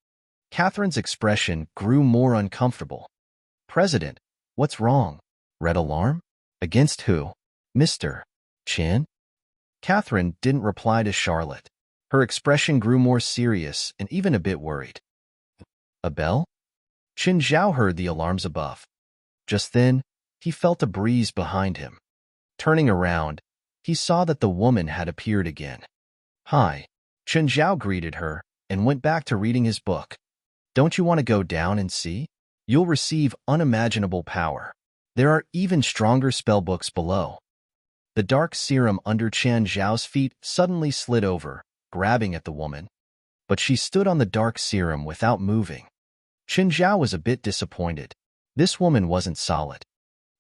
Catherine's expression grew more uncomfortable. President, what's wrong? Red alarm? Against who? Mr. Chun? Catherine didn't reply to Charlotte. Her expression grew more serious and even a bit worried. A bell? Chun Zhao heard the alarms above. Just then, he felt a breeze behind him. Turning around, he saw that the woman had appeared again. Hi. Chun Zhao greeted her and went back to reading his book. Don't you want to go down and see? You'll receive unimaginable power. There are even stronger spellbooks below. The dark serum under Chun Zhao's feet suddenly slid over, grabbing at the woman. But she stood on the dark serum without moving. Chun Zhao was a bit disappointed. This woman wasn't solid.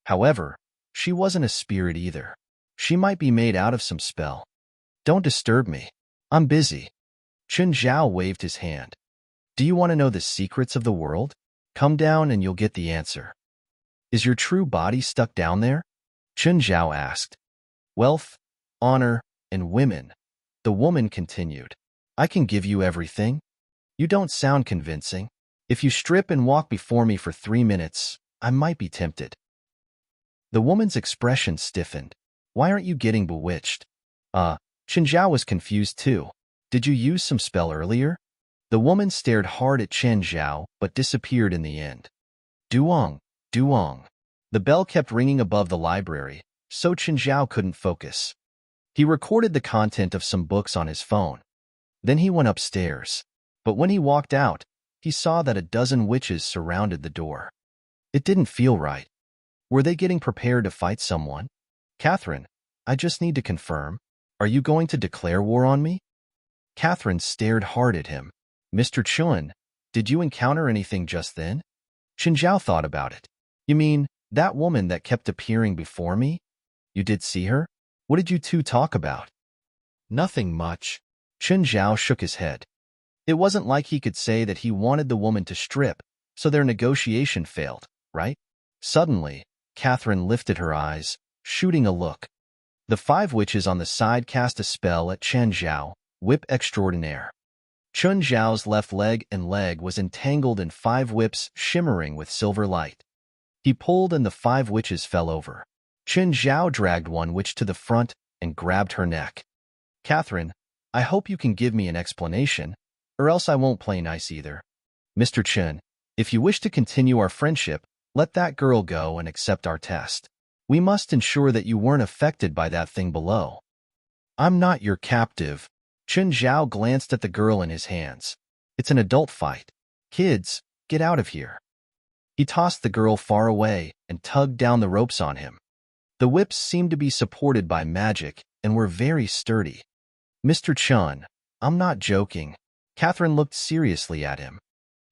However, she wasn't a spirit either. She might be made out of some spell. Don't disturb me. I'm busy. Chun Zhao waved his hand. Do you want to know the secrets of the world? Come down and you'll get the answer. Is your true body stuck down there? Chun Zhao asked. Wealth, honor, and women. The woman continued. I can give you everything. You don't sound convincing. If you strip and walk before me for 3 minutes, I might be tempted. The woman's expression stiffened. Why aren't you getting bewitched? Chun Zhao was confused too. Did you use some spell earlier? The woman stared hard at Chun Zhao, but disappeared in the end. Duong, Duong. The bell kept ringing above the library, so Chun Zhao couldn't focus. He recorded the content of some books on his phone. Then he went upstairs. But when he walked out, he saw that a dozen witches surrounded the door. It didn't feel right. Were they getting prepared to fight someone? Catherine, I just need to confirm. Are you going to declare war on me? Catherine stared hard at him. Mr. Chun, did you encounter anything just then? Chun Zhao thought about it. You mean, that woman that kept appearing before me? You did see her? What did you two talk about? Nothing much. Chun Zhao shook his head. It wasn't like he could say that he wanted the woman to strip, so their negotiation failed, right? Suddenly, Catherine lifted her eyes, shooting a look. The 5 witches on the side cast a spell at Chun Zhao, whip extraordinaire. Chun Zhao's left leg and leg was entangled in 5 whips shimmering with silver light. He pulled and the 5 witches fell over. Chun Zhao dragged one witch to the front and grabbed her neck. Catherine, I hope you can give me an explanation, or else I won't play nice either. Mr. Chun, if you wish to continue our friendship, let that girl go and accept our test. We must ensure that you weren't affected by that thing below. I'm not your captive. Chun Zhao glanced at the girl in his hands. It's an adult fight. Kids, get out of here. He tossed the girl far away and tugged down the ropes on him. The whips seemed to be supported by magic and were very sturdy. Mr. Chun, I'm not joking. Catherine looked seriously at him.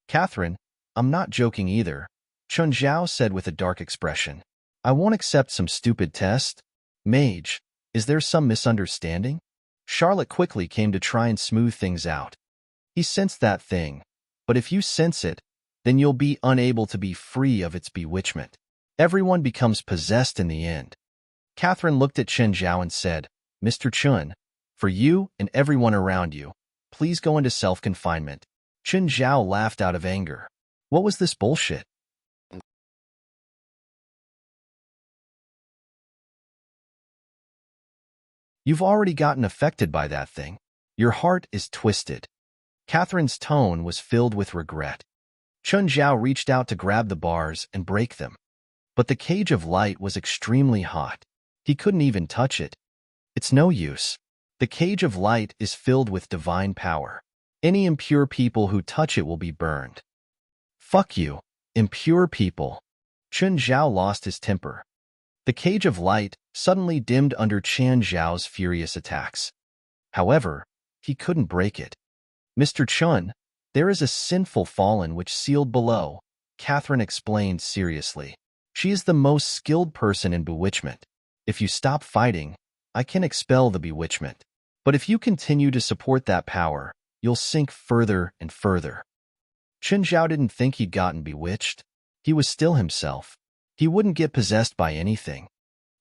Catherine, I'm not joking either, Chun Zhao said with a dark expression. I won't accept some stupid test. Mage, is there some misunderstanding? Charlotte quickly came to try and smooth things out. He sensed that thing, but if you sense it, then you'll be unable to be free of its bewitchment. Everyone becomes possessed in the end. Catherine looked at Chen Zhao and said, Mr. Chun, for you and everyone around you, please go into self-confinement. Chen Zhao laughed out of anger. What was this bullshit? You've already gotten affected by that thing. Your heart is twisted. Catherine's tone was filled with regret. Chen Zhao reached out to grab the bars and break them. But the cage of light was extremely hot. He couldn't even touch it. It's no use. The cage of light is filled with divine power. Any impure people who touch it will be burned. Fuck you, impure people. Chen Zhao lost his temper. The cage of light suddenly dimmed under Chen Zhao's furious attacks. However, he couldn't break it. Mr. Chun, there is a sinful fallen which sealed below, Catherine explained seriously. She is the most skilled person in bewitchment. If you stop fighting, I can expel the bewitchment. But if you continue to support that power, you'll sink further and further. Chen Zhao didn't think he'd gotten bewitched. He was still himself. He wouldn't get possessed by anything.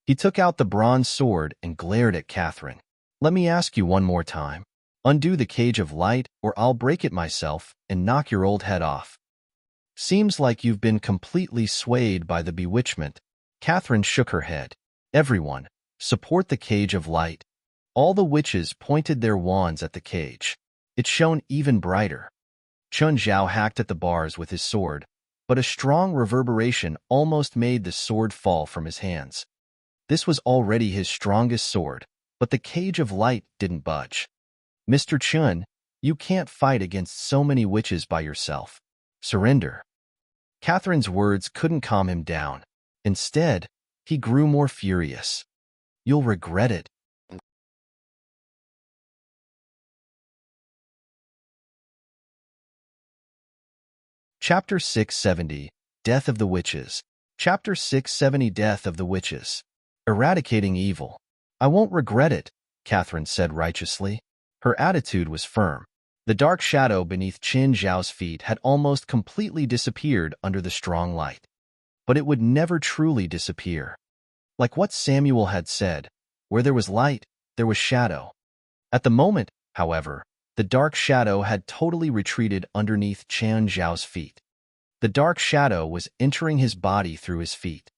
He took out the bronze sword and glared at Catherine. Let me ask you one more time. Undo the cage of light, or I'll break it myself and knock your old head off. Seems like you've been completely swayed by the bewitchment. Catherine shook her head. Everyone, support the cage of light. All the witches pointed their wands at the cage. It shone even brighter. Chen Zhao hacked at the bars with his sword, but a strong reverberation almost made the sword fall from his hands. This was already his strongest sword, but the cage of light didn't budge. Mr. Chun, you can't fight against so many witches by yourself. Surrender. Catherine's words couldn't calm him down. Instead, he grew more furious. You'll regret it. Chapter 670, Death of the Witches. Chapter 670, Death of the Witches. Eradicating evil. I won't regret it, Catherine said righteously. Her attitude was firm. The dark shadow beneath Chen Zhao's feet had almost completely disappeared under the strong light. But it would never truly disappear. Like what Samuel had said, where there was light, there was shadow. At the moment, however, the dark shadow had totally retreated underneath Chen Zhao's feet. The dark shadow was entering his body through his feet.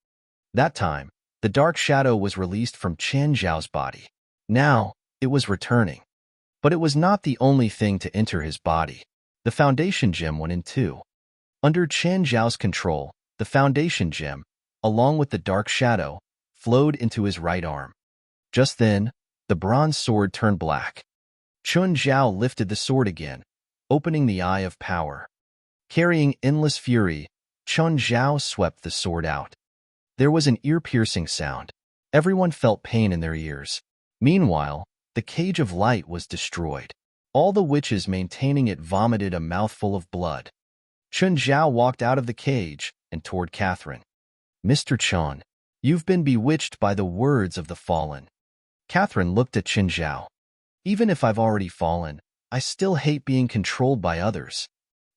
That time, the dark shadow was released from Chen Zhao's body. Now, it was returning. But it was not the only thing to enter his body. The foundation gem went in too. Under Chen Zhao's control, the foundation gem, along with the dark shadow, flowed into his right arm. Just then, the bronze sword turned black. Chen Zhao lifted the sword again, opening the eye of power. Carrying endless fury, Chen Zhao swept the sword out. There was an ear-piercing sound. Everyone felt pain in their ears. Meanwhile, the cage of light was destroyed. All the witches maintaining it vomited a mouthful of blood. Chen Zhao walked out of the cage and toward Catherine. Mr. Chen, you've been bewitched by the words of the fallen. Catherine looked at Chen Zhao. Even if I've already fallen, I still hate being controlled by others.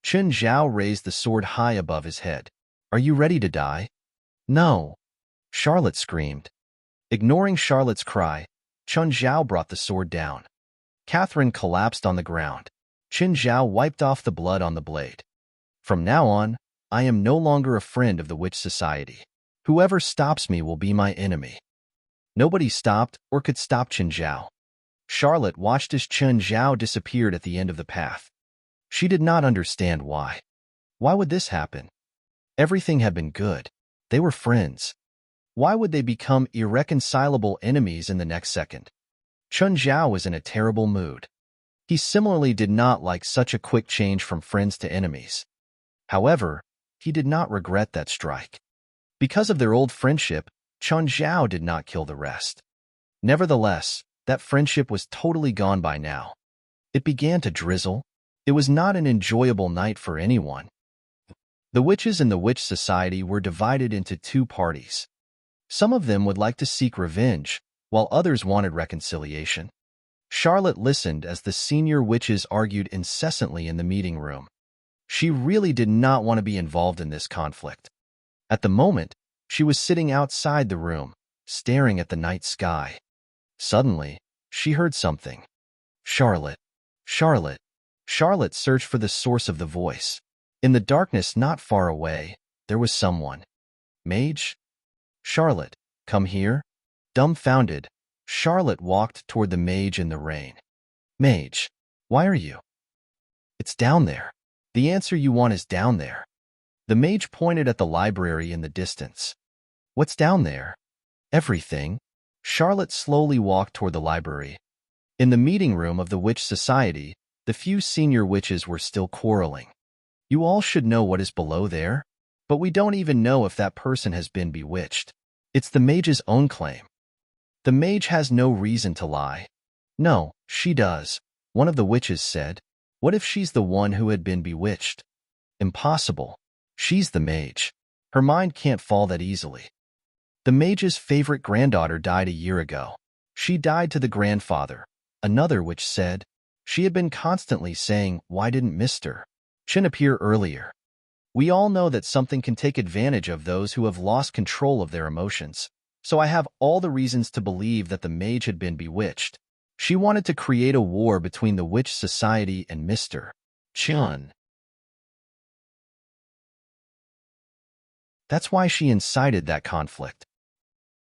Chen Zhao raised the sword high above his head. Are you ready to die? No. Charlotte screamed. Ignoring Charlotte's cry, Chen Zhao brought the sword down. Catherine collapsed on the ground. Chen Zhao wiped off the blood on the blade. From now on, I am no longer a friend of the Witch Society. Whoever stops me will be my enemy. Nobody stopped or could stop Chen Zhao. Charlotte watched as Chen Zhao disappeared at the end of the path. She did not understand why. Why would this happen? Everything had been good. They were friends. Why would they become irreconcilable enemies in the next second? Chen Zhao was in a terrible mood. He similarly did not like such a quick change from friends to enemies. However, he did not regret that strike. Because of their old friendship, Chen Zhao did not kill the rest. Nevertheless, that friendship was totally gone by now. It began to drizzle. It was not an enjoyable night for anyone. The witches in the Witch Society were divided into two parties. Some of them would like to seek revenge, while others wanted reconciliation. Charlotte listened as the senior witches argued incessantly in the meeting room. She really did not want to be involved in this conflict. At the moment, she was sitting outside the room, staring at the night sky. Suddenly, she heard something. Charlotte. Charlotte. Charlotte searched for the source of the voice. In the darkness not far away, there was someone. Mage? Charlotte, come here. Dumbfounded, Charlotte walked toward the mage in the rain. Mage, why are you? It's down there. The answer you want is down there. The mage pointed at the library in the distance. What's down there? Everything. Charlotte slowly walked toward the library. In the meeting room of the Witch Society, the few senior witches were still quarreling. You all should know what is below there, but we don't even know if that person has been bewitched. It's the mage's own claim. The mage has no reason to lie. No, she does, one of the witches said. What if she's the one who had been bewitched? Impossible. She's the mage. Her mind can't fall that easily. The mage's favorite granddaughter died a year ago. She died to the grandfather. Another witch said. She had been constantly saying, why didn't Mr. Chin appear earlier? We all know that something can take advantage of those who have lost control of their emotions. So I have all the reasons to believe that the mage had been bewitched. She wanted to create a war between the Witch Society and Mr. Chin. That's why she incited that conflict.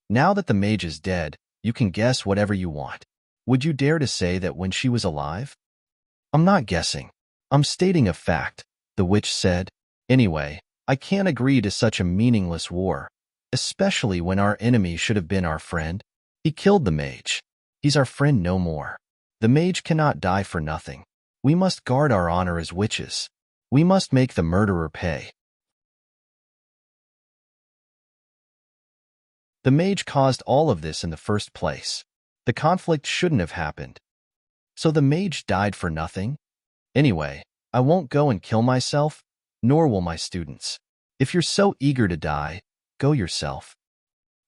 Now that the mage is dead, you can guess whatever you want. Would you dare to say that when she was alive? I'm not guessing. I'm stating a fact, the witch said. Anyway, I can't agree to such a meaningless war, especially when our enemy should have been our friend. He killed the mage. He's our friend no more. The mage cannot die for nothing. We must guard our honor as witches. We must make the murderer pay. The mage caused all of this in the first place. The conflict shouldn't have happened. So the mage died for nothing? Anyway, I won't go and kill myself, nor will my students. If you're so eager to die, go yourself.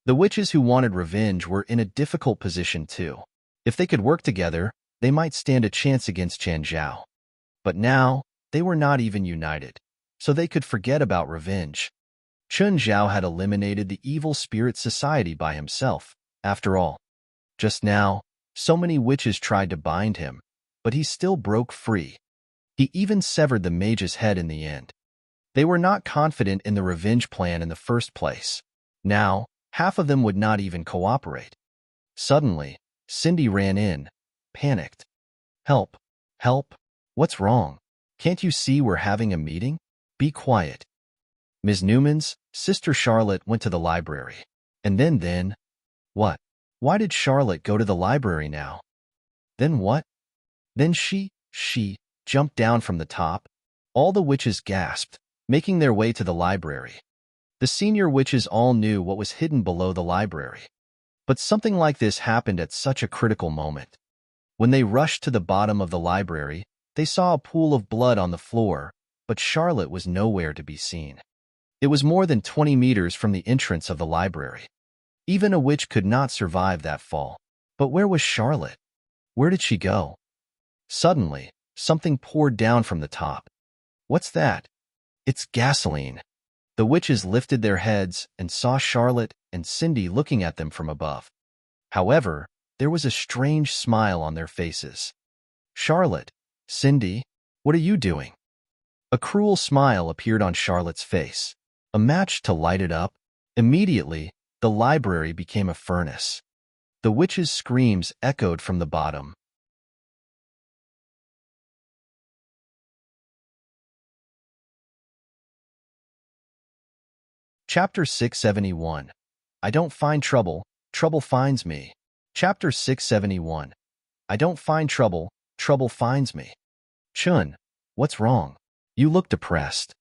The witches who wanted revenge were in a difficult position too. If they could work together, they might stand a chance against Chan Zhao. But now, they were not even united, so they could forget about revenge. Chun Zhao had eliminated the evil spirit society by himself, after all. Just now, so many witches tried to bind him, but he still broke free. He even severed the mage's head in the end. They were not confident in the revenge plan in the first place. Now, half of them would not even cooperate. Suddenly, Cindy ran in, panicked. Help! Help! What's wrong? Can't you see we're having a meeting? Be quiet. Ms. Newman's sister Charlotte went to the library. And then, what? Why did Charlotte go to the library now? Then what? Then she jumped down from the top. All the witches gasped, making their way to the library. The senior witches all knew what was hidden below the library. But something like this happened at such a critical moment. When they rushed to the bottom of the library, they saw a pool of blood on the floor, but Charlotte was nowhere to be seen. It was more than 20 meters from the entrance of the library. Even a witch could not survive that fall. But where was Charlotte? Where did she go? Suddenly, something poured down from the top. What's that? It's gasoline. The witches lifted their heads and saw Charlotte and Cindy looking at them from above. However, there was a strange smile on their faces. Charlotte, Cindy, what are you doing? A cruel smile appeared on Charlotte's face. A match to light it up. Immediately, the library became a furnace. The witches' screams echoed from the bottom. Chapter 671. I don't find trouble, trouble finds me. Chapter 671. I don't find trouble, trouble finds me. Chun, what's wrong? You look depressed.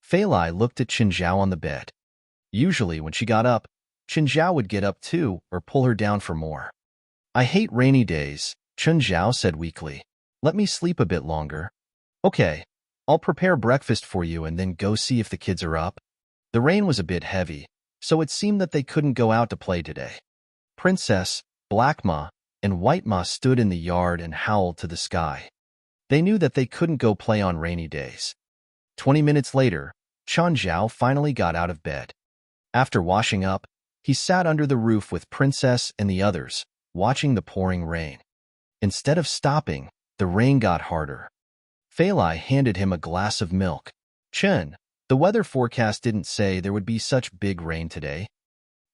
Fei Lai looked at Qin Zhao on the bed. Usually when she got up, Qin Zhao would get up too or pull her down for more. I hate rainy days, Qin Zhao said weakly. Let me sleep a bit longer. Okay, I'll prepare breakfast for you and then go see if the kids are up. The rain was a bit heavy, so it seemed that they couldn't go out to play today. Princess, Black Ma, and White Ma stood in the yard and howled to the sky. They knew that they couldn't go play on rainy days. 20 minutes later, Chan Zhao finally got out of bed. After washing up, He sat under the roof with Princess and the others, watching the pouring rain. Instead of stopping, the rain got harder. Phalai handed him a glass of milk. Chen, the weather forecast didn't say there would be such big rain today.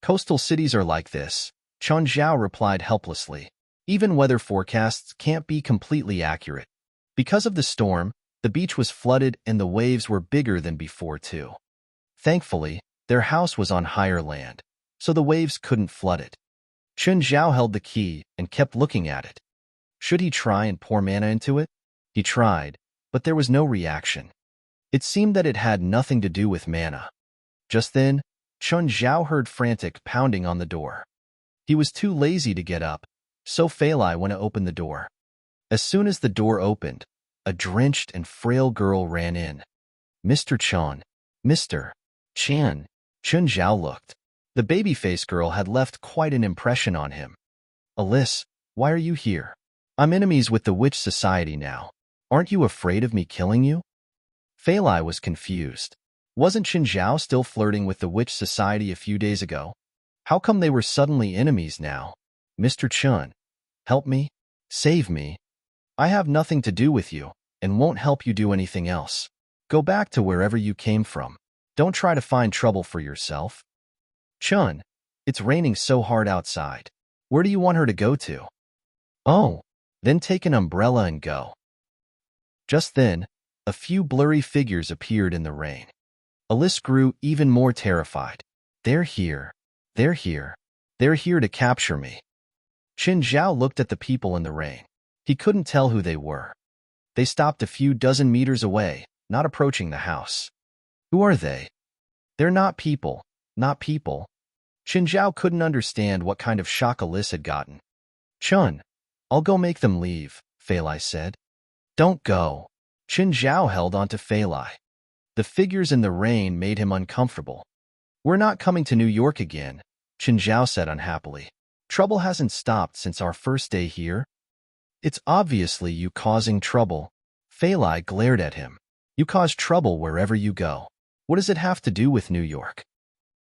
Coastal cities are like this, Chen Zhao replied helplessly. Even weather forecasts can't be completely accurate. Because of the storm, the beach was flooded and the waves were bigger than before too. Thankfully, their house was on higher land, so the waves couldn't flood it. Chen Zhao held the key and kept looking at it. Should he try and pour mana into it? He tried, but there was no reaction. It seemed that it had nothing to do with mana. Just then, Chen Zhao heard frantic pounding on the door. He was too lazy to get up, so Phalai went to open the door. As soon as the door opened, a drenched and frail girl ran in. Mr. Chen. Mr. Chen. Chen Zhao looked. The baby-faced girl had left quite an impression on him. Alice, why are you here? I'm enemies with the Witch Society now. Aren't you afraid of me killing you? Phalai was confused. Wasn't Chen Zhao still flirting with the Witch Society a few days ago? How come they were suddenly enemies now? Mr. Chen, help me? Save me? I have nothing to do with you, and won't help you do anything else. Go back to wherever you came from. Don't try to find trouble for yourself. Chen, it's raining so hard outside. Where do you want her to go to? Oh, then take an umbrella and go. Just then, a few blurry figures appeared in the rain. Alice grew even more terrified. They're here. They're here. They're here to capture me. Chen Zhao looked at the people in the rain. He couldn't tell who they were. They stopped a few dozen meters away, not approaching the house. Who are they? They're not people. Not people. Chen Zhao couldn't understand what kind of shock Alice had gotten. Chun, I'll go make them leave, Phalai said. Don't go. Chen Zhao held on to Phalai. The figures in the rain made him uncomfortable. We're not coming to New York again, Chen Zhao said unhappily. Trouble hasn't stopped since our first day here. It's obviously you causing trouble. Phalai glared at him. You cause trouble wherever you go. What does it have to do with New York?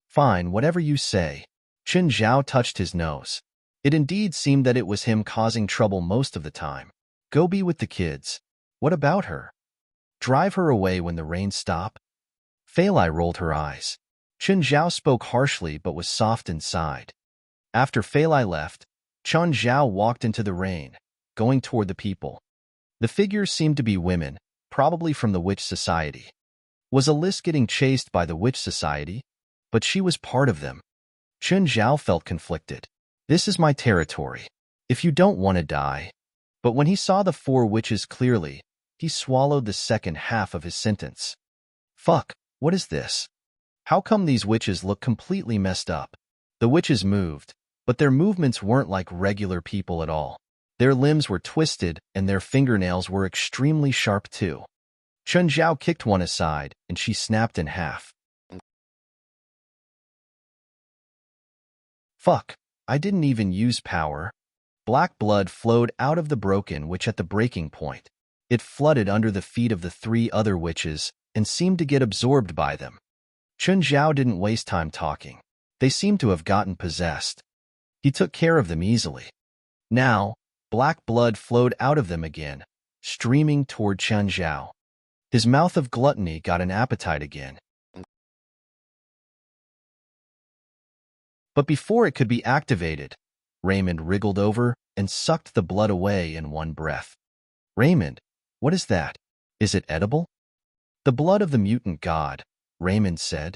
Fine, whatever you say. Chen Zhao touched his nose. It indeed seemed that it was him causing trouble most of the time. Go be with the kids. What about her? Drive her away when the rain stop? Phalai rolled her eyes. Chen Zhao spoke harshly but was soft inside. After Phalai left, Chen Zhao walked into the rain, going toward the people. The figures seemed to be women, probably from the Witch Society. Was Alice getting chased by the Witch Society? But she was part of them. Chen Zhao felt conflicted. This is my territory. If you don't want to die. But when he saw the four witches clearly, he swallowed the second half of his sentence. Fuck, what is this? How come these witches look completely messed up? The witches moved, but their movements weren't like regular people at all. Their limbs were twisted and their fingernails were extremely sharp too. Chen Zhao kicked one aside and she snapped in half. Fuck, I didn't even use power. Black blood flowed out of the broken witch at the breaking point. It flooded under the feet of the three other witches and seemed to get absorbed by them. Chen Zhao didn't waste time talking. They seemed to have gotten possessed. He took care of them easily. Now, black blood flowed out of them again, streaming toward Chen Zhao. His mouth of gluttony got an appetite again. But before it could be activated, Raymond wriggled over and sucked the blood away in one breath. Raymond, what is that? Is it edible? The blood of the mutant god, Raymond said.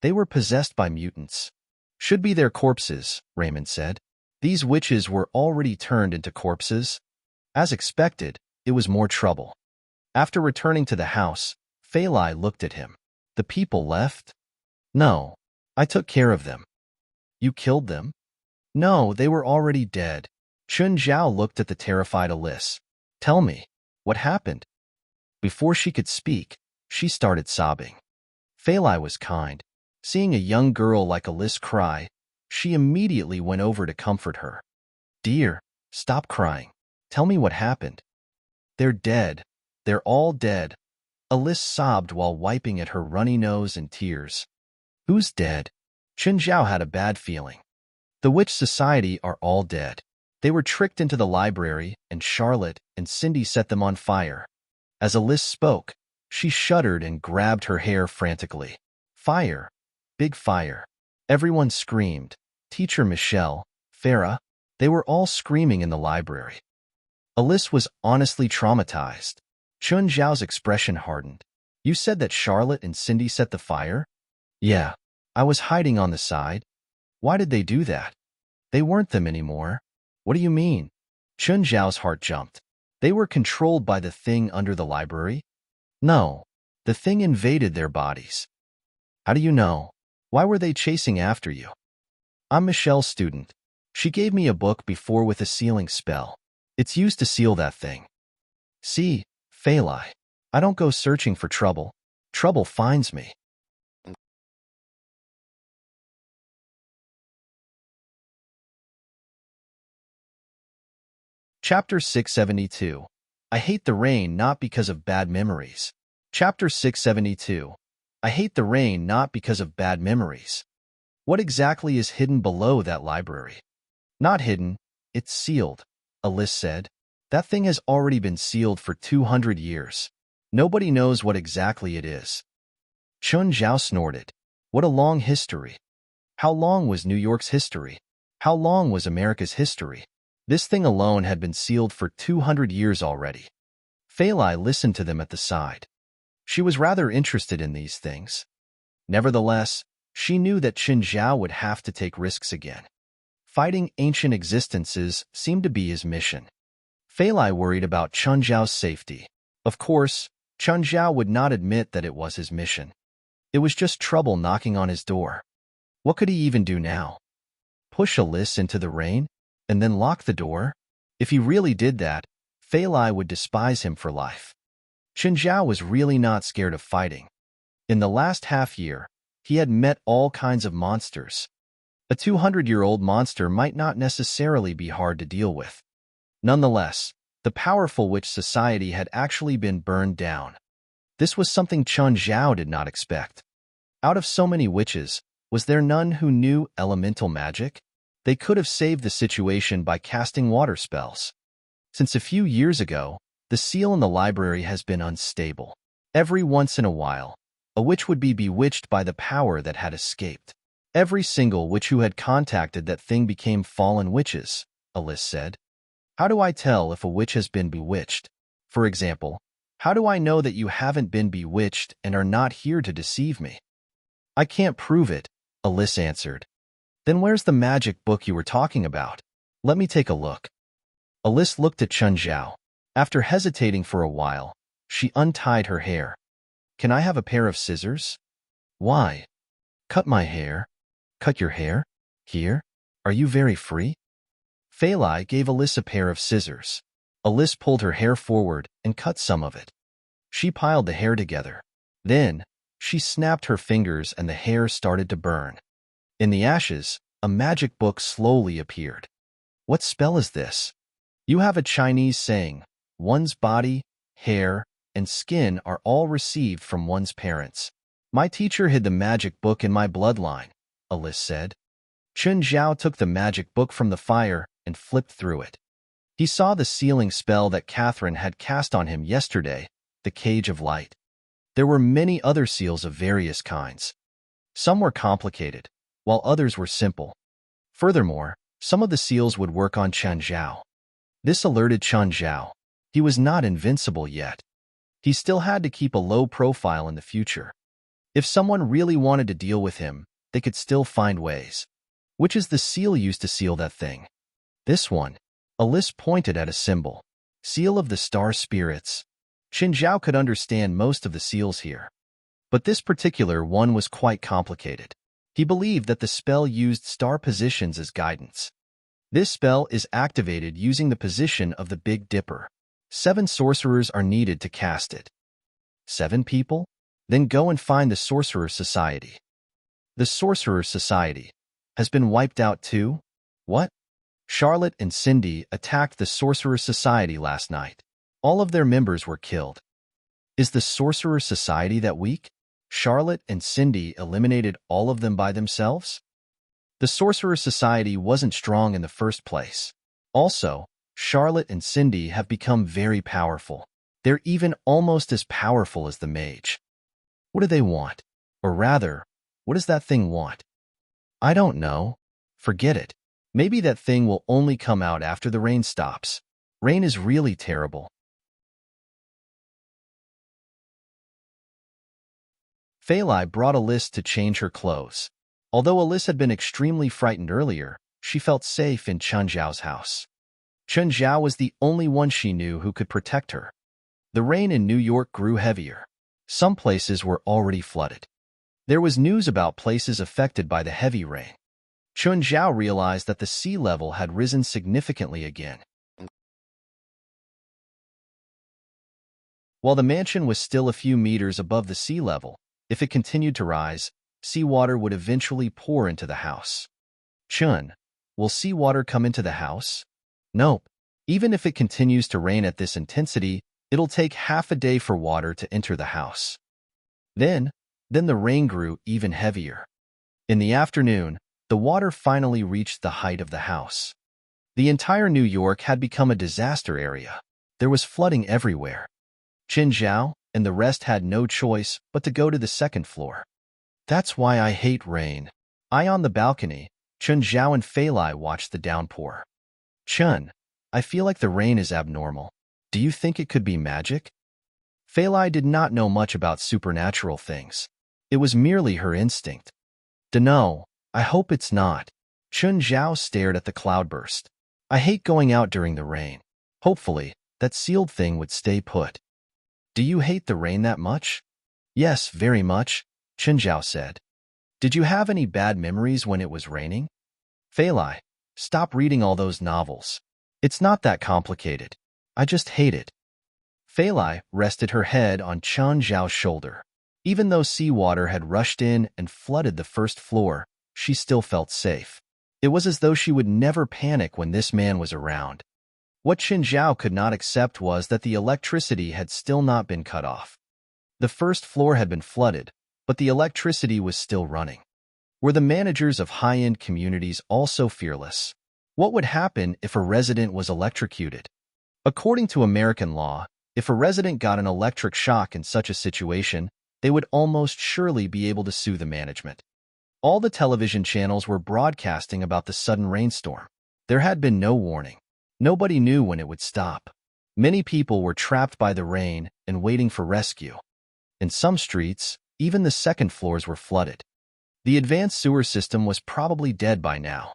They were possessed by mutants. Should be their corpses, Raymond said. These witches were already turned into corpses. As expected, it was more trouble. After returning to the house, Phalai looked at him. The people left? No, I took care of them. You killed them? No, they were already dead. Chen Zhao looked at the terrified Alice. Tell me, what happened? Before she could speak, she started sobbing. Phalai was kind. Seeing a young girl like Alice cry, she immediately went over to comfort her. Dear, stop crying. Tell me what happened. They're dead. They're all dead. Alice sobbed while wiping at her runny nose and tears. Who's dead? Chun Zhao had a bad feeling. The Witch Society are all dead. They were tricked into the library, and Charlotte and Cindy set them on fire. As Alice spoke, she shuddered and grabbed her hair frantically. Fire! Big fire! Everyone screamed. Teacher Michelle, Farah, they were all screaming in the library. Alice was honestly traumatized. Chun Zhao's expression hardened. You said that Charlotte and Cindy set the fire? Yeah. I was hiding on the side. Why did they do that? They weren't them anymore. What do you mean? Chun Zhao's heart jumped. They were controlled by the thing under the library? No. The thing invaded their bodies. How do you know? Why were they chasing after you? I'm Michelle's student. She gave me a book before with a sealing spell. It's used to seal that thing. See, Phalai, I don't go searching for trouble. Trouble finds me. Chapter 672. I hate the rain not because of bad memories. Chapter 672. I hate the rain not because of bad memories. What exactly is hidden below that library? Not hidden, it's sealed, Alice said. That thing has already been sealed for 200 years. Nobody knows what exactly it is. Chun Zhao snorted. What a long history. How long was New York's history? How long was America's history? This thing alone had been sealed for 200 years already. Phalai listened to them at the side. She was rather interested in these things. Nevertheless, she knew that Chun Zhao would have to take risks again. Fighting ancient existences seemed to be his mission. Phalai worried about Chun Zhao's safety. Of course, Chun Zhao would not admit that it was his mission. It was just trouble knocking on his door. What could he even do now? Push Alice into the rain? And then lock the door? If he really did that, Phalai would despise him for life. Chun Zhao was really not scared of fighting. In the last half-year, he had met all kinds of monsters. A 200-year-old monster might not necessarily be hard to deal with. Nonetheless, the powerful witch society had actually been burned down. This was something Chun Zhao did not expect. Out of so many witches, was there none who knew elemental magic? They could have saved the situation by casting water spells. Since a few years ago, the seal in the library has been unstable. Every once in a while, a witch would be bewitched by the power that had escaped. Every single witch who had contacted that thing became fallen witches, Alice said. How do I tell if a witch has been bewitched? For example, how do I know that you haven't been bewitched and are not here to deceive me? I can't prove it, Alice answered. Then where's the magic book you were talking about? Let me take a look. Alice looked at Chun Zhao. After hesitating for a while, she untied her hair. Can I have a pair of scissors? Why? Cut my hair. Cut your hair? Here? Are you very free? Phalai gave Alice a pair of scissors. Alice pulled her hair forward and cut some of it. She piled the hair together. Then, she snapped her fingers and the hair started to burn. In the ashes, a magic book slowly appeared. What spell is this? You have a Chinese saying, one's body, hair, and skin are all received from one's parents. My teacher hid the magic book in my bloodline, Alice said. Chun Zhao took the magic book from the fire and flipped through it. He saw the sealing spell that Catherine had cast on him yesterday, the Cage of Light. There were many other seals of various kinds. Some were complicated, while others were simple. Furthermore, some of the seals would work on Chun Zhao. This alerted Chun Zhao. He was not invincible yet. He still had to keep a low profile in the future. If someone really wanted to deal with him, they could still find ways. Which is the seal used to seal that thing? This one. Alice pointed at a symbol. Seal of the Star Spirits. Chun Zhao could understand most of the seals here. But this particular one was quite complicated. He believed that the spell used star positions as guidance. This spell is activated using the position of the Big Dipper. 7 sorcerers are needed to cast it. 7 people? Then go and find the Sorcerer Society. The Sorcerer Society has been wiped out too? What? Charlotte and Cindy attacked the Sorcerer Society last night. All of their members were killed. Is the Sorcerer Society that weak? Charlotte and Cindy eliminated all of them by themselves? The Sorcerer Society wasn't strong in the first place. Also, Charlotte and Cindy have become very powerful. They're even almost as powerful as the mage. What do they want? Or rather, what does that thing want? I don't know. Forget it. Maybe that thing will only come out after the rain stops. Rain is really terrible. Phalai brought Alice to change her clothes. Although Alice had been extremely frightened earlier, she felt safe in Chun Zhao's house. Chun Zhao was the only one she knew who could protect her. The rain in New York grew heavier. Some places were already flooded. There was news about places affected by the heavy rain. Chun Zhao realized that the sea level had risen significantly again. While the mansion was still a few meters above the sea level, if it continued to rise, seawater would eventually pour into the house. Chun, will seawater come into the house? Nope. Even if it continues to rain at this intensity, it'll take half a day for water to enter the house. Then the rain grew even heavier. In the afternoon, the water finally reached the height of the house. The entire New York had become a disaster area. There was flooding everywhere. Chun Zhao and the rest had no choice but to go to the second floor. That's why I hate rain. On the balcony, Chun Zhao and Phalai watched the downpour. Chun, I feel like the rain is abnormal. Do you think it could be magic? Phalai did not know much about supernatural things. It was merely her instinct. Dunno, I hope it's not. Chun Zhao stared at the cloudburst. I hate going out during the rain. Hopefully, that sealed thing would stay put. Do you hate the rain that much? Yes, very much, Chun Zhao said. Did you have any bad memories when it was raining? Phalai, stop reading all those novels. It's not that complicated. I just hate it. Phalai rested her head on Chun Zhao's shoulder. Even though seawater had rushed in and flooded the first floor, she still felt safe. It was as though she would never panic when this man was around. What Chun Zhao could not accept was that the electricity had still not been cut off. The first floor had been flooded, but the electricity was still running. Were the managers of high-end communities also fearless? What would happen if a resident was electrocuted? According to American law, if a resident got an electric shock in such a situation, they would almost surely be able to sue the management. All the television channels were broadcasting about the sudden rainstorm. There had been no warning. Nobody knew when it would stop. Many people were trapped by the rain and waiting for rescue. In some streets, even the second floors were flooded. The advanced sewer system was probably dead by now.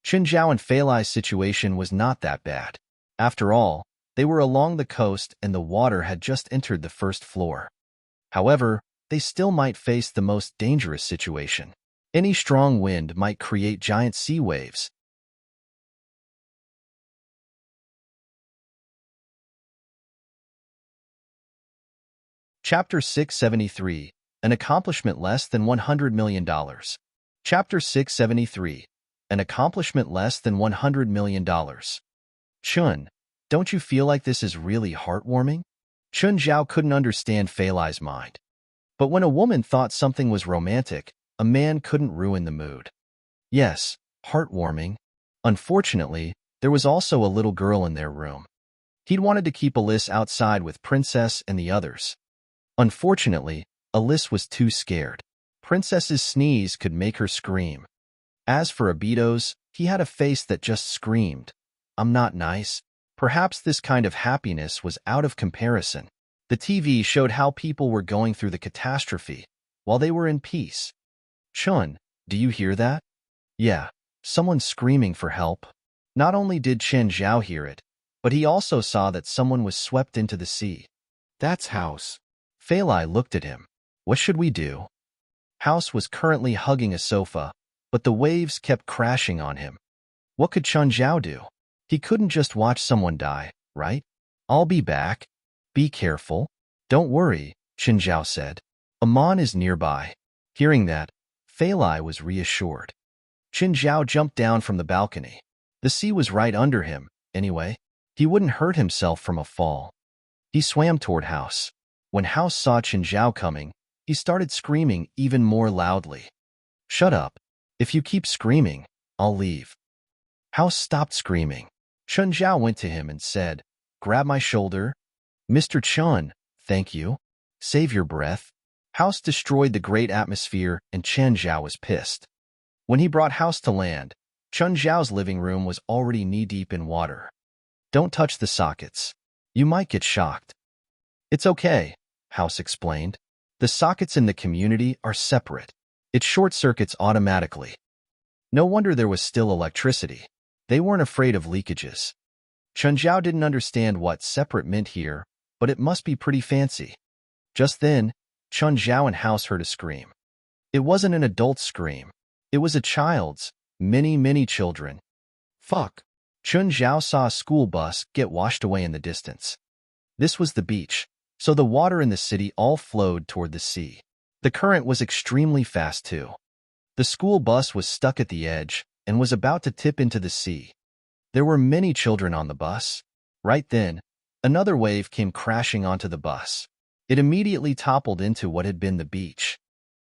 Chun Zhao and Phalai's situation was not that bad. After all, they were along the coast and the water had just entered the first floor. However, they still might face the most dangerous situation. Any strong wind might create giant sea waves. Chapter 673, An Accomplishment Less Than $100 million. Chapter 673, An Accomplishment Less Than $100 million. Chun, don't you feel like this is really heartwarming? Chun Zhao couldn't understand Phalai's mind. But when a woman thought something was romantic, a man couldn't ruin the mood. Yes, heartwarming. Unfortunately, there was also a little girl in their room. He'd wanted to keep Alice outside with Princess and the others. Unfortunately, Alice was too scared. Princess's sneeze could make her scream. As for Abido's, he had a face that just screamed, "I'm not nice." Perhaps this kind of happiness was out of comparison. The TV showed how people were going through the catastrophe, while they were in peace. Chun, do you hear that? Yeah, someone's screaming for help. Not only did Chun Zhao hear it, but he also saw that someone was swept into the sea. That's House. Phalai looked at him. What should we do? House was currently hugging a sofa, but the waves kept crashing on him. What could Chun Zhao do? He couldn't just watch someone die, right? I'll be back. Be careful. Don't worry, Chun Zhao said. Aman is nearby. Hearing that, Phalai was reassured. Chun Zhao jumped down from the balcony. The sea was right under him, anyway. He wouldn't hurt himself from a fall. He swam toward House. When House saw Chun Zhao coming, he started screaming even more loudly. Shut up. If you keep screaming, I'll leave. House stopped screaming. Chun Zhao went to him and said, "Grab my shoulder." "Mr. Chun, thank you. Save your breath." House destroyed the great atmosphere and Chen Zhao was pissed. When he brought House to land, Chun Zhao's living room was already knee-deep in water. "Don't touch the sockets. You might get shocked." "It's okay," House explained. "The sockets in the community are separate. It short-circuits automatically." No wonder there was still electricity. They weren't afraid of leakages. Chun Zhao didn't understand what separate meant here, but it must be pretty fancy. Just then, Chun Zhao and House heard a scream. It wasn't an adult's scream. It was a child's. Many children. Fuck. Chun Zhao saw a school bus get washed away in the distance. This was the beach, so the water in the city all flowed toward the sea. The current was extremely fast too. The school bus was stuck at the edge and was about to tip into the sea. There were many children on the bus. Right then, another wave came crashing onto the bus. It immediately toppled into what had been the beach.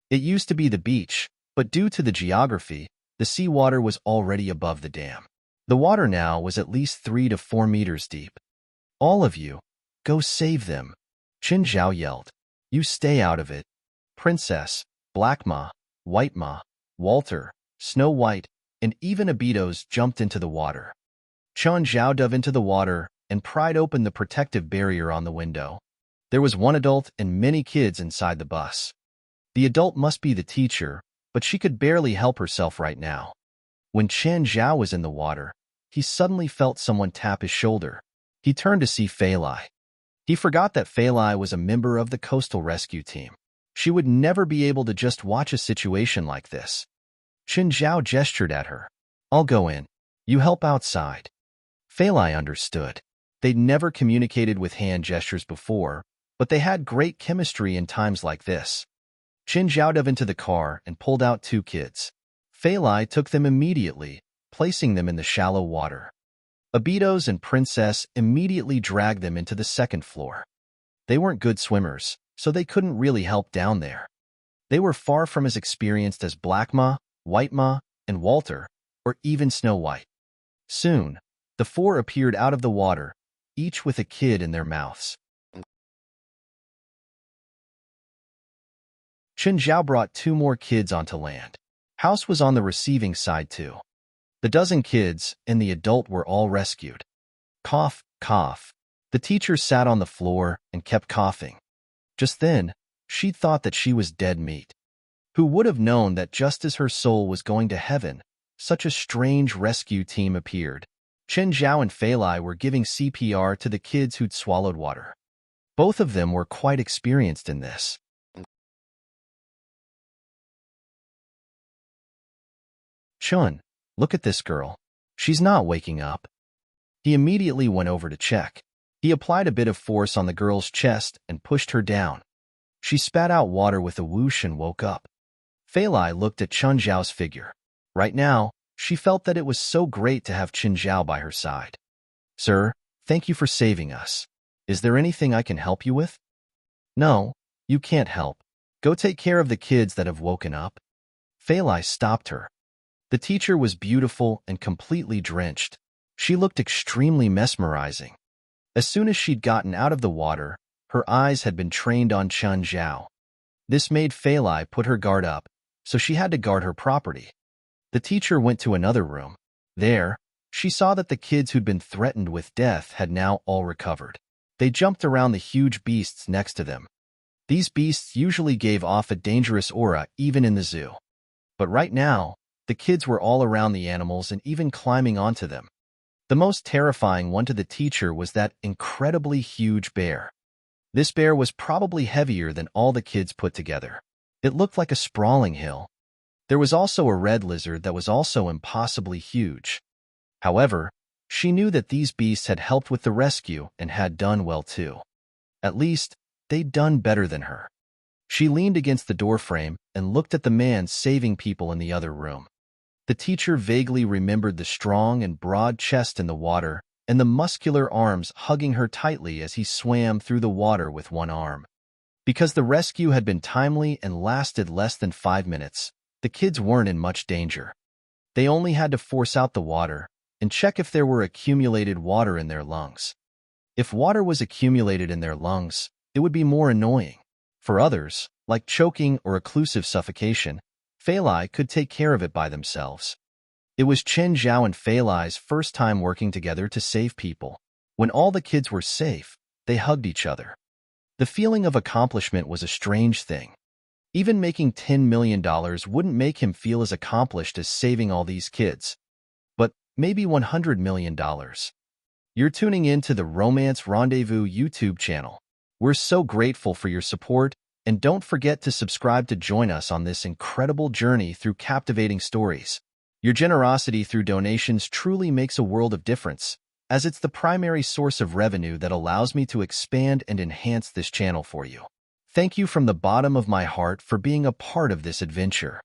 It used to be the beach, but due to the geography, the seawater was already above the dam. The water now was at least 3 to 4 meters deep. "All of you, go save them," Qin Zhao yelled. "You stay out of it." Princess, Black Ma, White Ma, Walter, Snow White, and even Abitos jumped into the water. Chun Zhao dove into the water and pried open the protective barrier on the window. There was one adult and many kids inside the bus. The adult must be the teacher, but she could barely help herself right now. When Chen Zhao was in the water, he suddenly felt someone tap his shoulder. He turned to see Fei Lai. He forgot that Fei Lai was a member of the coastal rescue team. She would never be able to just watch a situation like this. Chen Zhao gestured at her. "I'll go in. You help outside." Fei Lai understood. They'd never communicated with hand gestures before, but they had great chemistry in times like this. Chen Zhao dove into the car and pulled out 2 kids. Fei Lai took them immediately, placing them in the shallow water. Abitos and Princess immediately dragged them into the second floor. They weren't good swimmers, so they couldn't really help down there. They were far from as experienced as Black Ma, White Ma, and Walter, or even Snow White. Soon, the 4 appeared out of the water, each with a kid in their mouths. Chen Zhao brought 2 more kids onto land. House was on the receiving side too. The dozen kids and the adult were all rescued. Cough, cough. The teacher sat on the floor and kept coughing. Just then, she thought that she was dead meat. Who would have known that just as her soul was going to heaven, such a strange rescue team appeared. Chen Zhao and Fei Lai were giving CPR to the kids who'd swallowed water. Both of them were quite experienced in this. "Chun, look at this girl. She's not waking up." He immediately went over to check. He applied a bit of force on the girl's chest and pushed her down. She spat out water with a whoosh and woke up. Fei Lai looked at Chun Zhao's figure. Right now, she felt that it was so great to have Qin Zhao by her side. "Sir, thank you for saving us. Is there anything I can help you with?" "No, you can't help. Go take care of the kids that have woken up." Fei Lai stopped her. The teacher was beautiful and completely drenched. She looked extremely mesmerizing. As soon as she'd gotten out of the water, her eyes had been trained on Chun Zhao. This made Fei Lai put her guard up, so she had to guard her property. The teacher went to another room. There, she saw that the kids who'd been threatened with death had now all recovered. They jumped around the huge beasts next to them. These beasts usually gave off a dangerous aura even in the zoo. But right now, the kids were all around the animals and even climbing onto them. The most terrifying one to the teacher was that incredibly huge bear. This bear was probably heavier than all the kids put together. It looked like a sprawling hill. There was also a red lizard that was also impossibly huge. However, she knew that these beasts had helped with the rescue and had done well too. At least, they'd done better than her. She leaned against the doorframe and looked at the man saving people in the other room. The teacher vaguely remembered the strong and broad chest in the water and the muscular arms hugging her tightly as he swam through the water with one arm. Because the rescue had been timely and lasted less than 5 minutes, the kids weren't in much danger. They only had to force out the water and check if there were accumulated water in their lungs. If water was accumulated in their lungs, it would be more annoying. For others, like choking or occlusive suffocation, Fei Lai could take care of it by themselves. It was Chen Zhao and Fei Lai's first time working together to save people. When all the kids were safe, they hugged each other. The feeling of accomplishment was a strange thing. Even making $10 million wouldn't make him feel as accomplished as saving all these kids. But maybe $100 million. You're tuning in to the Romance Rendezvous YouTube channel. We're so grateful for your support, and don't forget to subscribe to join us on this incredible journey through captivating stories. Your generosity through donations truly makes a world of difference, as it's the primary source of revenue that allows me to expand and enhance this channel for you. Thank you from the bottom of my heart for being a part of this adventure.